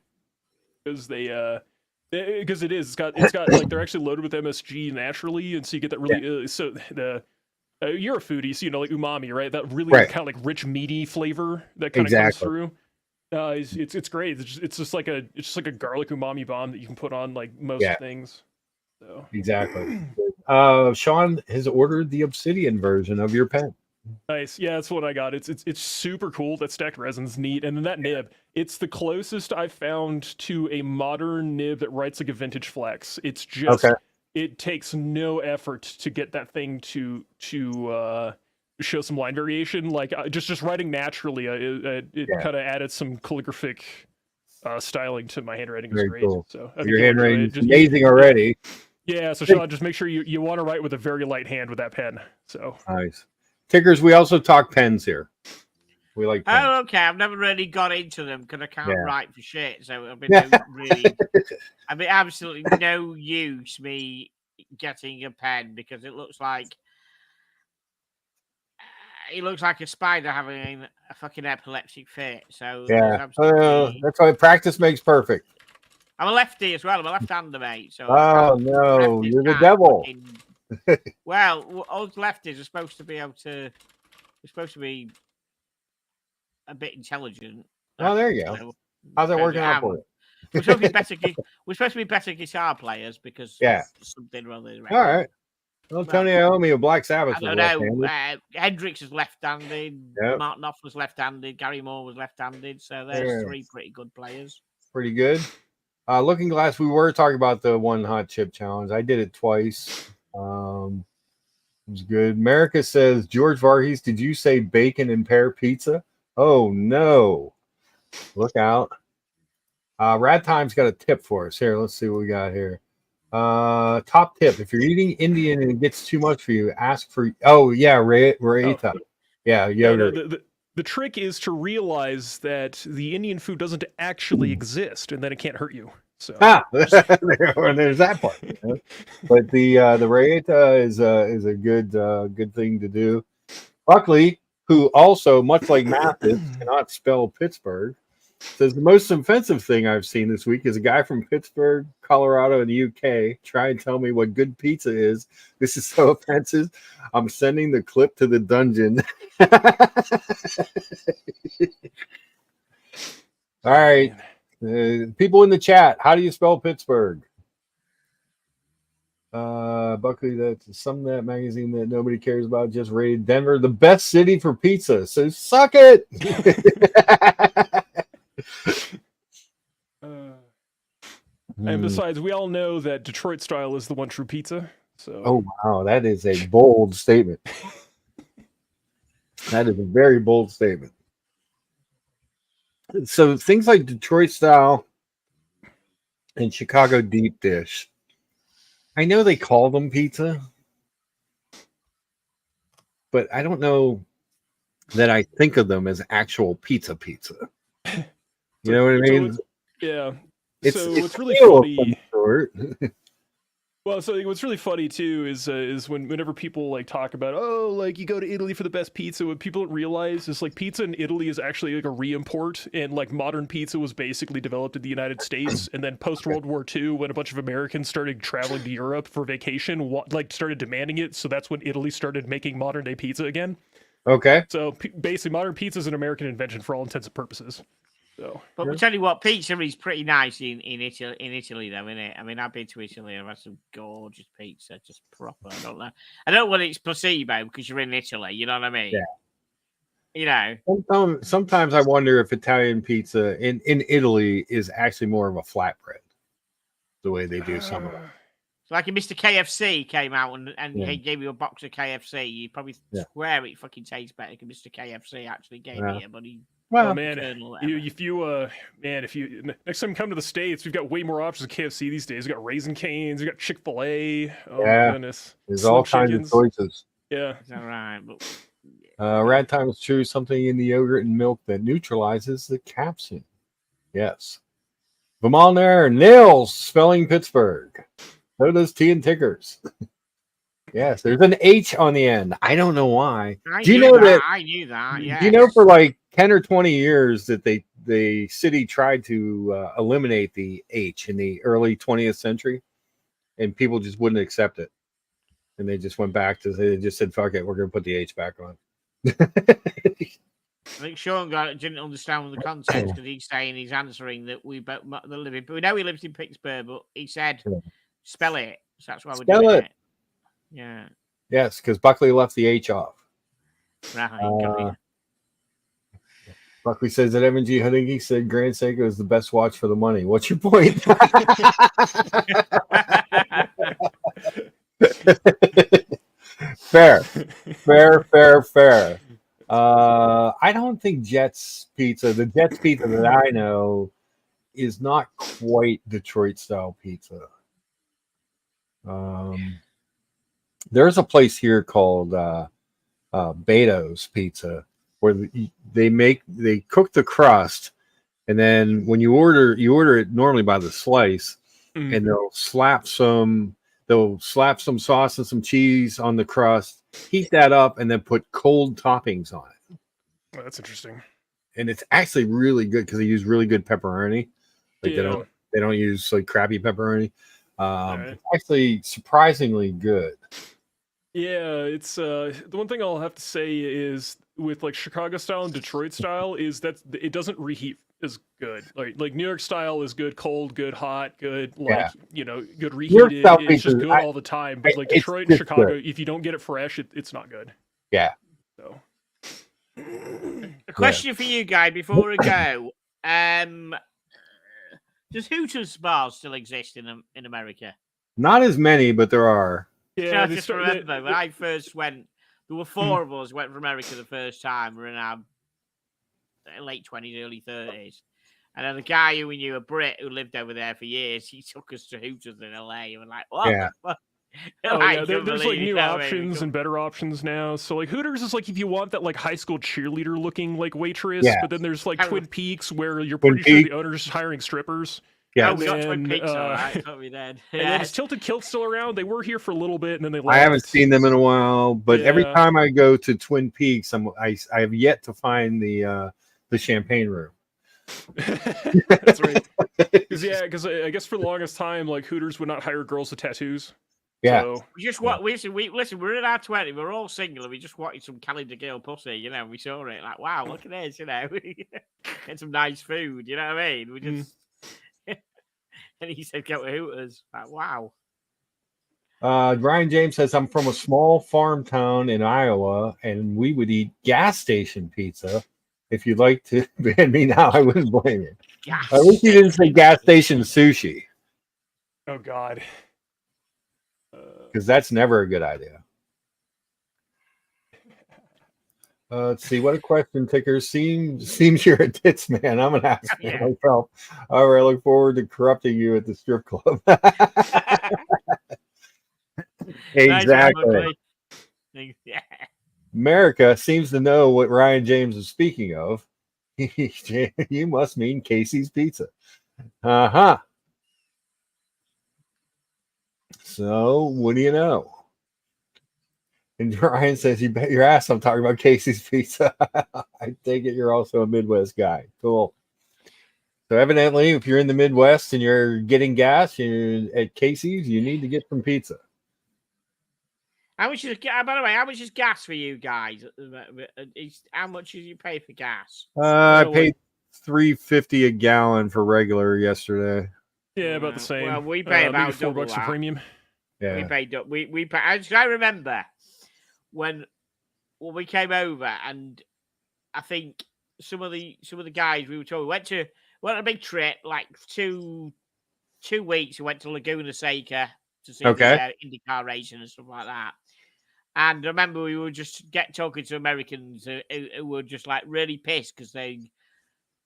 Because it's got like they're actually loaded with MSG naturally, and so you get that really you're a foodie, so you know like umami, right? That really kind of like rich meaty flavor that kind of comes through. It's great. It's just like a garlic umami bomb that you can put on like most things. So exactly. Sean has ordered the obsidian version of your pen. Nice. Yeah, that's what I got. It's super cool. That stacked resin's neat, and then that nib. It's the closest I've found to a modern nib that writes like a vintage flex. It's just it takes no effort to get that thing to show some line variation, like just writing naturally. It kind of added some calligraphic styling to my handwriting. It was great. Cool. So your handwriting is amazing already. Yeah, so Sean, just make sure you want to write with a very light hand with that pen. So nice. Tickers, we also talk pens here. We like pens. Oh, okay. I've never really got into them because I can't write for shit. So I've been absolutely no use me getting a pen because it looks like a spider having a fucking epileptic fit. So that's why practice makes perfect. I'm a lefty as well. I'm a left-hander, mate. So no, you're the devil. Well, all lefties are supposed to be able to. They're supposed to be a bit intelligent. Oh, there you go. How's that working out for you? We're supposed to be better guitar players because something rather. All right. Well, Tony Iommi of Black Sabbath. I don't know. Hendrix is left-handed. Mark Knopfler's left-handed. Gary Moore was left-handed. So there's three pretty good players. Pretty good. Looking Glass, we were talking about the one hot chip challenge. I did it twice. It was good. America says, George Varhees, did you say bacon and pear pizza? Oh, no. Look out. Rad Time's got a tip for us. Here, let's see what we got here. Top tip: if you're eating Indian and it gets too much for you, ask for raita. Yeah, yogurt. The trick is to realize that the Indian food doesn't actually exist, and then it can't hurt you. So there's that part. But the raita is a good thing to do. Buckley, who also much like Mathis cannot spell Pittsburgh, Says the most offensive thing I've seen this week is a guy from Pittsburgh, Colorado, in the UK try and tell me what good pizza is. This is so offensive. I'm sending the clip to the dungeon. All right. People in the chat, how do you spell Pittsburgh? Buckley, that's some of that magazine that nobody cares about just rated Denver the best city for pizza. So suck it. And besides, we all know that Detroit style is the one true pizza. So. Oh wow, that is a bold statement. That is a very bold statement. So things like Detroit style and Chicago deep dish. I know they call them pizza, but I don't know that I think of them as actual pizza. You know what I mean? Yeah. It's really funny. Well, so what's really funny too is whenever people like talk about like you go to Italy for the best pizza, what people don't realize is like pizza in Italy is actually like a re-import, and like modern pizza was basically developed in the United States, and then post World War II, when a bunch of Americans started traveling to Europe for vacation, started demanding it, so that's when Italy started making modern day pizza again. Okay. So basically, modern pizza is an American invention for all intents and purposes. So, but we'll tell you what, pizza is pretty nice in Italy, though, isn't it? I mean, I've been to Italy. I've had some gorgeous pizza, just proper. I don't know what it's placebo because you're in Italy. You know what I mean? Yeah. You know. Sometimes I wonder if Italian pizza in Italy is actually more of a flatbread, the way they do some of it. So like if Mr. KFC came out and he gave you a box of KFC, you'd probably swear it fucking tastes better because Mr. KFC actually gave me it, but he. Well, man, if you next time you come to the States, we've got way more options of KFC these days. We've got Raising Cane's, we've got Chick-fil-A. Oh my goodness. There's all kinds of choices. Yeah. Is that right? But Rad time is true, something in the yogurt and milk that neutralizes the capsaicin. Yes. Vimalner nails spelling Pittsburgh. So does T and Tickers. Yes, there's an H on the end. I don't know why. I knew that. Yeah. Do you know for like 10 or 20 years that the city tried to eliminate the H in the early 20th century, and people just wouldn't accept it, and they just went back to they just said fuck it, we're going to put the H back on. I think Sean didn't understand the context because he's saying he's answering that we know he lives in Pittsburgh, but he said spell it, so that's why we're doing it. Yeah. Yes, because Buckley left the H off. Right. Buckley says that Evan G. Hudingy said Grand Seiko is the best watch for the money. What's your point? Fair. I don't think Jets pizza, the Jets pizza that I know, is not quite Detroit style pizza. There's a place here called Beto's Pizza where they cook the crust, and then when you order it normally by the slice, and they'll slap some sauce and some cheese on the crust, heat that up, and then put cold toppings on it. Oh, that's interesting. And it's actually really good because they use really good pepperoni. Like they don't use like crappy pepperoni. It's actually surprisingly good. Yeah, it's the one thing I'll have to say is with like Chicago style and Detroit style is that it doesn't reheat as good. Like New York style is good, cold, good, hot, good, good reheated. It's just good all the time. But like Detroit and Chicago, if you don't get it fresh, it's not good. Yeah. So a question for you, Guy, before we go. Does Hooters bars still exist in America? Not as many, but there are. Yeah, I just remember when I first went, there were four of us went for America the first time. We're in our late 20s, early 30s. And then the guy who we knew, a Brit who lived over there for years, he took us to Hooters in LA. And we're like, what the fuck? There's like new options and better options now. So like Hooters is like if you want that like high school cheerleader looking like waitress, but then there's like Twin Peaks where you're pretty sure the owner's hiring strippers. Yeah, we got Twin Peaks, all right. We did. And then is Tilted Kilt still around? They were here for a little bit, and then they left. I haven't seen them in a while, but every time I go to Twin Peaks, I have yet to find the champagne room. That's right. Because I guess for the longest time, like Hooters would not hire girls with tattoos. Yeah. So, We just want listen. We're in our 20s. We're all single. And we just wanted some calendar girl pussy. You know, we saw it like, wow, look at this. You know, and some nice food. You know what I mean? We just and he said, "Go to Hooters." Like, wow. Ryan James says, I'm from a small farm town in Iowa, and we would eat gas station pizza. If you'd like to ban me now, I wouldn't blame you. I wish you didn't say gas station sushi. oh God. Because that's never a good idea. Let's see. What a question, Ticker. Seems you're a tits man. I'm an ass man myself. However, I look forward to corrupting you at the strip club. Exactly. America seems to know what Ryan James is speaking of. You must mean Casey's Pizza. Uh-huh. So, what do you know? And Ryan says, you bet your ass I'm talking about Casey's Pizza. I take it you're also a Midwest guy. Cool. So evidently, if you're in the Midwest and you're getting gas at Casey's, you need to get some pizza. How much is by the way? How much is gas for you guys? How much did you pay for gas? I paid $3.50 a gallon for regular yesterday. Yeah, about the same. Well, we pay about maybe $4 a premium. Yeah, we paid. We pay. I remember when we came over, and I think some of the guys we were told we went on a big trip, like two weeks. We went to Laguna Seca to see the IndyCar racing and stuff like that. And I remember we were just talking to Americans who were just like really pissed because they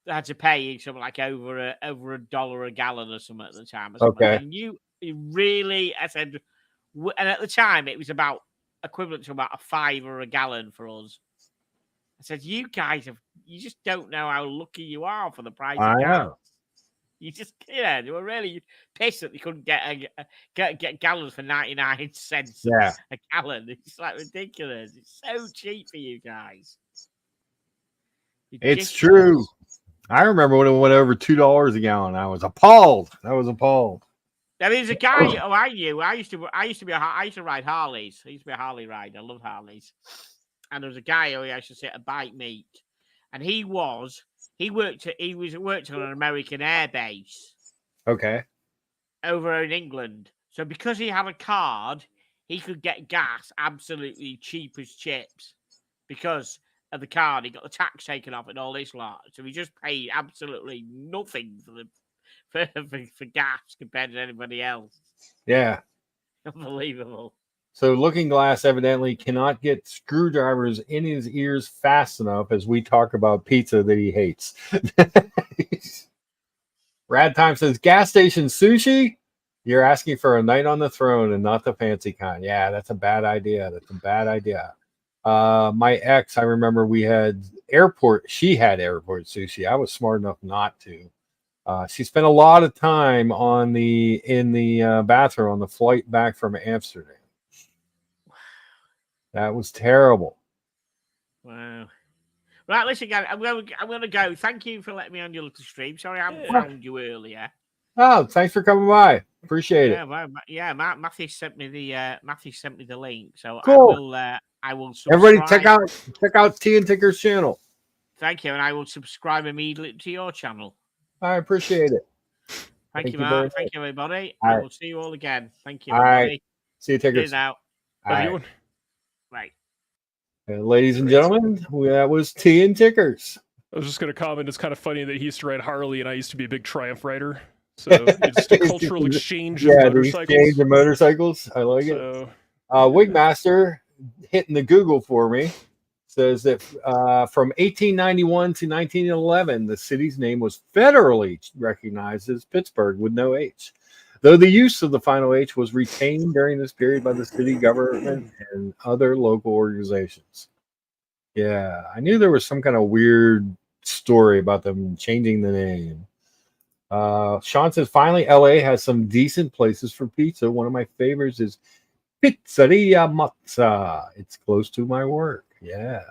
had to pay something like over $1 a gallon or something at the time. And you really, I said, and at the time it was about equivalent to about $5 a gallon for us. I said, you guys you just don't know how lucky you are for the price of gas. You just, they were really pissed that they couldn't get gallons for 99 cents a gallon. It's like ridiculous. It's so cheap for you guys. It's true. I remember when it went over $2 a gallon. I was appalled. There was a guy I knew. I used to ride Harleys. I used to be a Harley rider. I love Harleys. And there was a guy who I should say a bike meet, and he worked on an American air base. Okay. Over in England. So because he had a card, he could get gas absolutely cheap as chips. Because of the card, he got the tax taken off and all this lot. So he just paid absolutely nothing for gas compared to anybody else. Yeah. Unbelievable. So Looking Glass evidently cannot get screwdrivers in his ears fast enough as we talk about pizza that he hates. Rad Time says, gas station sushi? You're asking for a night on the throne and not the fancy kind. Yeah, that's a bad idea. My ex, I remember she had airport sushi. I was smart enough not to. She spent a lot of time in the bathroom on the flight back from Amsterdam. That was terrible. Wow. Right, listen, guys, I'm going to go. Thank you for letting me on your little stream. Sorry I haven't found you earlier. Oh, thanks for coming by. Appreciate it. Yeah, Matthew sent me the link, so cool. I will subscribe. Everybody check out T and Ticker's channel. Thank you, and I will subscribe immediately to your channel. I appreciate it. Thank you, Mark. Thank you, everybody. I will see you all again. Thank you, everybody. All right. See you, Tickers. Now. Everyone. Right. Ladies and gentlemen, that was T and Tickers. I was just going to comment. It's kind of funny that he used to ride Harley and I used to be a big Triumph rider. So it's a cultural exchange of motorcycles. The exchange of motorcycles. I like it. Wigmaster hitting the Google for me says that from 1891 to 1911, the city's name was federally recognized as Pittsburgh with no H. Though the use of the final H was retained during this period by the city government and other local organizations. Yeah, I knew there was some kind of weird story about them changing the name. Sean says, finally, LA has some decent places for pizza. One of my favorites is Pizzeria Mazza. It's close to my work. Yeah.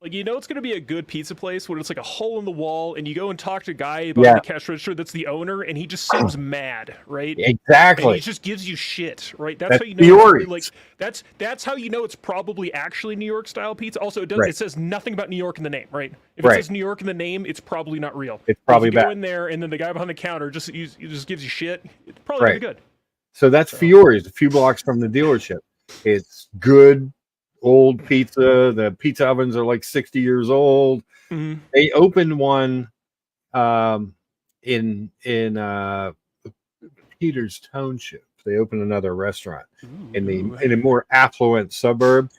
Like, you know it's going to be a good pizza place when it's like a hole in the wall and you go and talk to a guy behind the cash register that's the owner and he just seems mad, right? Exactly. And he just gives you shit, right? That's how you know Fiori's. like that's how you know it's probably actually New York style pizza. Also, it says nothing about New York in the name, right? If it says New York in the name, it's probably not real. It's probably if you bad. go in there and then the guy behind the counter just gives you shit, it's probably gonna be good. So that's Fiori's, a few blocks from the dealership. It's good old pizza. The pizza ovens are like 60 years old. Mm-hmm. They opened one in Peters Township. They opened another restaurant in a more affluent suburb,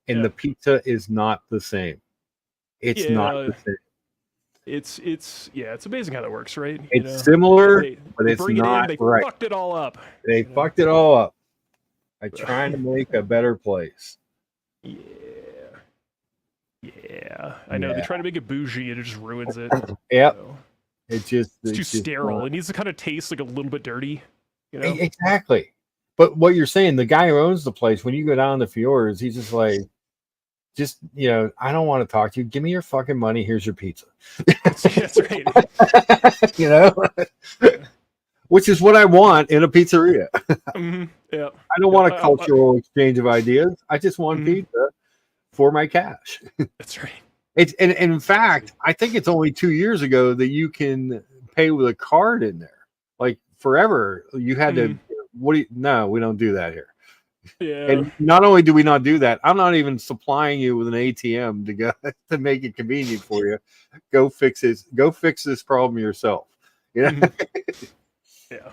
and the pizza is not the same. It's not the same. It's amazing how that works, right? It's similar, but it's bring not it in, right. They fucked it all up. They fucked it all up. I'm trying to make a better place. Yeah. I know. They try to make it bougie and it just ruins it. Yep. So. It's too sterile. It needs to kind of taste like a little bit dirty. You know? Exactly. But what you're saying, the guy who owns the place, when you go down to Fiore's, he's just like, I don't want to talk to you. Give me your fucking money. Here's your pizza. That's right. Which is what I want in a pizzeria. Mm-hmm. Yeah. I don't want a cultural exchange of ideas. I just want pizza for my cash. That's right. And in fact, I think it's only 2 years ago that you can pay with a card in there. Like forever, you had to. No, we don't do that here. Yeah. And not only do we not do that, I'm not even supplying you with an ATM to go to make it convenient for you. Go fix this. Go fix this problem yourself. You know? Yeah.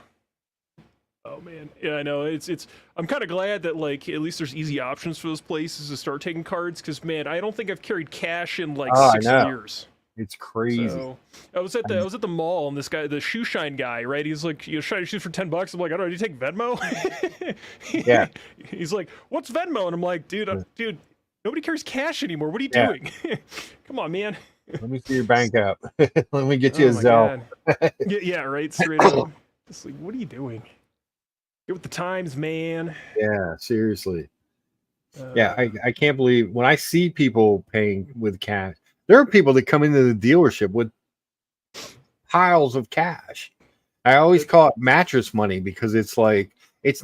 Oh man. Yeah, I know. It's. I'm kind of glad that like at least there's easy options for those places to start taking cards. Because man, I don't think I've carried cash in like 6 years. It's crazy. So, I was at the mall and this guy, the shoe shine guy, right? He's like, shiny shoes for $10. I'm like, I don't know, do you take Venmo? Yeah. He's like, what's Venmo? And I'm like, dude, nobody carries cash anymore. What are you doing? Come on, man. Let me see your bank app. Let me get you a Zelle. Yeah, right. Straight up. Just like, what are you doing? Get with the times, man. Yeah, seriously. I can't believe when I see people paying with cash. There are people that come into the dealership with piles of cash. I always call it mattress money because it's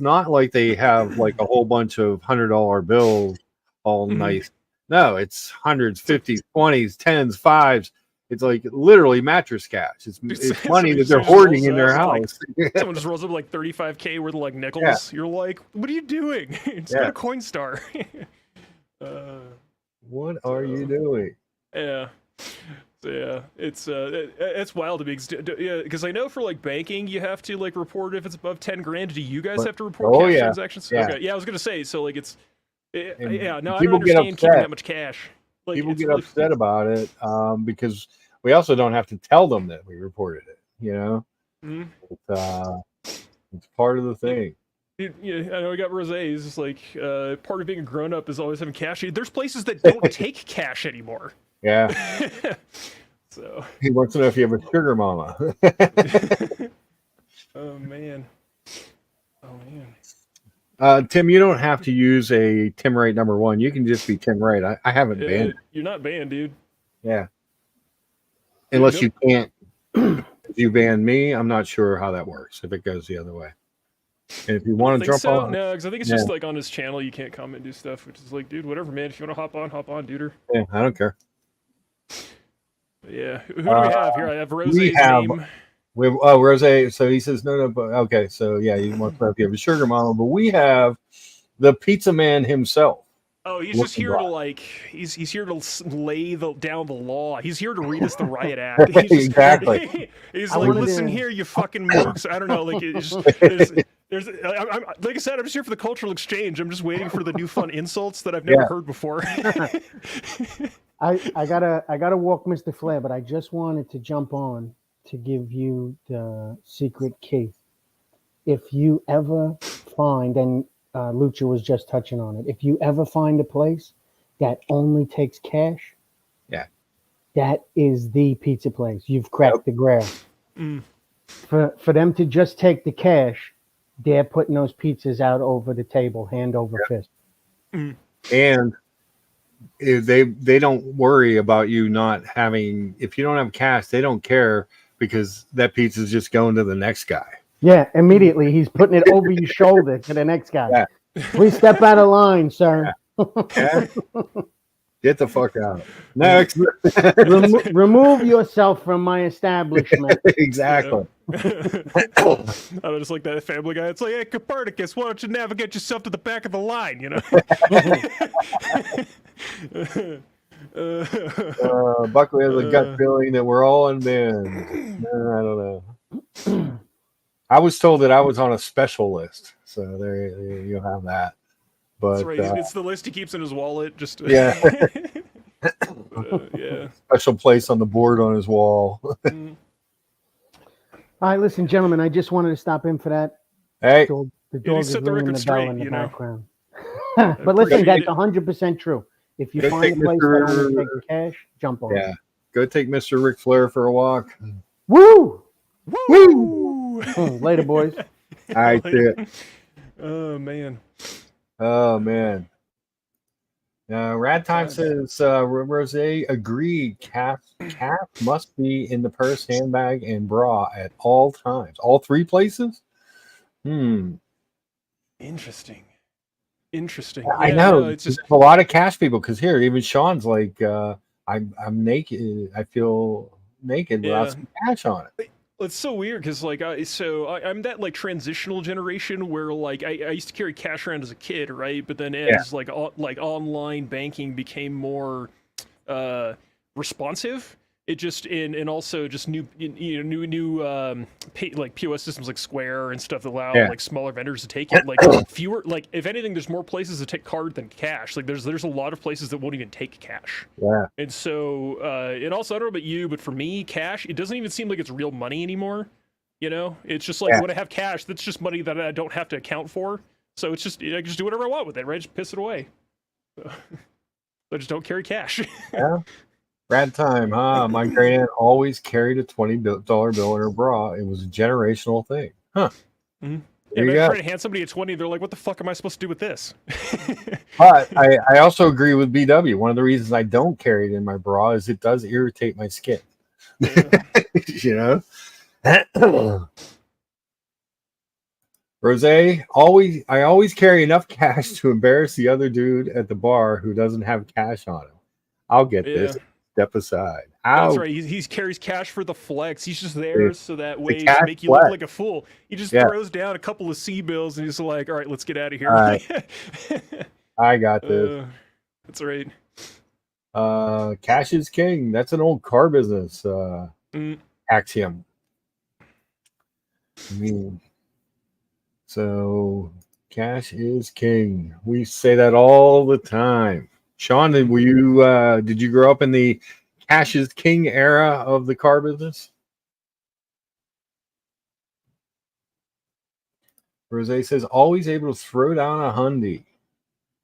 not like they have like a whole bunch of $100 bills all nice. No, it's hundreds, 50s, 20s, 10s, 5s. It's like literally mattress cash. It's money that they're hoarding in their house. Someone just rolls up like $35K worth of like nickels. You're like, what are you doing? It's not a Coinstar. What are you doing? Yeah. So yeah, it's wild to me because I know for like banking you have to like report if it's above 10 grand. Do you guys have to report cash transactions? Yeah. Okay. Yeah, I was gonna say so like it's no, I don't people understand keeping that much cash. Like, people get really upset about it because we also don't have to tell them that we reported it. You know, it's part of the thing. Yeah, I know we got Rose. It's just like part of being a grown up is always having cash. There's places that don't take cash anymore. Yeah. So he wants to know if you have a sugar mama. Oh man. Tim, you don't have to use a Tim Wright #1. You can just be Tim Wright. I haven't banned. You're not banned, dude. Yeah. Unless you can't. If you ban me, I'm not sure how that works. If it goes the other way. And if you want to jump on, no, because I think it's just like on his channel you can't comment and do stuff, which is like, dude, whatever, man. If you want to hop on, dude. Yeah, I don't care. Yeah, who do we have here? I have Rose's name. We have Rose. So he says no, but okay. So yeah, you want to have a sugar mama, but we have the pizza man himself. Oh, he's just here to like he's here to lay down the law. He's here to read us the riot act. Exactly. He's like, listen here, you fucking mooks. I don't know, like it's just, there's I'm like I said, I'm just here for the cultural exchange. I'm just waiting for the new fun insults that I've never heard before. I gotta walk Mr. Flair, but I just wanted to jump on to give you the secret key. If you ever find, and Lucha was just touching on it, if you ever find a place that only takes cash, that is the pizza place. You've cracked the grail. For them to just take the cash, they're putting those pizzas out over the table, hand over fist. And they don't worry about you not having. If you don't have cash, they don't care because that pizza's just going to the next guy. Yeah, immediately he's putting it over your shoulder to the next guy. Yeah. Please step out of line, sir. Yeah. Get the fuck out. Next. Remove yourself from my establishment. Exactly. I just like that Family Guy. It's like, hey, Copernicus, why don't you navigate yourself to the back of the line, you know? Buckley has a gut feeling that we're all in bins. I don't know. I was told that I was on a special list, so there you'll have that. But that's right. It's the list he keeps in his wallet. Just yeah, yeah. Special place on the board on his wall. All right, listen, gentlemen. I just wanted to stop in for that. Hey, the dog is set the ringing record the bell straight, in the you know? background. But listen, that's Appreciate it. 100% true. If you Go find a take place that Mr. only takes cash, jump on. yeah, go take Mr. Ric Flair for a walk. Woo! Woo! Later, boys. All right, see ya. Oh man. Oh man. Rad Time says Rose agreed. Cap must be in the purse, handbag, and bra at all times. All three places. Interesting. I know. It's just a lot of cash people. Because here, even Sean's like, I'm naked. I feel naked without some cash on it. It's so weird because like I'm that like transitional generation where like I used to carry cash around as a kid, right? But then as like online banking became more responsive, it just and also just new like POS systems like Square and stuff that allow like smaller vendors to take it. Like fewer, like if anything, there's more places that take card than cash. Like there's a lot of places that won't even take cash. Yeah. And so and also I don't know about you, but for me, cash, it doesn't even seem like it's real money anymore. You know, it's just like when I have cash, that's just money that I don't have to account for. So it's just I can just do whatever I want with it, right? Just piss it away. So I just don't carry cash. Yeah. Rad Time, huh? My great aunt always carried a $20 bill in her bra. It was a generational thing. Huh. Mm-hmm. There you if I go. try to hand somebody a 20, they're like, what the fuck am I supposed to do with this? But I also agree with BW. One of the reasons I don't carry it in my bra is it does irritate my skin. You know? Rose, I always carry enough cash to embarrass the other dude at the bar who doesn't have cash on him. I'll get this. Step aside. That's right. He carries cash for the flex. He's just there so that way to make you look like a fool. He just throws down a couple of C-bills and he's like, all right, let's get out of here. All right. I got this. That's right. Cash is king. That's an old car business axiom. I mean, so cash is king. We say that all the time. Sean, did you grow up in the cash is king era of the car business? Rose says always able to throw down a Hyundai.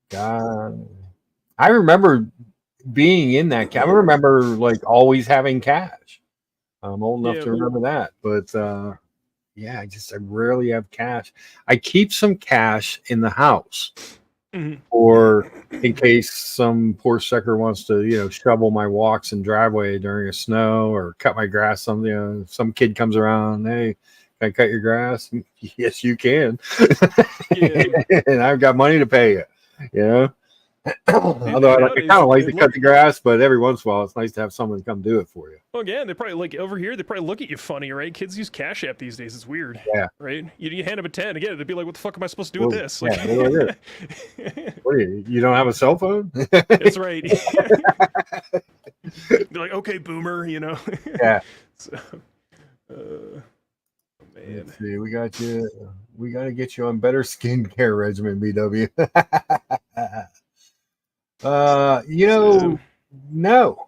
God, I remember being in that. I remember like always having cash. I'm old enough to remember that, but I rarely have cash. I keep some cash in the house. Or in case some poor sucker wants to, shovel my walks and driveway during a snow or cut my grass. Some kid comes around, hey, can I cut your grass? Yes, you can. And I've got money to pay you. Although I kind of like to cut the grass, but every once in a while it's nice to have someone come do it for you. Well, again, they probably like over here. They probably look at you funny, right? Kids use Cash App these days. It's weird. Yeah. Right. You hand them a 10 again. They'd be like, "What the fuck am I supposed to do with this?" Like, what are you? You don't have a cell phone? That's right. They're like, "Okay, boomer," Yeah. So, man. Let's see, we got you. We got to get you on better skincare regimen, BW. No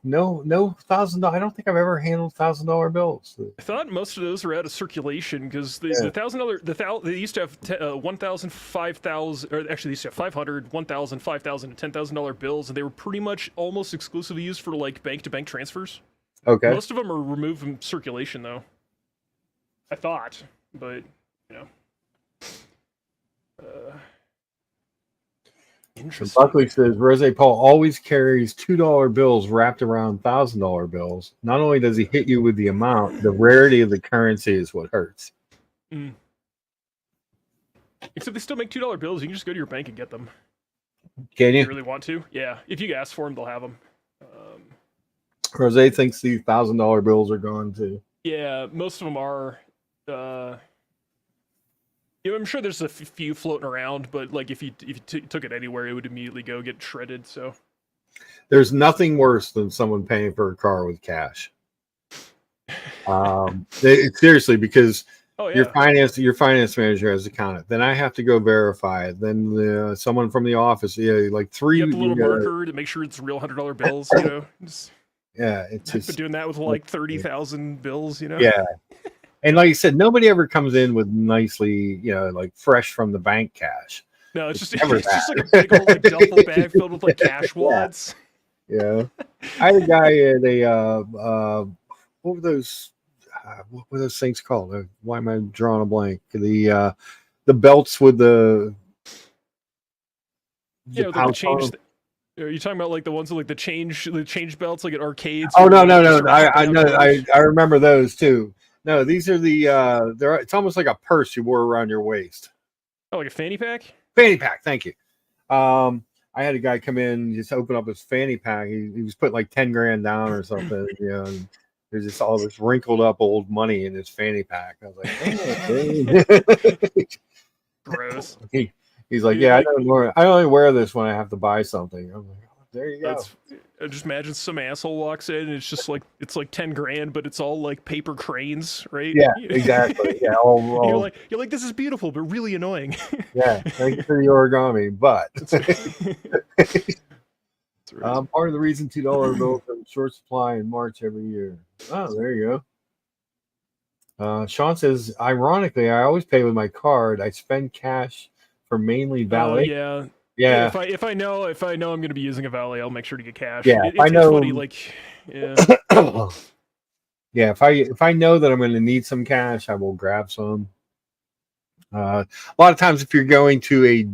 $1,000. I don't think I've ever handled $1,000 bills. I thought most of those were out of circulation because the $1,000 they used to have 1,000, 5,000, or actually they used to have 500, 1,000, 5,000, and $10,000 bills, and they were pretty much almost exclusively used for like bank-to-bank transfers. Okay. Most of them are removed from circulation though. I thought, but Interesting. Buckley says Rose Paul always carries $2 bills wrapped around $1,000 bills. Not only does he hit you with the amount, the rarity of the currency is what hurts. Mm. Except they still make $2 bills. You can just go to your bank and get them. Can If you you? really want to. Yeah. If you ask for them, they'll have them. Rose thinks these $1,000 bills are gone too. Yeah, most of them are. I'm sure there's a few floating around, but like if you took it anywhere, it would immediately go get shredded. So There's nothing worse than someone paying for a car with cash. Seriously, because your finance manager has accounted. Then I have to go verify it. Then someone from the office, like three. You have the little marker to make sure it's real $100 bills. It's I've been doing that with like 30,000 bills. Yeah. And like you said, nobody ever comes in with nicely, like fresh from the bank cash. No, it's just like a big old like duffel bag filled with like cash wads. Yeah. I had a guy at a what were those things called? Why am I drawing a blank? The belts with the like the change. Are you talking about like the ones with like the change belts like at arcades? Oh no. I know. I remember those too. No, these are it's almost like a purse you wore around your waist. Oh, like a fanny pack? Fanny pack, thank you. I had a guy come in, just open up his fanny pack. He was putting like 10 grand down or something, and there's just all this wrinkled up old money in his fanny pack. I was like, gross. He's like, yeah, I only wear this when I have to buy something. I'm like, oh, there you go. I just imagine some asshole walks in and it's just like 10 grand, but it's all like paper cranes, right? Yeah, exactly. Yeah, you're like, this is beautiful, but really annoying. Yeah, thank you for the origami, but part of the reason $2 bills are in short supply in March every year. Oh, there you go. Sean says, ironically, I always pay with my card. I spend cash for mainly valet. Yeah. If I know I'm going to be using a valet, I'll make sure to get cash. Yeah, it's funny, like, yeah. Yeah, if I know that I'm going to need some cash, I will grab some. A lot of times, if you're going to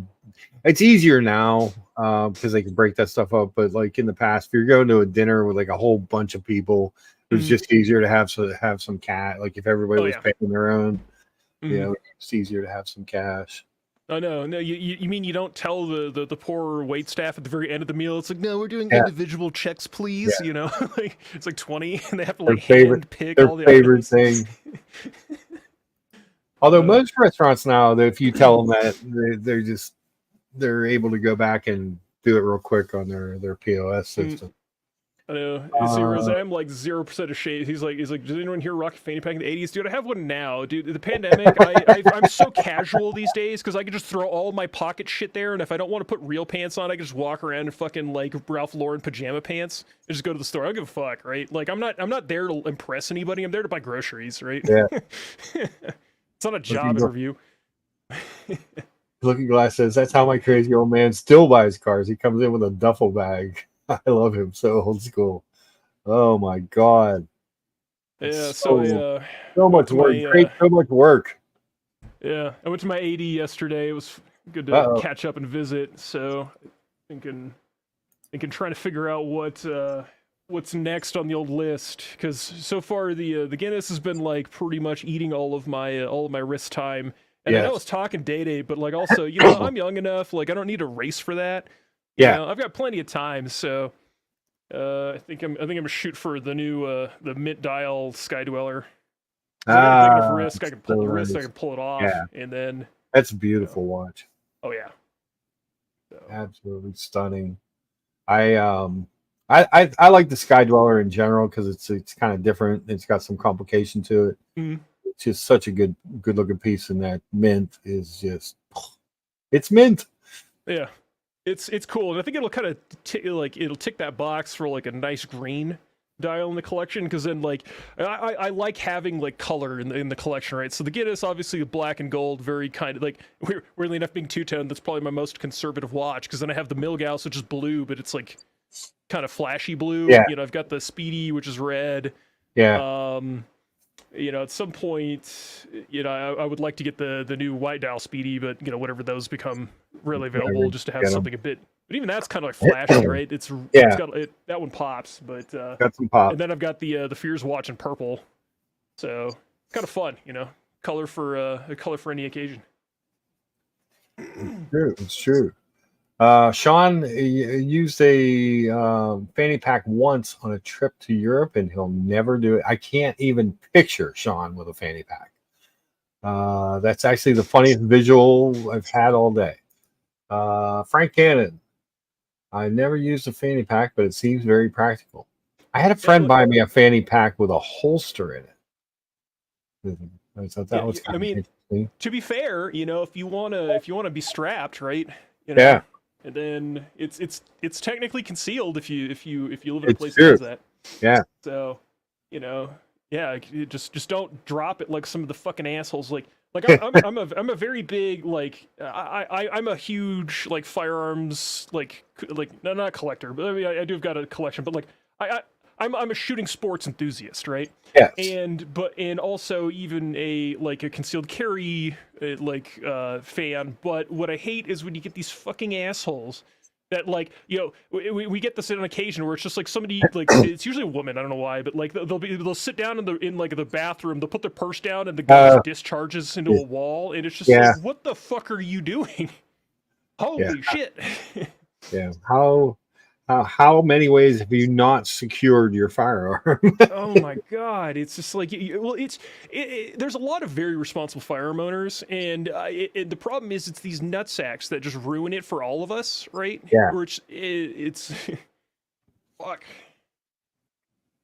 it's easier now because they can break that stuff up. But like in the past, if you're going to a dinner with like a whole bunch of people, it was just easier to have some cash. Like if everybody was paying their own, it's easier to have some cash. Oh no! You mean you don't tell the poor wait staff at the very end of the meal? It's like, no, we're doing individual checks, please. Yeah. Like it's like 20, and they have to like hand pick their all the favorite items. thing. Although most restaurants now, if you tell them that, they're able to go back and do it real quick on their POS system. I know. See, I'm like 0% of shade. He's like, does anyone here rock a fanny pack in the 80s? Dude, I have one now. Dude, the pandemic, I'm so casual these days because I can just throw all my pocket shit there, and if I don't want to put real pants on, I can just walk around in fucking like Ralph Lauren pajama pants and just go to the store. I don't give a fuck, right? Like I'm not there to impress anybody. I'm there to buy groceries, right? Yeah. It's not a job interview. Looking Glass says that's how my crazy old man still buys cars. He comes in with a duffel bag. I love him. So old school. Oh my god. Yeah. So much work. So much work. Yeah, I went to my 80 yesterday. It was good to catch up and visit. So thinking trying to figure out what's next on the old list, because so far the Guinness has been like pretty much eating all of my wrist time. And I know I was talking day, but like also, I'm young enough, like I don't need to race for that. I've got plenty of time, so I think I'm gonna shoot for the new the Mint Dial Sky Dweller. I got a big enough wrist, I can pull the wrist, I can pull it off, and then that's a beautiful watch. Oh yeah, absolutely stunning. I like the Sky Dweller in general because it's kind of different. It's got some complication to it. Mm-hmm. It's just such a good looking piece, and that mint is just it's mint. Yeah, it's cool, and I think it'll kind of it'll tick that box for like a nice green dial in the collection, because then like I like having like color in the collection, right? So the Guinness, obviously black and gold, very kind of like weirdly enough being two-tone, that's probably my most conservative watch, because then I have the Milgauss, which is blue, but it's like kind of flashy blue. I've got the Speedy, which is red. at some point, I would like to get the new white dial speedy, but whenever those become really available, just to have something a bit. But even that's kind of like flashy, right? It's got that one pops, but got some pop. And then I've got the Fears watch in purple, so it's kind of fun, color for any occasion. It's true. Sean used a fanny pack once on a trip to Europe, and he'll never do it. I can't even picture Sean with a fanny pack. That's actually the funniest visual I've had all day. Frank Cannon. I never used a fanny pack, but it seems very practical. I had a friend buy me a fanny pack with a holster in it. I thought that was kind of interesting. To be fair, if you wanna be strapped, right? Yeah. And then it's technically concealed if you live in a place true. that does that. Yeah. So, just don't drop it like some of the fucking assholes. Like I'm a very big I'm a huge firearms not collector, but I mean I do have got a collection, but I'm a shooting sports enthusiast, right? Yes. And also even a concealed carry fan. But what I hate is when you get these fucking assholes that we get this on occasion where it's just somebody it's usually a woman, I don't know why, but they'll sit down in the bathroom, they'll put their purse down and the gun discharges into a wall, and it's just what the fuck are you doing? Holy shit. Yeah. How many ways have you not secured your firearm? Oh my god, it's just there's a lot of very responsible firearm owners, and the problem is it's these nutsacks that just ruin it for all of us, right? Yeah. Which it's fuck.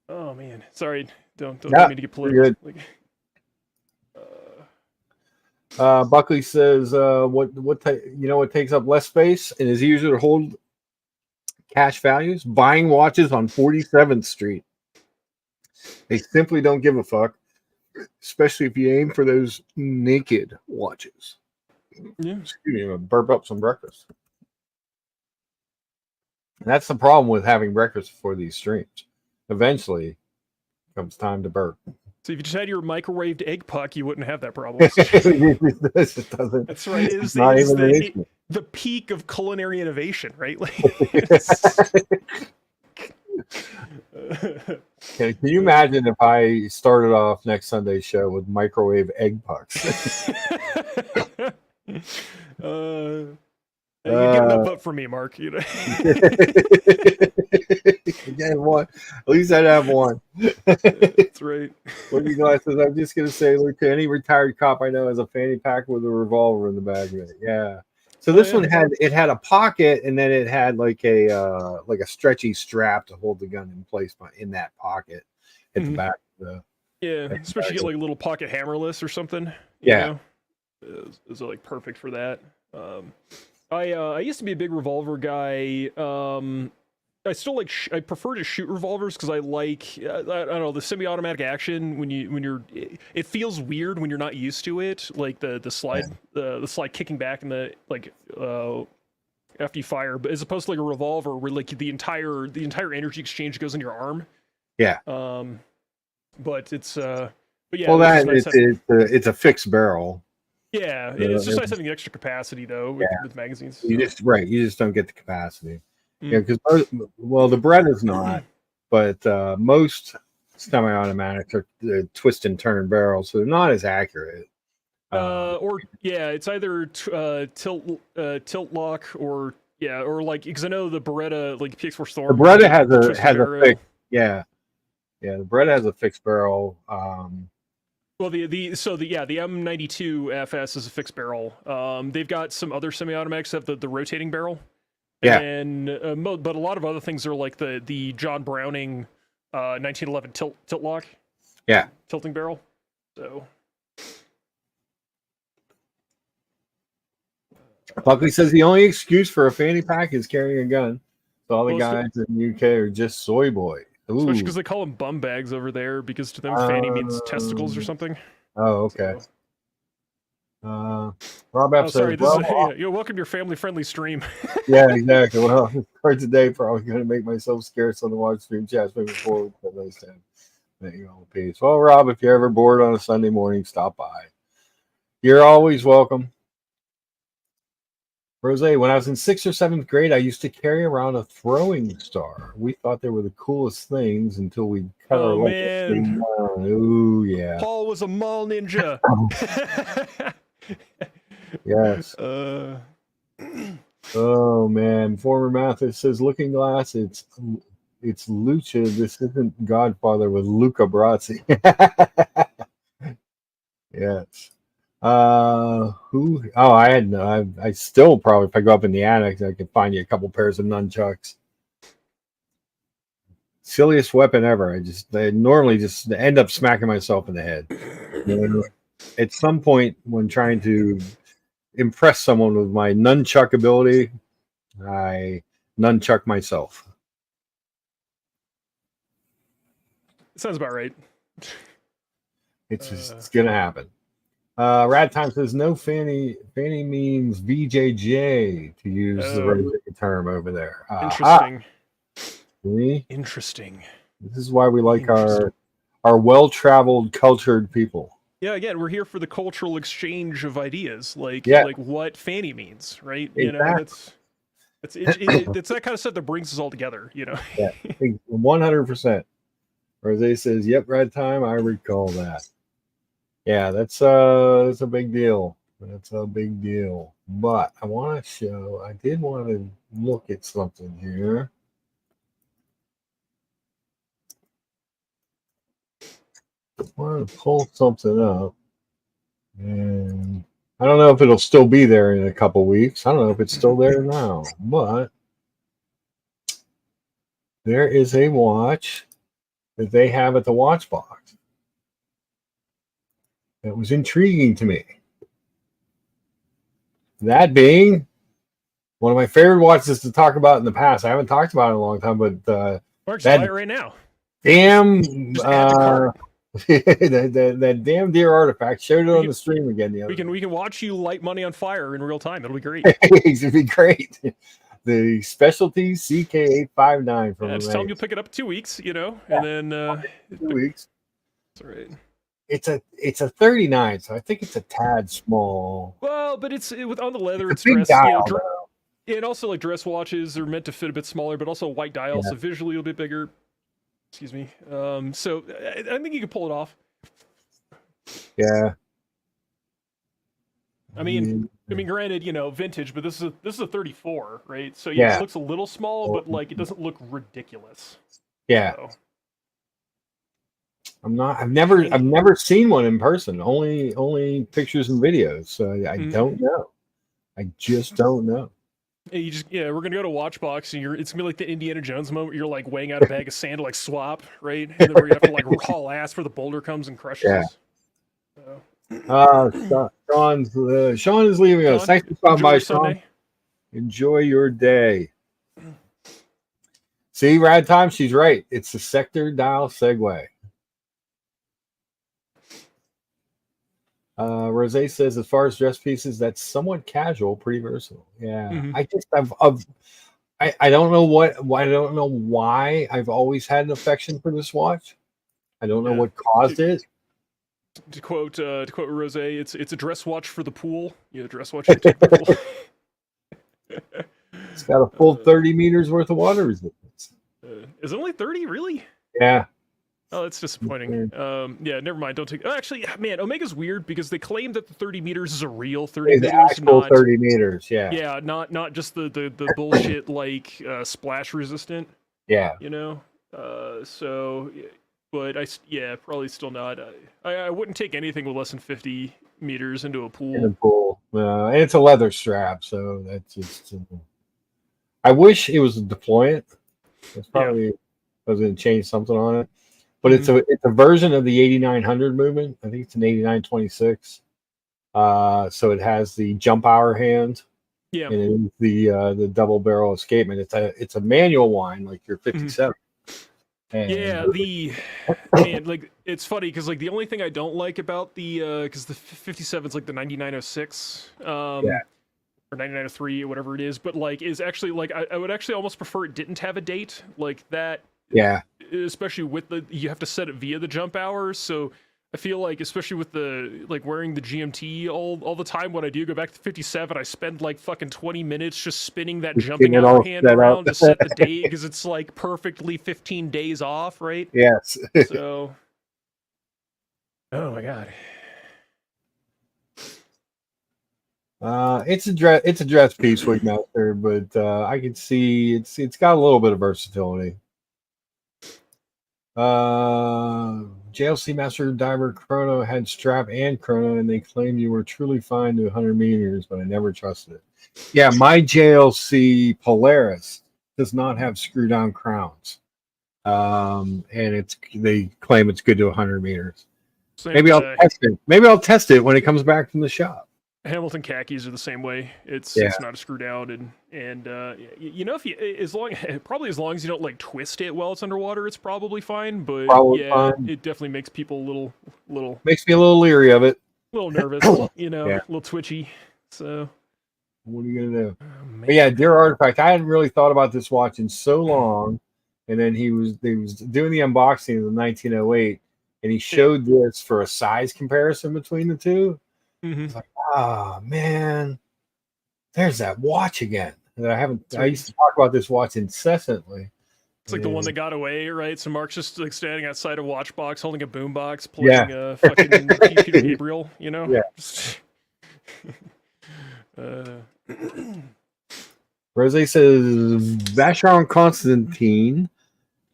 Oh man, sorry, don't let me to get political. Buckley says, what takes up less space and is easier to hold cash values? Buying watches on 47th Street. They simply don't give a fuck, especially if you aim for those naked watches. Yeah. Excuse me, I'm gonna burp up some breakfast. And that's the problem with having breakfast before these streams. Eventually, comes time to burp. So if you just had your microwaved egg puck, you wouldn't have that problem. That's right. It's the peak of culinary innovation, right? Can you imagine if I started off next Sunday's show with microwave egg pucks? You get enough up for me, Mark. Again, one. At least I'd have one. That's right. Looking glasses. I'm just gonna say, look, any retired cop I know has a fanny pack with a revolver in the back of it. Yeah. So this one had a pocket, and then it had like a stretchy strap to hold the gun in place in that pocket at the back of the. Yeah, especially get a little pocket hammerless or something. Yeah. Is perfect for that. I used to be a big revolver guy. I still I prefer to shoot revolvers because I like I don't know, the semi-automatic action when it feels weird when you're not used to it, like the slide the slide kicking back and the after you fire, but as opposed to a revolver where the entire energy exchange goes in your arm. Yeah. But it's but yeah. Well, it's a fixed barrel. Yeah, it's just nice having the extra capacity though with magazines. So. You just don't get the capacity. Yeah, because the bread is not, but most semi-automatics are twist and turn barrels, so they're not as accurate. It's either tilt lock or because I know the Beretta PX4 Storm. The Beretta has a fixed the Beretta has a fixed barrel. Well, the M92 FS is a fixed barrel. They've got some other semi-automatics that have the rotating barrel. Yeah. And but a lot of other things are like the John Browning 1911 tilt lock. Yeah. Tilting barrel. So Buckley says the only excuse for a fanny pack is carrying a gun. So all the guys in the UK are just soy boy. Ooh. Especially because they call them bum bags over there, because to them fanny means testicles or something. Oh, okay. So. Rob F says, welcome to your family-friendly stream. Yeah, exactly. Well, for today, probably going to make myself scarce on the watch stream chat moving forward. Peace. Well, Rob, if you're ever bored on a Sunday morning, stop by. You're always welcome. Rose, when I was in 6th or 7th grade, I used to carry around a throwing star. We thought they were the coolest things until we cut our local man. Ooh, yeah. Paul was a mall ninja. Yes. Oh man, former Mathis says, "Looking Glass, it's Lucha. This isn't Godfather with Luca Brasi." Yes. Who? Oh, I still probably, if I go up in the attic, I could find you a couple pairs of nunchucks. Silliest weapon ever. I normally just end up smacking myself in the head. At some point, when trying to impress someone with my nunchuck ability, I nunchuck myself. Sounds about right. It's gonna happen. Rad Time says no fanny means VJJ, to use the right term over there. Interesting. See? Interesting. This is why we like our well-traveled, cultured people. Yeah, again, we're here for the cultural exchange of ideas, like what fanny means, right? Exactly. You know, it's that kind of stuff that brings us all together. You know. Yeah, 100%. Rose says, "Yep, Rad Time. I recall that." Yeah, that's a big deal. That's a big deal. But I want to show. I did want to look at something here. I want to pull something up, and I don't know if it'll still be there in a couple weeks. I don't know if it's still there now, but there is a watch that they have at the watch box that was intriguing to me. That being one of my favorite watches to talk about in the past. I haven't talked about it in a long time, but Mark's buy it right now. Damn, just add the cart. that damn deer artifact. Showed it on the stream again the other day. We can watch you light money on fire in real time. It'll be great. It'll be great. The specialty CK859 from just tell them you'll pick it up in 2 weeks, you know, and then 2 weeks. That's right. It's a 39, so I think it's a tad small. Well, but with on the leather, it's big dress. dial, and also like dress watches are meant to fit a bit smaller, but also white dial, so visually a bit bigger. Excuse me. So I think you can pull it off. Yeah. I mean, granted, you know, vintage, but this is a 34, right? So yeah, it looks a little small, but like it doesn't look ridiculous. Yeah. So. I've never seen one in person. Only pictures and videos. So I don't know. I just don't know. We're gonna go to Watchbox, and it's gonna be like the Indiana Jones moment. Where you're like weighing out a bag of sand to like swap, right? And then where you have to like haul ass where the boulder comes and crushes us. Sean is leaving us. Thanks for stopping by, Sean. Enjoy your day. See, Rad Time, she's right. It's the sector dial Segway. Rose says, as far as dress pieces, that's somewhat casual, pretty versatile. Yeah, I don't know I don't know why I've always had an affection for this watch. I don't know what caused it. To quote Rose, it's a dress watch for the pool. Yeah, dress watch for the pool. It's got a full 30 meters worth of water resistance. Is it only 30? Really? Yeah. Oh, that's disappointing. Yeah, never mind. Don't take. Oh, actually, man, Omega's weird because they claim that the 30 meters is a real 30 meters, actual 30 meters. Yeah. Yeah, not just the bullshit like splash resistant. Yeah. You know. So, but probably still not. I wouldn't take anything with less than 50 meters into a pool. In a pool. And it's a leather strap, so that's just. I wish it was a deployant. It's probably I was going to change something on it. But it's a version of the 8900 movement. I think it's an 8926. So it has the jump hour hand. Yeah. And it is the double barrel escapement. It's a manual wind like your 57. And like it's funny because like the only thing I don't like about the because the 57 is like the 9906 or 9903 or whatever it is, but like is actually like I would actually almost prefer it didn't have a date like that. Yeah. Especially with you have to set it via the jump hours. So I feel like, especially with the wearing the GMT all the time, when I do go back to 57, I spend like fucking 20 minutes just spinning that Just jumping getting it all hour hand set up. around to set the day, because it's like perfectly 15 days off, right? Yes. So, oh my god. It's a dress piece, Wigmaster, but I can see it's got a little bit of versatility. JLC Master Diver Chrono had strap and chrono, and they claim you were truly fine to 100 meters, but I never trusted it. Yeah, my JLC Polaris does not have screw down crowns, and they claim it's good to 100 meters. Maybe I'll test it. Maybe I'll test it when it comes back from the shop. Hamilton khakis are the same way. It's not a screw down, and if you as long as you don't like twist it while it's underwater, it's probably fine. But fine. It definitely makes people a little makes me a little leery of it, a little nervous, a little twitchy. So what are you gonna do? But yeah, Dear Artifact, I hadn't really thought about this watch in so long, and then he was doing the unboxing of the 1908, and he showed this for a size comparison between the two. Mm-hmm. I was like, man, there's that watch again. And I used to talk about this watch incessantly. It's like the one that got away, right? So Mark's just like standing outside a watch box, holding a boombox, playing a fucking Peter Gabriel, Yeah. Rose says Vacheron Constantine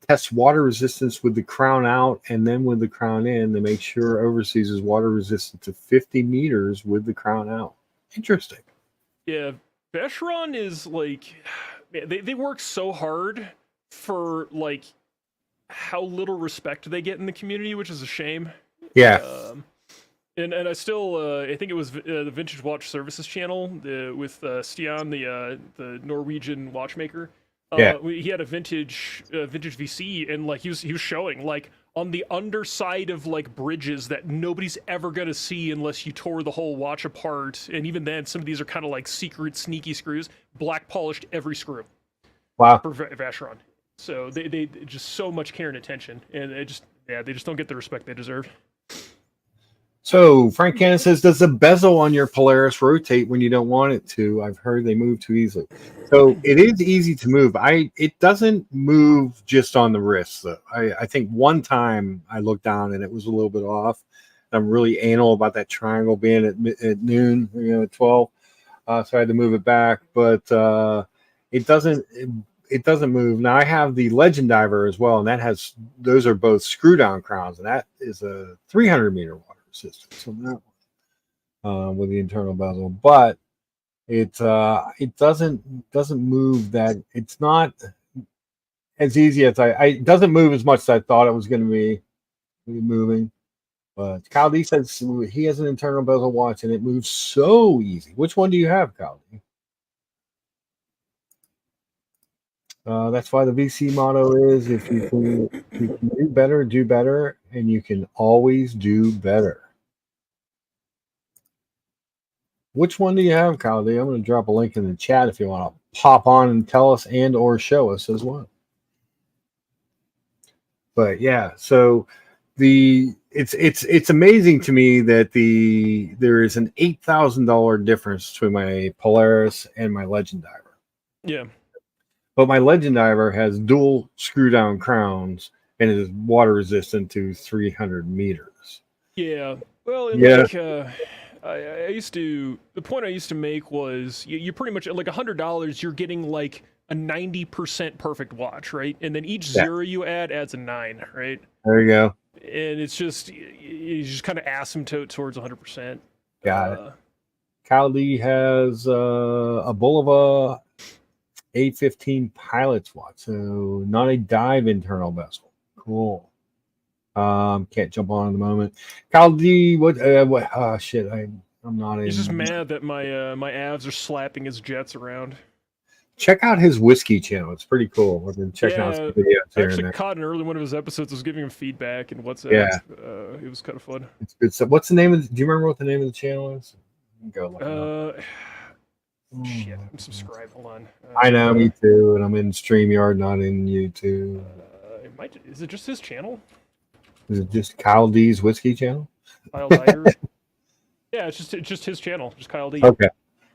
tests water resistance with the crown out and then with the crown in to make sure Overseas is water resistant to 50 meters with the crown out. Interesting. Yeah, Vacheron is like, they work so hard for like how little respect they get in the community, which is a shame. Yeah. And I still I think it was the Vintage Watch Services channel with Stian, the Norwegian watchmaker. He had a vintage VC, and like he was showing like on the underside of like bridges that nobody's ever gonna see unless you tore the whole watch apart. And even then, some of these are kind of like secret, sneaky screws. Black polished every screw. Wow. For Vacheron. So they just so much care and attention, and they just don't get the respect they deserve. So Frank Cannon says, does the bezel on your Polaris rotate when you don't want it to? I've heard they move too easily. So it is easy to move. It doesn't move just on the wrist, though. I think one time I looked down and it was a little bit off. I'm really anal about that triangle being at noon, at 12. So I had to move it back, but it doesn't move. Now I have the Legend Diver as well, and those are both screw down crowns, and that is a 300 meter water resistance on that one with the internal bezel, but it doesn't move that. It's not as easy as it doesn't move as much as I thought it was going to be moving. But Kyle D says he has an internal bezel watch and it moves so easy. Which one do you have, Kyle D? That's why the VC motto is if you can do better, and you can always do better. Which one do you have, Kyle D? I'm going to drop a link in the chat if you want to pop on and tell us and or show us as well. But yeah, so it's amazing to me that there is an $8,000 difference between my Polaris and my Legend Diver. Yeah. But my Legend Diver has dual screw down crowns and it is water resistant to 300 meters. Yeah. Well, like I used to, the point I used to make was you pretty much like $100, you're getting like a 90% perfect watch, right? And then each zero you add adds a 9, right? There you go. And it's just, you just kind of asymptote towards 100%. Got it. Kyle D has a Bulova A15 pilot's watch, so not a dive internal bezel. Cool. Can't jump on at the moment. Kyle D, what? Oh shit! I'm not. He's just mad that my abs are slapping his jets around. Check out his whiskey channel. It's pretty cool. I've been checking out some videos. I actually caught an early one of his episodes. I was giving him feedback and WhatsApp. Yeah. It was kind of fun. It's good stuff. What's the name of? Do you remember what the name of the channel is? Go look it up. Shit, I'm subscribed. Hold on. I know, me too. And I'm in StreamYard, not in YouTube. Is it just his channel? Is it just Kyle D's Whiskey Channel? Kyle Dyer? Yeah, it's just his channel, just Kyle D. Okay.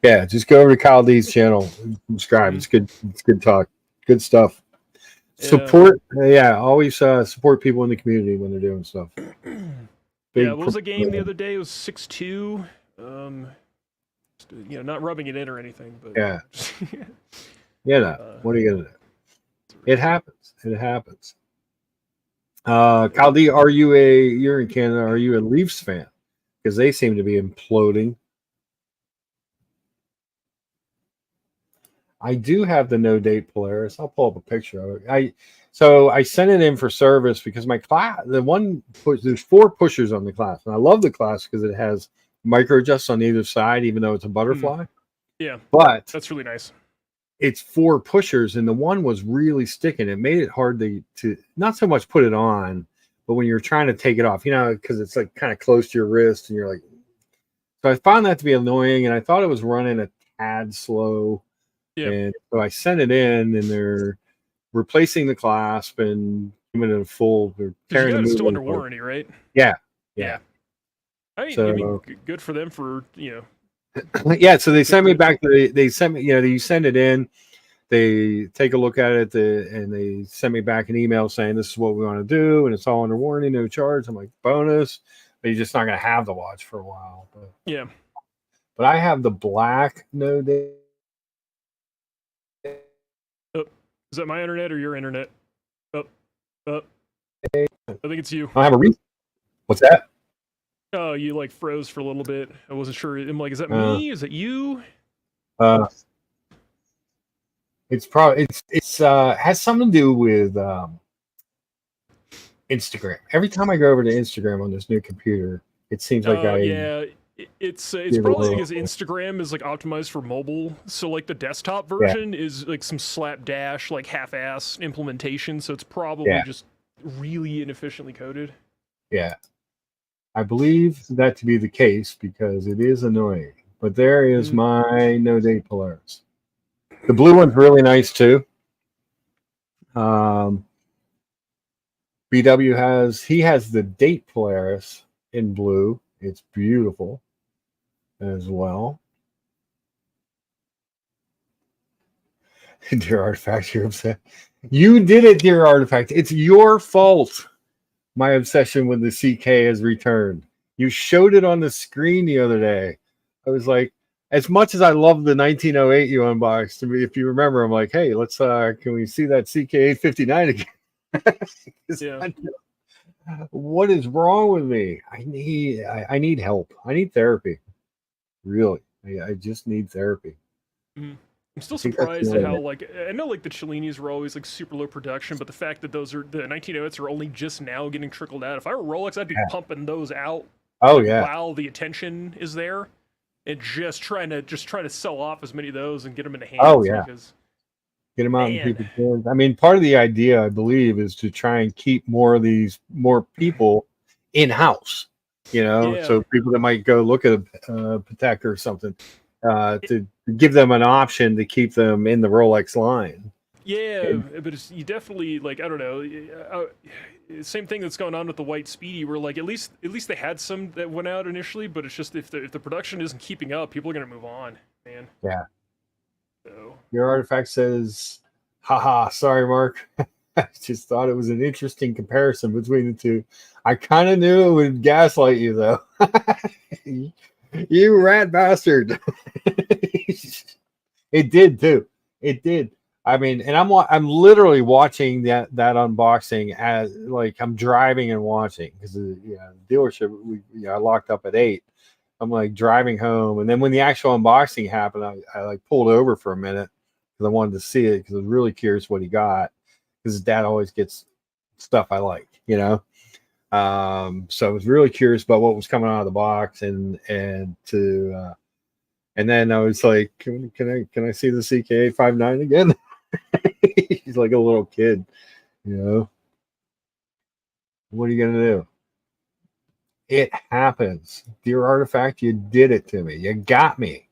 Yeah, just go over to Kyle D's channel and subscribe. It's good. It's good talk. Good stuff. Support. Always support people in the community when they're doing stuff. What was the game the other day? It was 6-2. Not rubbing it in or anything, but what are you gonna do? It happens. It happens. Kyle D, you're in Canada, are you a Leafs fan? Because they seem to be imploding. I do have the no date Polaris. I'll pull up a picture of it. So I sent it in for service because my class, there's 4 pushers on the class, and I love the class because it has micro adjusts on either side, even though it's a butterfly. Yeah, but that's really nice. It's 4 pushers, and the one was really sticking. It made it hard to not so much put it on, but when you're trying to take it off, because it's like kind of close to your wrist, and you're like. So I found that to be annoying, and I thought it was running a tad slow. Yeah. And so I sent it in, and they're replacing the clasp and giving it a full. They're tearing it's still under warranty, right? Yeah. Good for them for Yeah, so they sent me back. They sent me. You send it in, they take a look at it, and they send me back an email saying this is what we want to do, and it's all under warranty, no charge. I'm like, bonus, but you're just not going to have the watch for a while. But I have the black no date. Is that my internet or your internet? I think it's you. I have a reason. What's that? Oh, you froze for a little bit. I wasn't sure. I'm like, is that me? Is it you? It's probably has something to do with Instagram. Every time I go over to Instagram on this new computer, it seems like it's probably because Instagram is optimized for mobile. So the desktop version is some slapdash half-ass implementation. So it's probably just really inefficiently coded. Yeah. I believe that to be the case because it is annoying. But there is my no date Polaris. The blue one's really nice too. BW has the date Polaris in blue. It's beautiful as well. Dear Artifact, you're upset. You did it, dear Artifact. It's your fault. My obsession with the CK has returned. You showed it on the screen the other day. I was like, as much as I love the 1908 you unboxed, if you remember, I'm like, hey, let's can we see that CK859 again? What is wrong with me? I need help. I need therapy. Really. I just need therapy. I'm still surprised at how I know the Cellinis were always super low production, but the fact that those are the 1908s are only just now getting trickled out. If I were Rolex, I'd be pumping those out. While the attention is there, and just trying to sell off as many of those and get them in the hands. Because, get them out in people's hands. I mean, part of the idea, I believe, is to try and keep more people in house. So people that might go look at a Patek or something. To give them an option to keep them in the Rolex line. But you definitely I don't know. Same thing that's going on with the White Speedy, where at least they had some that went out initially, but it's just if the production isn't keeping up, people are gonna move on, man. Yeah. So your Artifact says, haha, sorry, Mark. I just thought it was an interesting comparison between the two. I kind of knew it would gaslight you though. You rat bastard. It did too. It did. I mean, and I'm literally watching that unboxing as I'm driving and watching because the dealership I locked up at 8. I'm driving home, and then when the actual unboxing happened, I pulled over for a minute because I wanted to see it because I was really curious what he got because his dad always gets stuff I like, So I was really curious about what was coming out of the box, and then I was like, can I see the CK859 again? He's like a little kid, What are you gonna do? It happens. Dear Artifact, you did it to me. You got me.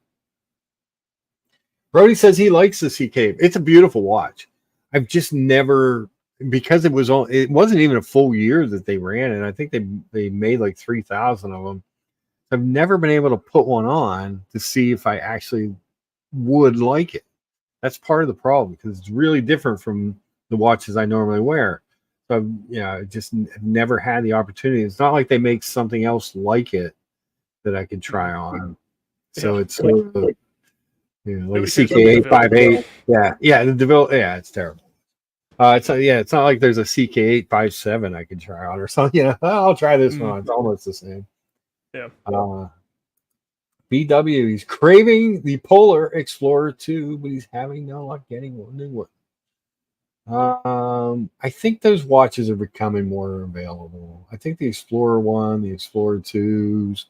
Brody says he likes the CK. It's a beautiful watch. I've just never because it wasn't even a full year that they ran it. I think they made like 3,000 of them. I've never been able to put one on to see if I actually would like it. That's part of the problem because it's really different from the watches I normally wear. So I just never had the opportunity. It's not like they make something else like it that I could try on. So it's like a CK858. It's terrible. It's not like there's a CK857 I could try on or something. I'll try this one. It's almost the same. Yeah. BW, he's craving the Polar Explorer 2, but he's having no luck getting one new one. I think those watches are becoming more available. I think the Explorer 1, the Explorer 2s,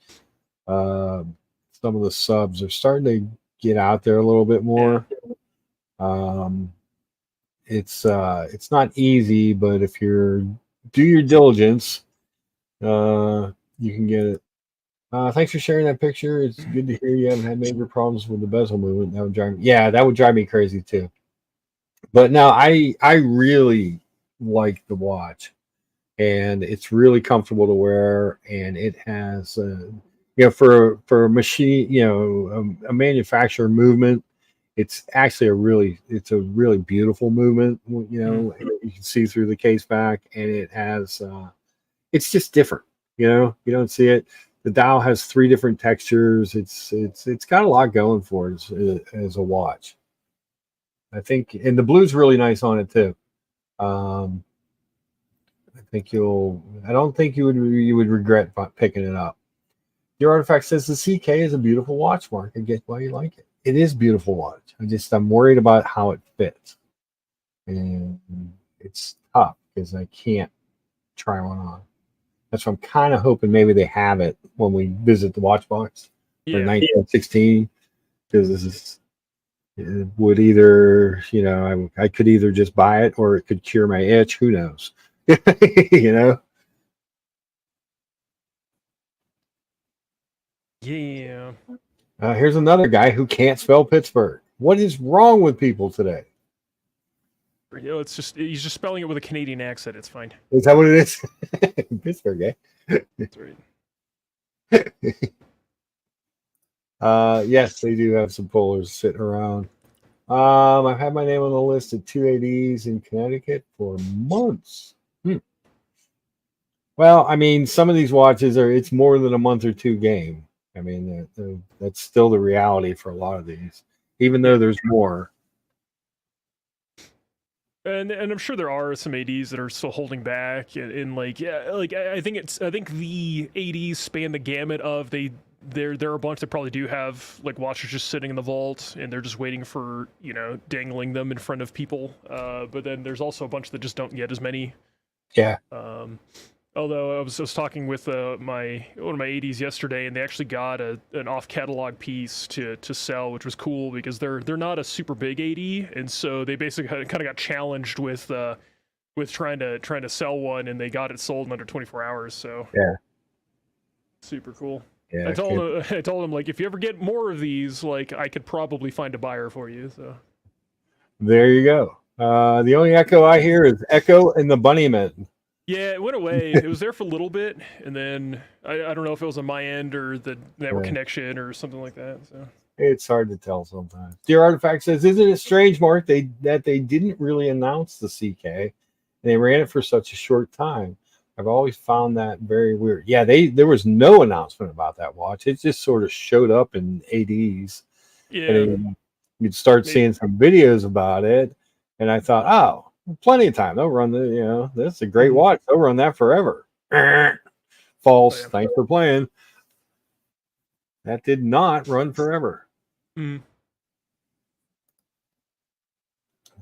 some of the subs are starting to get out there a little bit more. It's not easy, but if you do your diligence, you can get it. Thanks for sharing that picture. It's good to hear you haven't had major problems with the bezel movement. That would drive me crazy too. But no, I really like the watch, and it's really comfortable to wear, and it has for a machine, a manufacturer movement. It's actually a really beautiful movement. You can see through the case back, and it has it's just different. You don't see it. The dial has 3 different textures. It's got a lot going for it as a watch. I think, and the blue's really nice on it too. I don't think you would regret picking it up. Your artifact says the CK is a beautiful watch, Mark. I get why you like it. It is a beautiful watch. I'm worried about how it fits, and it's tough because I can't try one on. That's why I'm kind of hoping maybe they have it when we visit the watch box for 1916, because it would either, I could either just buy it or it could cure my itch. Who knows? Yeah. Here's another guy who can't spell Pittsburgh. What is wrong with people today? It's just he's just spelling it with a Canadian accent. It's fine. Is that what it is? Pittsburgh, eh? That's right. Yes, they do have some polars sitting around. I've had my name on the list of 280s in Connecticut for months. Well, I mean, some of these watches it's more than a month or two game. I mean, that's still the reality for a lot of these, even though there's more. And I'm sure there are some ADs that are still holding back, and I think the ADs span the gamut of there are a bunch that probably do have like watches just sitting in the vault and they're just waiting for dangling them in front of people. But then there's also a bunch that just don't get as many. Yeah. Although I was talking with one of my ADs yesterday, and they actually got an off catalog piece to sell, which was cool because they're not a super big AD, and so they basically kind of got challenged with trying to sell one, and they got it sold in under 24 hours. So yeah, super cool. Yeah, I told him like, if you ever get more of these, like I could probably find a buyer for you. So there you go. The only echo I hear is Echo and the Bunnymen. Yeah, it went away. It was there for a little bit, and then I don't know if it was on my end or the network connection or something like that. So it's hard to tell sometimes. Dear Artifact says, "Isn't it strange, Mark, that they didn't really announce the CK, and they ran it for such a short time? I've always found that very weird." Yeah, there was no announcement about that watch. It just sort of showed up in ADs. Yeah, and you'd start seeing some videos about it, and I thought, oh, plenty of time. They'll run that's a great watch. They'll run that forever. False. Thanks for playing. That did not run forever.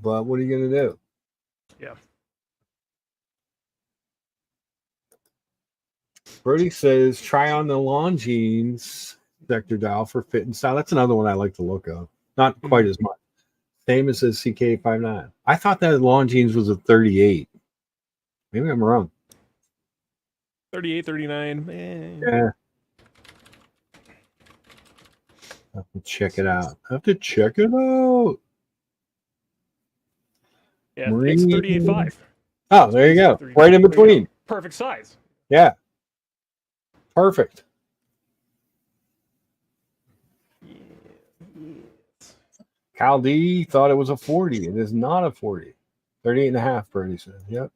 But what are you going to do? Yeah. Brody says, try on the Longines sector dial for fit and style. That's another one I like the look of. Not quite as much. Same as the CK59. I thought that Longines was a 38. Maybe I'm wrong. 38, 39. Man. Yeah. I have to check it out. Yeah, it's 38.5. Oh, there you go. Right in between. Perfect size. Yeah. Perfect. Cal D thought it was a 40. It is not a 40. 38 and a half, Brady said. Yep.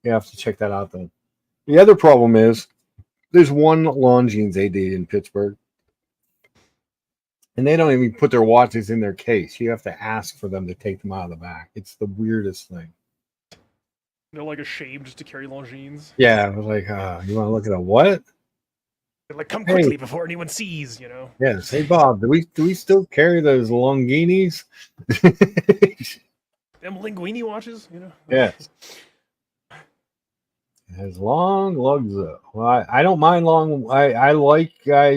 You have to check that out then. The other problem is there's one Longines AD in Pittsburgh, and they don't even put their watches in their case. You have to ask for them to take them out of the back. It's the weirdest thing. They're like ashamed just to carry Longines. Yeah, I was like, you want to look at a what? They're like, come quickly before anyone sees, you know. Yes. Hey, Bob, do we still carry those Longinis? Them Linguini watches, you know. Yes. It has long lugs though. Well, I don't mind long. Obviously I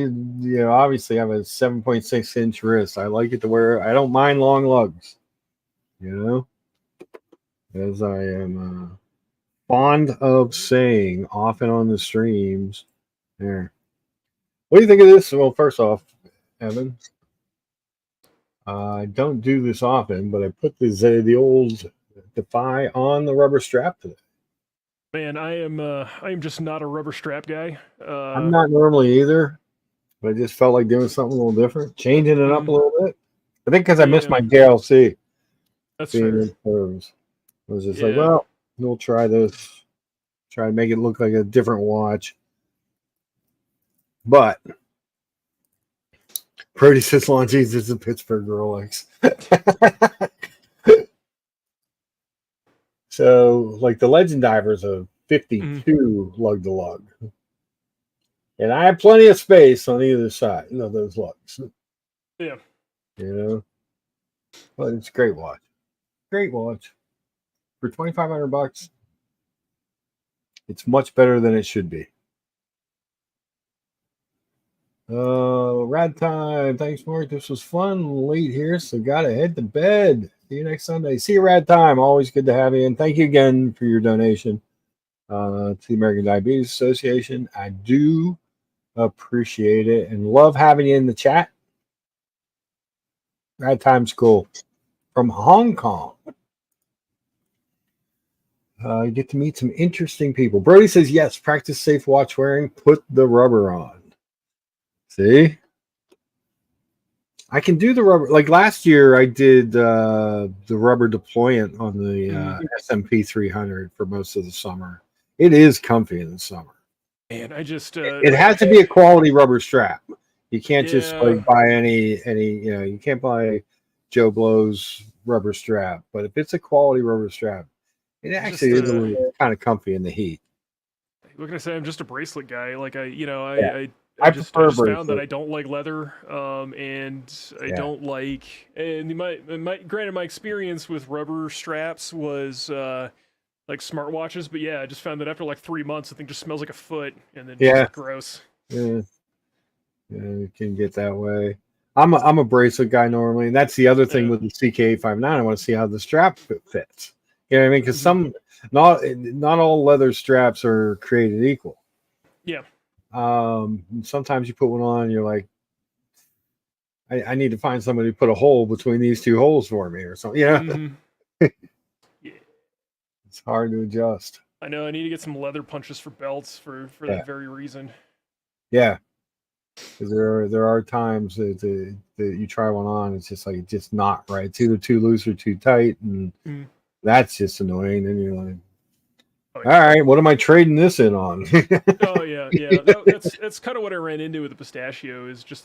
have a 7.6 inch wrist. I like it to wear. I don't mind long lugs. You know, as I am fond of saying often on the streams. There. What do you think of this? Well, first off, Evan, I don't do this often, but I put the old Defy on the rubber strap today. Man, I am just not a rubber strap guy. I'm not normally either, but I just felt like doing something a little different, changing it up a little bit. I think because I missed my JLC. That's fair. I was just like, well, we'll try this. Try to make it look like a different watch. But Brody says Longines is a Pittsburgh Rolex. So, like the Legend Diver's a 52 lug to lug. And I have plenty of space on either side, those lugs. Yeah. You know? But it's a great watch. Great watch. For $2,500, it's much better than it should be. Rad time. Thanks, Mark. This was fun. Late here, so gotta head to bed. See you next Sunday. See you, Rad time. Always good to have you. And thank you again for your donation to the American Diabetes Association. I do appreciate it and love having you in the chat. Rad time's cool. From Hong Kong. You get to meet some interesting people. Brody says, yes, practice safe watch wearing. Put the rubber on. See? I can do the rubber. Like last year, I did the rubber deployant on the SMP 300 for most of the summer. It is comfy in the summer. And I just... it has to be a quality rubber strap. You can't just like buy any, you can't buy Joe Blow's rubber strap. But if it's a quality rubber strap, it actually is a little kind of comfy in the heat. What can I say? I'm just a bracelet guy. Like I just found that I don't like leather, and I don't like. And granted, my experience with rubber straps was like smartwatches, but I just found that after like 3 months, the thing just smells like a foot, and then just gross. Yeah, it can get that way. I'm a bracelet guy normally, and that's the other thing with the CK859. I want to see how the strap fits. You know what I mean? Because not all leather straps are created equal. Yeah. Sometimes you put one on and you're like, I need to find somebody to put a hole between these two holes for me or something. Yeah. It's hard to adjust. I know I need to get some leather punches for belts for that very reason. Yeah. Because there are times that you try one on, it's just not right. It's either too loose or too tight, and that's just annoying. And you're like, all right, what am I trading this in on? Oh yeah. That's kind of what I ran into with the pistachio. Is just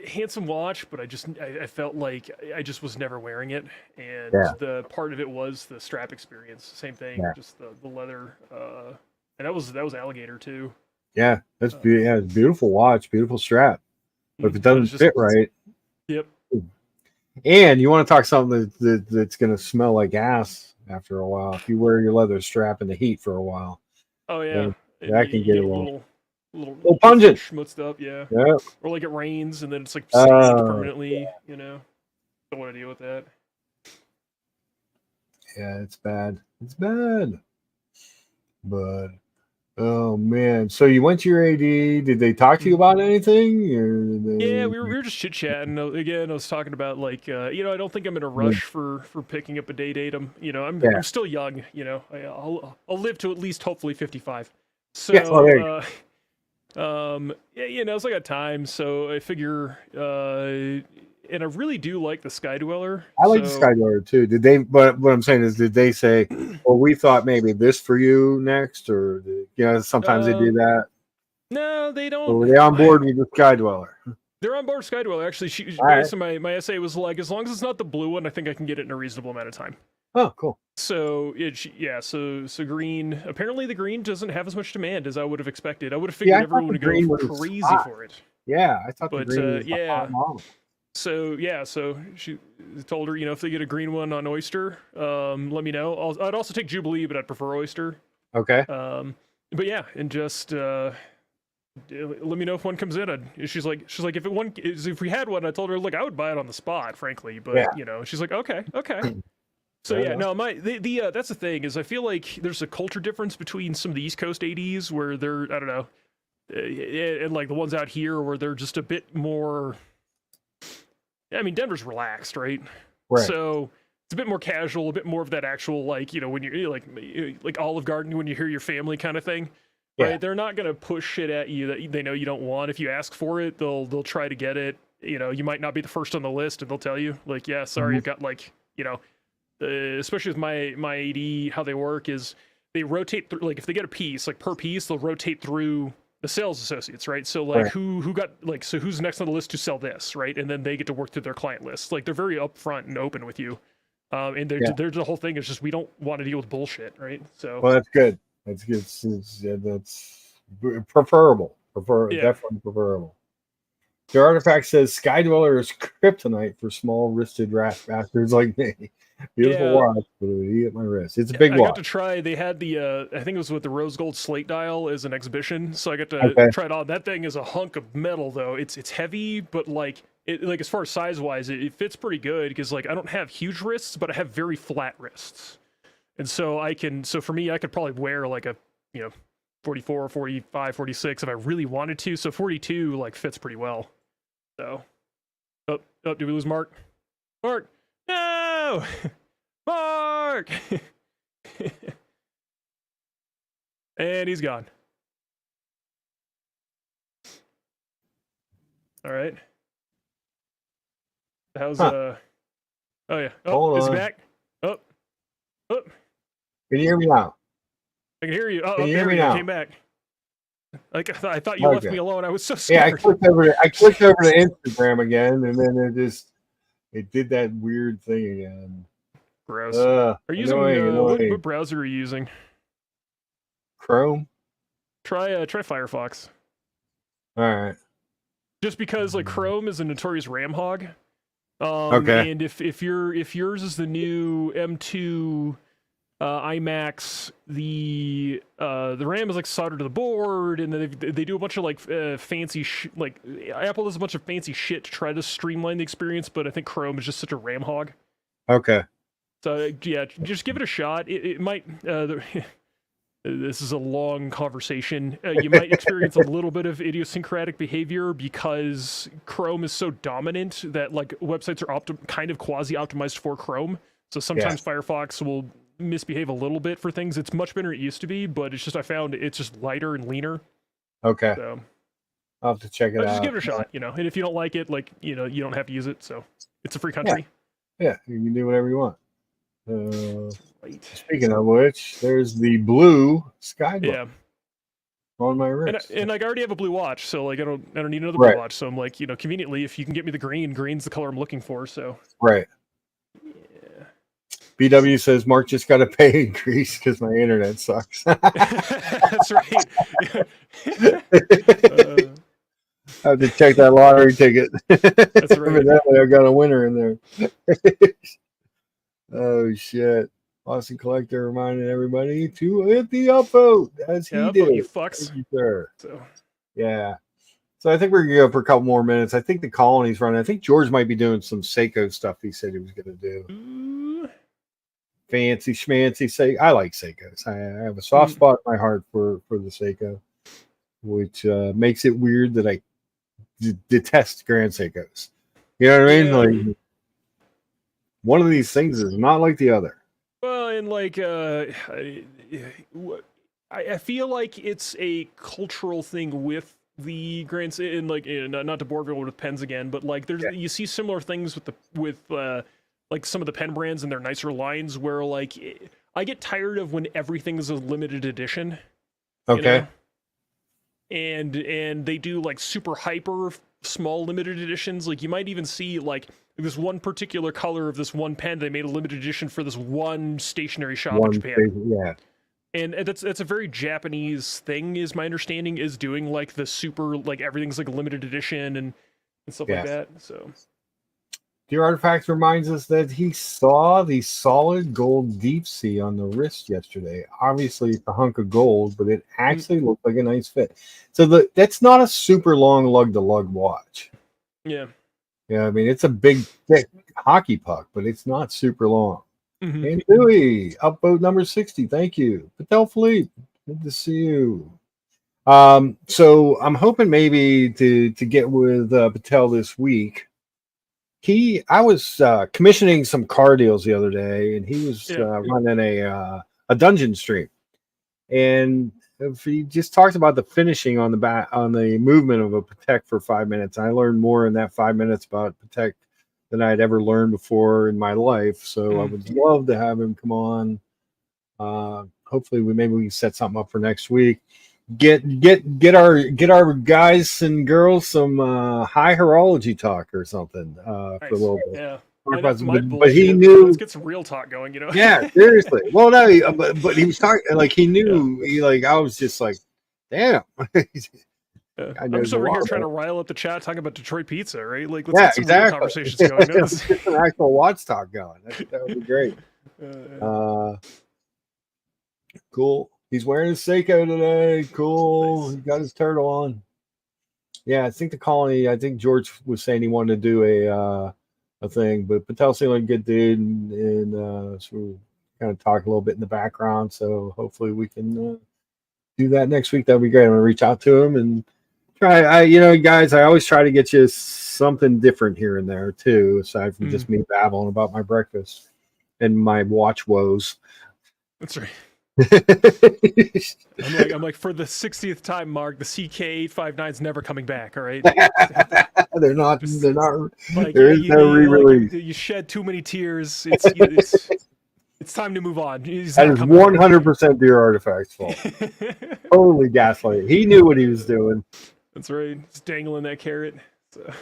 handsome watch, but I felt like I just was never wearing it, and the part of it was the strap experience. Same thing, just the leather, and that was alligator too. Yeah, it's a beautiful watch, beautiful strap, but if it doesn't fit right, and you want to talk something that's going to smell like ass after a while. If you wear your leather strap in the heat for a while, that can get a little pungent, schmutzed up, or like it rains and then it's like stained permanently. You know, don't want to deal with that. Yeah, it's bad. It's bad, but Oh man! So you went to your AD. Did they talk to you about anything? Yeah, we were just chit chatting. Again, I was talking about like I don't think I'm in a rush for picking up a date. I'm still young. I'll live to at least hopefully 55. So so I got time. So I figure, and I really do like the Sky Dweller. I like the Sky Dweller too. Did they? But what I'm saying is, did they say, "Well, we thought maybe this for you next," or sometimes they do that. No, they don't. Or were they on board with the Sky Dweller? They're on board Sky Dweller. Actually, based on my essay was like, as long as it's not the blue one, I think I can get it in a reasonable amount of time. Oh, cool. So so green. Apparently, the green doesn't have as much demand as I would have expected. I would have figured everyone would go crazy for it. Yeah, I thought the green was the hot model. So she told her, if they get a green one on Oyster, let me know. I'd also take Jubilee, but I'd prefer Oyster. Okay. But yeah, and just let me know if one comes in. She's like, if we had one, I told her, look, I would buy it on the spot, frankly. But she's like, okay. So that's the thing is I feel like there's a culture difference between some of the East Coast ADs where they're, I don't know, and like the ones out here where they're just a bit more. I mean, Denver's relaxed, right? So it's a bit more casual, a bit more of that actual, like, when you're like Olive Garden, when you hear your family kind of thing, right? They're not going to push shit at you that they know you don't want. If you ask for it, they'll try to get it. You might not be the first on the list, and they'll tell you, like, yeah, sorry, I've got like, especially with my AD, how they work is they rotate through, like if they get a piece, like per piece, they'll rotate through the sales associates, right? So like who got like, so who's next on the list to sell this, right? And then they get to work through their client list. Like they're very upfront and open with you. And there's the whole thing is just, we don't want to deal with bullshit, right? So well, that's good. That's good. That's preferable. Definitely preferable. The artifact says Sky Dweller is kryptonite for small-wristed rat bastards like me. Beautiful watch, but it would eat at my wrist. It's a big watch. I got to try. They had the I think it was with the rose gold slate dial as an exhibition, so I got to try it on. That thing is a hunk of metal, though. It's heavy, but like as far as size wise, it fits pretty good because like I don't have huge wrists, but I have very flat wrists, and so for me, I could probably wear like a 44, 45, 46 if I really wanted to. So 42 like fits pretty well. So, did we lose Mark? Mark, no, Mark, and he's gone. All right. How's Oh yeah. Oh, is he back? Oh. Can you hear me now? I can hear you. Oh, can you hear me now? I came back. Like I thought you left me alone. I was so scared. Yeah, I clicked over to Instagram again, and then it did that weird thing again. Gross. Are you using what browser are you using? Chrome. Try Firefox. All right. Just because like Chrome is a notorious RAM hog. Okay. And if yours is the new M2 iMacs, the RAM is like soldered to the board, and then they do a bunch of like fancy like Apple does a bunch of fancy shit to try to streamline the experience, but I think Chrome is just such a RAM hog. Okay. So yeah, just give it a shot. It might. This is a long conversation. You might experience a little bit of idiosyncratic behavior because Chrome is so dominant that like websites are kind of quasi optimized for Chrome. So sometimes Firefox will misbehave a little bit for things. It's much better than it used to be, but it's just I found it's just lighter and leaner. Okay. So I'll have to check it out. Just give it a shot, and if you don't like it, like you don't have to use it. So it's a free country. Yeah, you can do whatever you want. Speaking of which, there's the blue Sky Dweller on my wrist, and like I already have a blue watch, so like I don't need another blue watch. So I'm like, conveniently, if you can get me the green's the color I'm looking for. So right. BW says Mark just got a pay increase because my internet sucks. That's right. I have to check that lottery ticket. That's right. Evidently, I got a winner in there. Oh shit! Austin Collector reminding everybody to hit the upvote as he did. You fucks. Thank you, sir. So. Yeah. So I think we're gonna go for a couple more minutes. I think the colony's running. I think George might be doing some Seiko stuff. He said he was gonna do. fancy schmancy Seiko. I like Seikos. I have a soft spot in my heart for the Seiko, which makes it weird that I detest Grand Seikos. You know what I mean? Like, one of these things is not like the other. Well, and like, I feel like it's a cultural thing with the Grand, and like, not to bore everyone with pens again, but like, you see similar things with like some of the pen brands and their nicer lines, where like, I get tired of when everything is a limited edition. Okay. You know? And they do like super hyper small limited editions. Like, you might even see like this one particular color of this one pen. They made a limited edition for this one stationery shop in Japan. Yeah. And that's a very Japanese thing, is my understanding, is doing like the super, like everything's like a limited edition and stuff like that. So Dear Artifact reminds us that he saw the solid gold deep sea on the wrist yesterday. Obviously, it's a hunk of gold, but it actually looked like a nice fit. So that's not a super long lug-to-lug watch. Yeah. Yeah, I mean, it's a big, thick hockey puck, but it's not super long. Mm-hmm. And Dewey, upvote number 60. Thank you. Patel Philippe, good to see you. So I'm hoping maybe to get with Patel this week. I was commissioning some car deals the other day, and he was running a dungeon stream, and if he just talked about the finishing on the movement of a Patek for 5 minutes. I learned more in that 5 minutes about Patek than I'd ever learned before in my life. So I would love to have him come on. Hopefully, maybe we can set something up for next week. Get our guys and girls some high horology talk or something for a little bit. Yeah. But he knew. Let's get some real talk going, you know. Yeah, seriously. Well, no, but he was talking like he knew. He like I was just like, damn. I'm just over here trying to rile up the chat, talking about Detroit pizza, right? Like, let's get some real conversations going. Let's get some actual watch talk going. That would be great. Cool. He's wearing his Seiko today. Cool. Nice. He got his turtle on. Yeah, I think the colony. I think George was saying he wanted to do a thing, but Patel seemed like a good dude, and so we kind of talk a little bit in the background. So hopefully we can do that next week. That'd be great. I'm gonna reach out to him and try. Guys, I always try to get you something different here and there too, aside from just me babbling about my breakfast and my watch woes. That's right. I'm like, for the 60th time, Mark, the CK859's never coming back. All right, they're not. Like, there is no re-release. Like, you shed too many tears. It's time to move on. That is 100% Dear Artifact's fault. Totally gaslight. He knew what he was doing. That's right. He's dangling that carrot. So.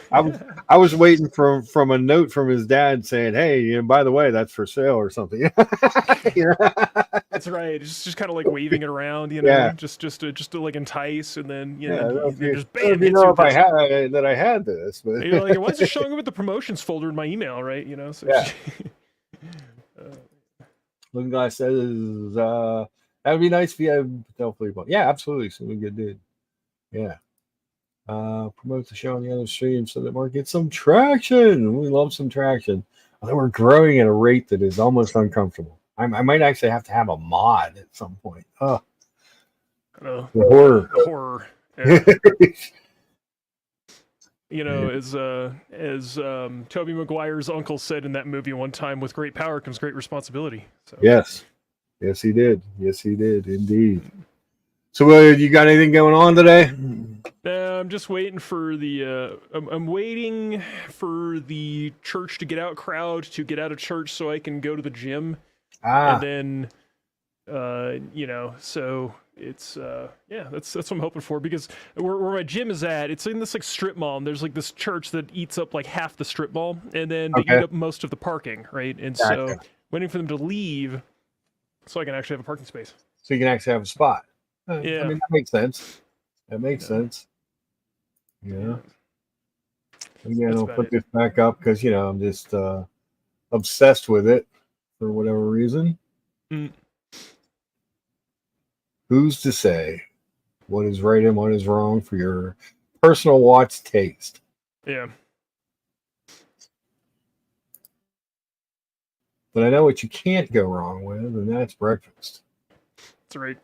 I was waiting from a note from his dad saying, "Hey, by the way, that's for sale or something." That's right. Just kind of like waving it around, just to like entice, and then just bam. If I had this, but you're like, why is it showing up with the promotions folder in my email, right? So Looking guy says, "That would be nice if you had Patel Philippe." Yeah, absolutely. So we good dude. Yeah. Promote the show on the other stream so that Mark gets some traction. We love some traction. Although we're growing at a rate that is almost uncomfortable. I might actually have to have a mod at some point. Oh, the horror. Yeah. As Tobey Maguire's uncle said in that movie one time, with great power comes great responsibility. So. Yes, he did. Yes, he did indeed. So, you got anything going on today? I'm just waiting for I'm waiting for the church to get out, crowd to get out of church, so I can go to the gym. And then, so it's that's what I'm hoping for, because where my gym is at, it's in this like strip mall, and there's like this church that eats up like half the strip mall, and then they eat up most of the parking, right? And so waiting for them to leave, so I can actually have a parking space. So you can actually have a spot. Yeah, I mean, that makes sense. Sense. Yeah. Again, I'll put this back up because I'm just obsessed with it for whatever reason. Who's to say what is right and what is wrong for your personal watch taste? Yeah. But I know what you can't go wrong with, and that's breakfast. That's right.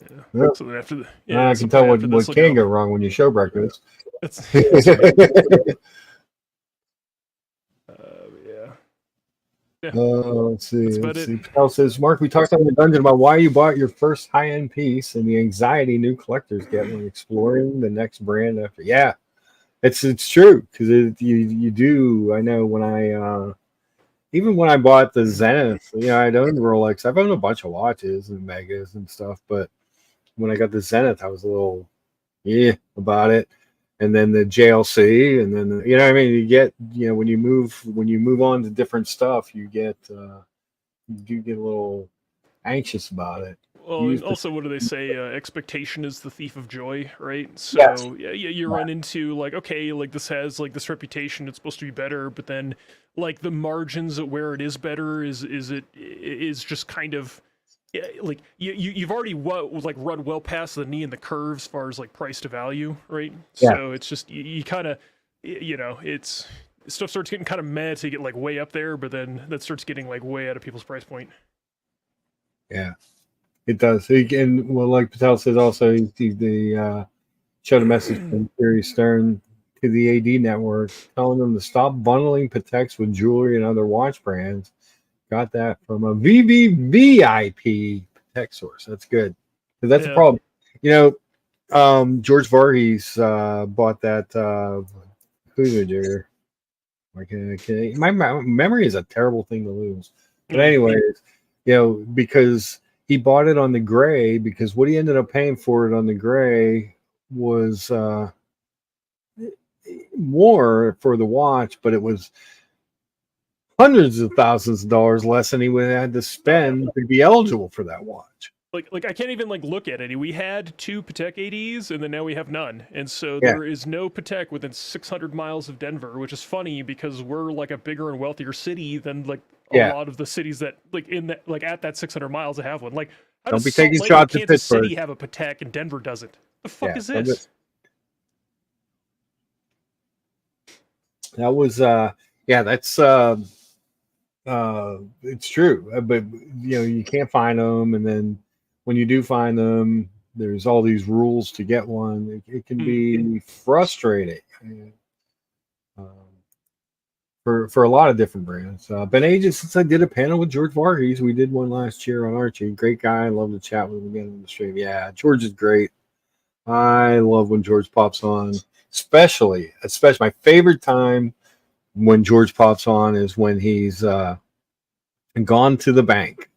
Yeah. Yeah. So then after the, I can tell what can go wrong when you show breakfast. That's right. Yeah. Let's see. Let's see. Patel says, Mark, we talked on the dungeon about why you bought your first high-end piece and the anxiety new collectors get when exploring the next brand after. Yeah, it's true because you do. I know when I even when I bought the Zenith, I'd owned Rolex. I've owned a bunch of watches and Megas and stuff, but when I got the Zenith, I was a little about it. And then the JLC, and then you get when you move on to different stuff, you do get a little anxious about it. Well, and also, what do they say? Expectation is the thief of joy, right? So Yes. you run into okay, this has this reputation, it's supposed to be better, but then the margins at where it is better is just kind of. Yeah, you've already run well past the knee in the curve as far as price to value, right? Yeah. So it's just you kind of it's stuff starts getting kind of mad to get way up there, but then that starts getting way out of people's price point. Yeah, it does. And like Patel says, also the showed a message from Terry Stern to the AD network telling them to stop bundling Pateks with jewelry and other watch brands. Got that from a VVVIP tech source. That's good. That's a problem. George Voorhees bought that Hoosier. My memory is a terrible thing to lose. But anyways, because he bought it on the gray, because what he ended up paying for it on the gray was more for the watch, but it was hundreds of thousands of dollars less than he would have had to spend to be eligible for that watch. Like I can't even look at it. We had 2 Patek 80s, and then now we have none. And so there is no Patek within 600 miles of Denver, which is funny because we're a bigger and wealthier city than a lot of the cities that in that at that 600 miles that have one. How Don't be does taking Salt Lake shots and at Kansas Pittsburgh. City have a Patek and Denver doesn't? The fuck is this? That was that's it's true, but you can't find them, and then when you do find them, there's all these rules to get one. It can be frustrating for a lot of different brands. Been ages since I did a panel with George Voorhees. We did one last year on Archie. Great guy. I love to chat with him again on the stream. Yeah, George is great. I love when George pops on, especially my favorite time when George pops on is when he's gone to the bank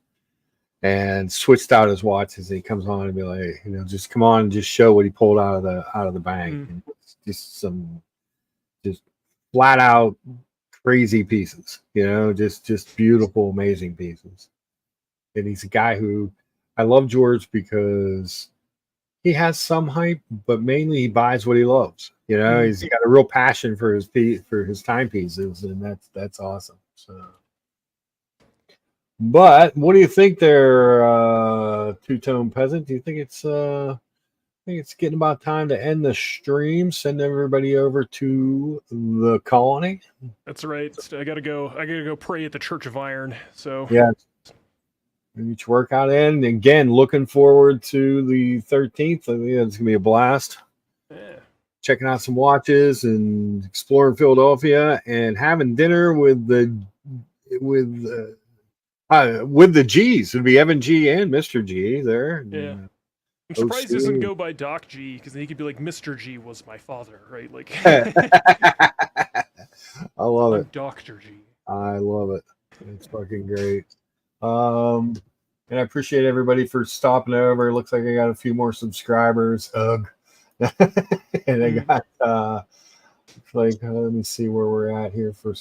and switched out his watches. He comes on and be like, just come on and just show what he pulled out of the bank. And just flat out crazy pieces, just beautiful, amazing pieces. And he's a guy who I love George because he has some hype, but mainly he buys what he loves. He's got a real passion for his timepieces, and that's awesome. So, but what do you think there, Two-Tone Peasant? Do you think it's getting about time to end the stream? Send everybody over to the colony. That's right. I gotta go pray at the Church of Iron. So yeah. Each workout in. Again, looking forward to the 13th. I think it's gonna be a blast. Yeah. Checking out some watches and exploring Philadelphia and having dinner with the G's. It'd be Evan G and Mr. G there. Yeah. I'm surprised he doesn't go by Doc G, because then he could be like, Mr. G was my father, right? I love it. Dr. G. I love it. It's fucking great. And I appreciate everybody for stopping over. It looks like I got a few more subscribers. Ugh. And I got let me see where we're at here for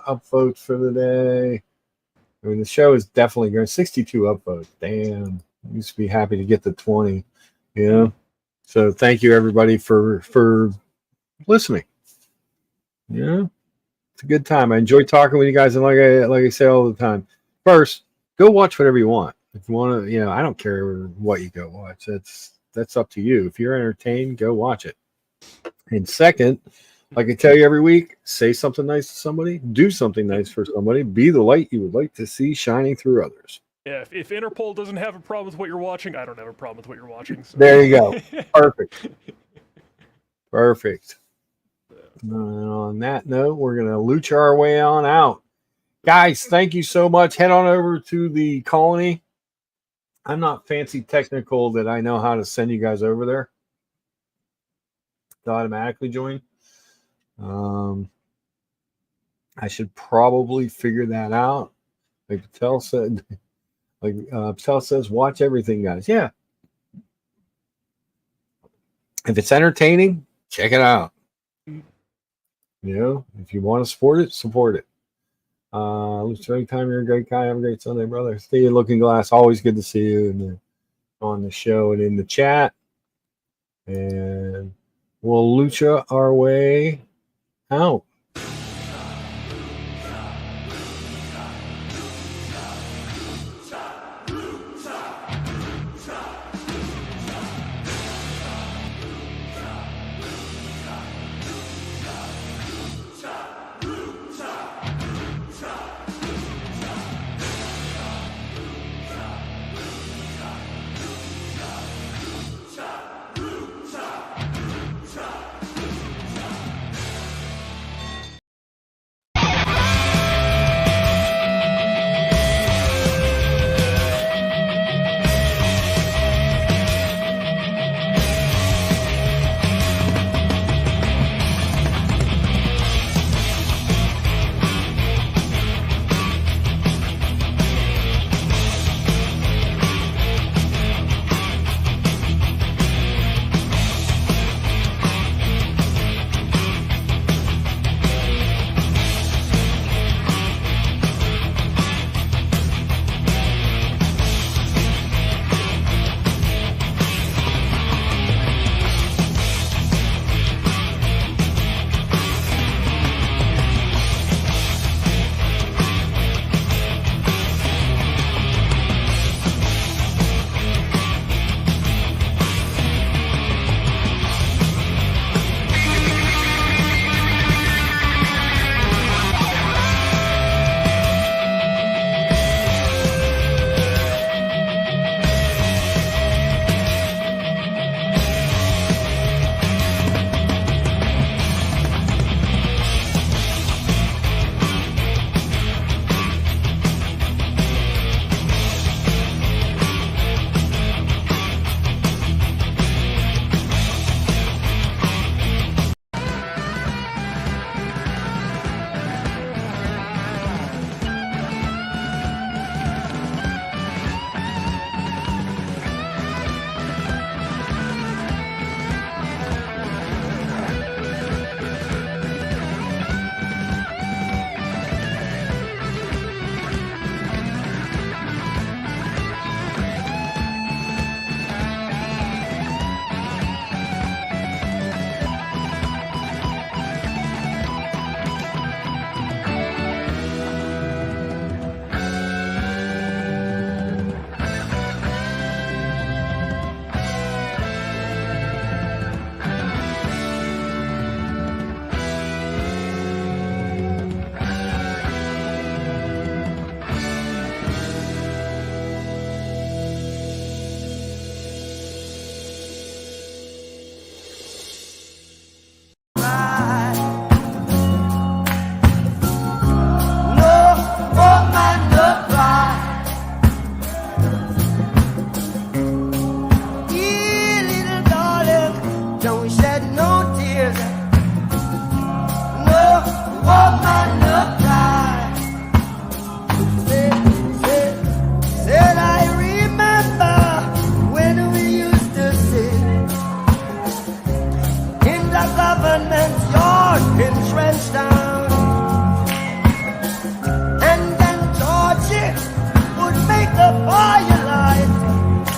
upvotes for the day. I mean, the show is definitely going 62 upvotes. Damn. I used to be happy to get to 20, So thank you everybody for listening. It's a good time. I enjoy talking with you guys, and like I say all the time, first, go watch whatever you want. If you want to, I don't care what you go watch. That's up to you. If you're entertained, go watch it. And second, Like I tell you every week, say something nice to somebody, do something nice for somebody, be the light you would like to see shining through others. Yeah, if Interpol doesn't have a problem with what you're watching, I don't have a problem with what you're watching. So. There you go. Perfect. Perfect. On that note, we're going to lucha our way on out. Guys, thank you so much. Head on over to the colony. I'm not fancy technical that I know how to send you guys over there to automatically join. I should probably figure that out. Like Patel said, Patel says, watch everything, guys. Yeah. If it's entertaining, check it out. You know, if you want to support it, support it. Anytime you're a great guy, have a great Sunday, brother. Stay in Looking Glass. Always good to see you on the show and in the chat. And we'll lucha our way out.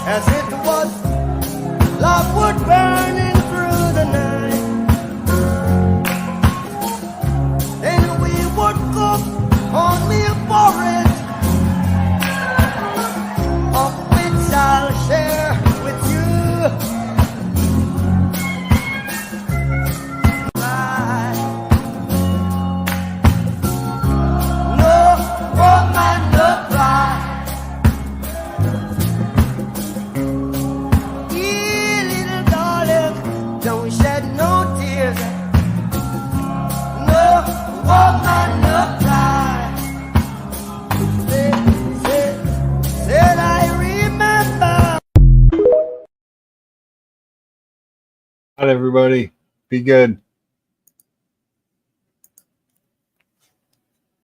As it was, love would burning through the night. Then we would cook on meal porridge, of which I'll share with you. Bye. everybody. Be good.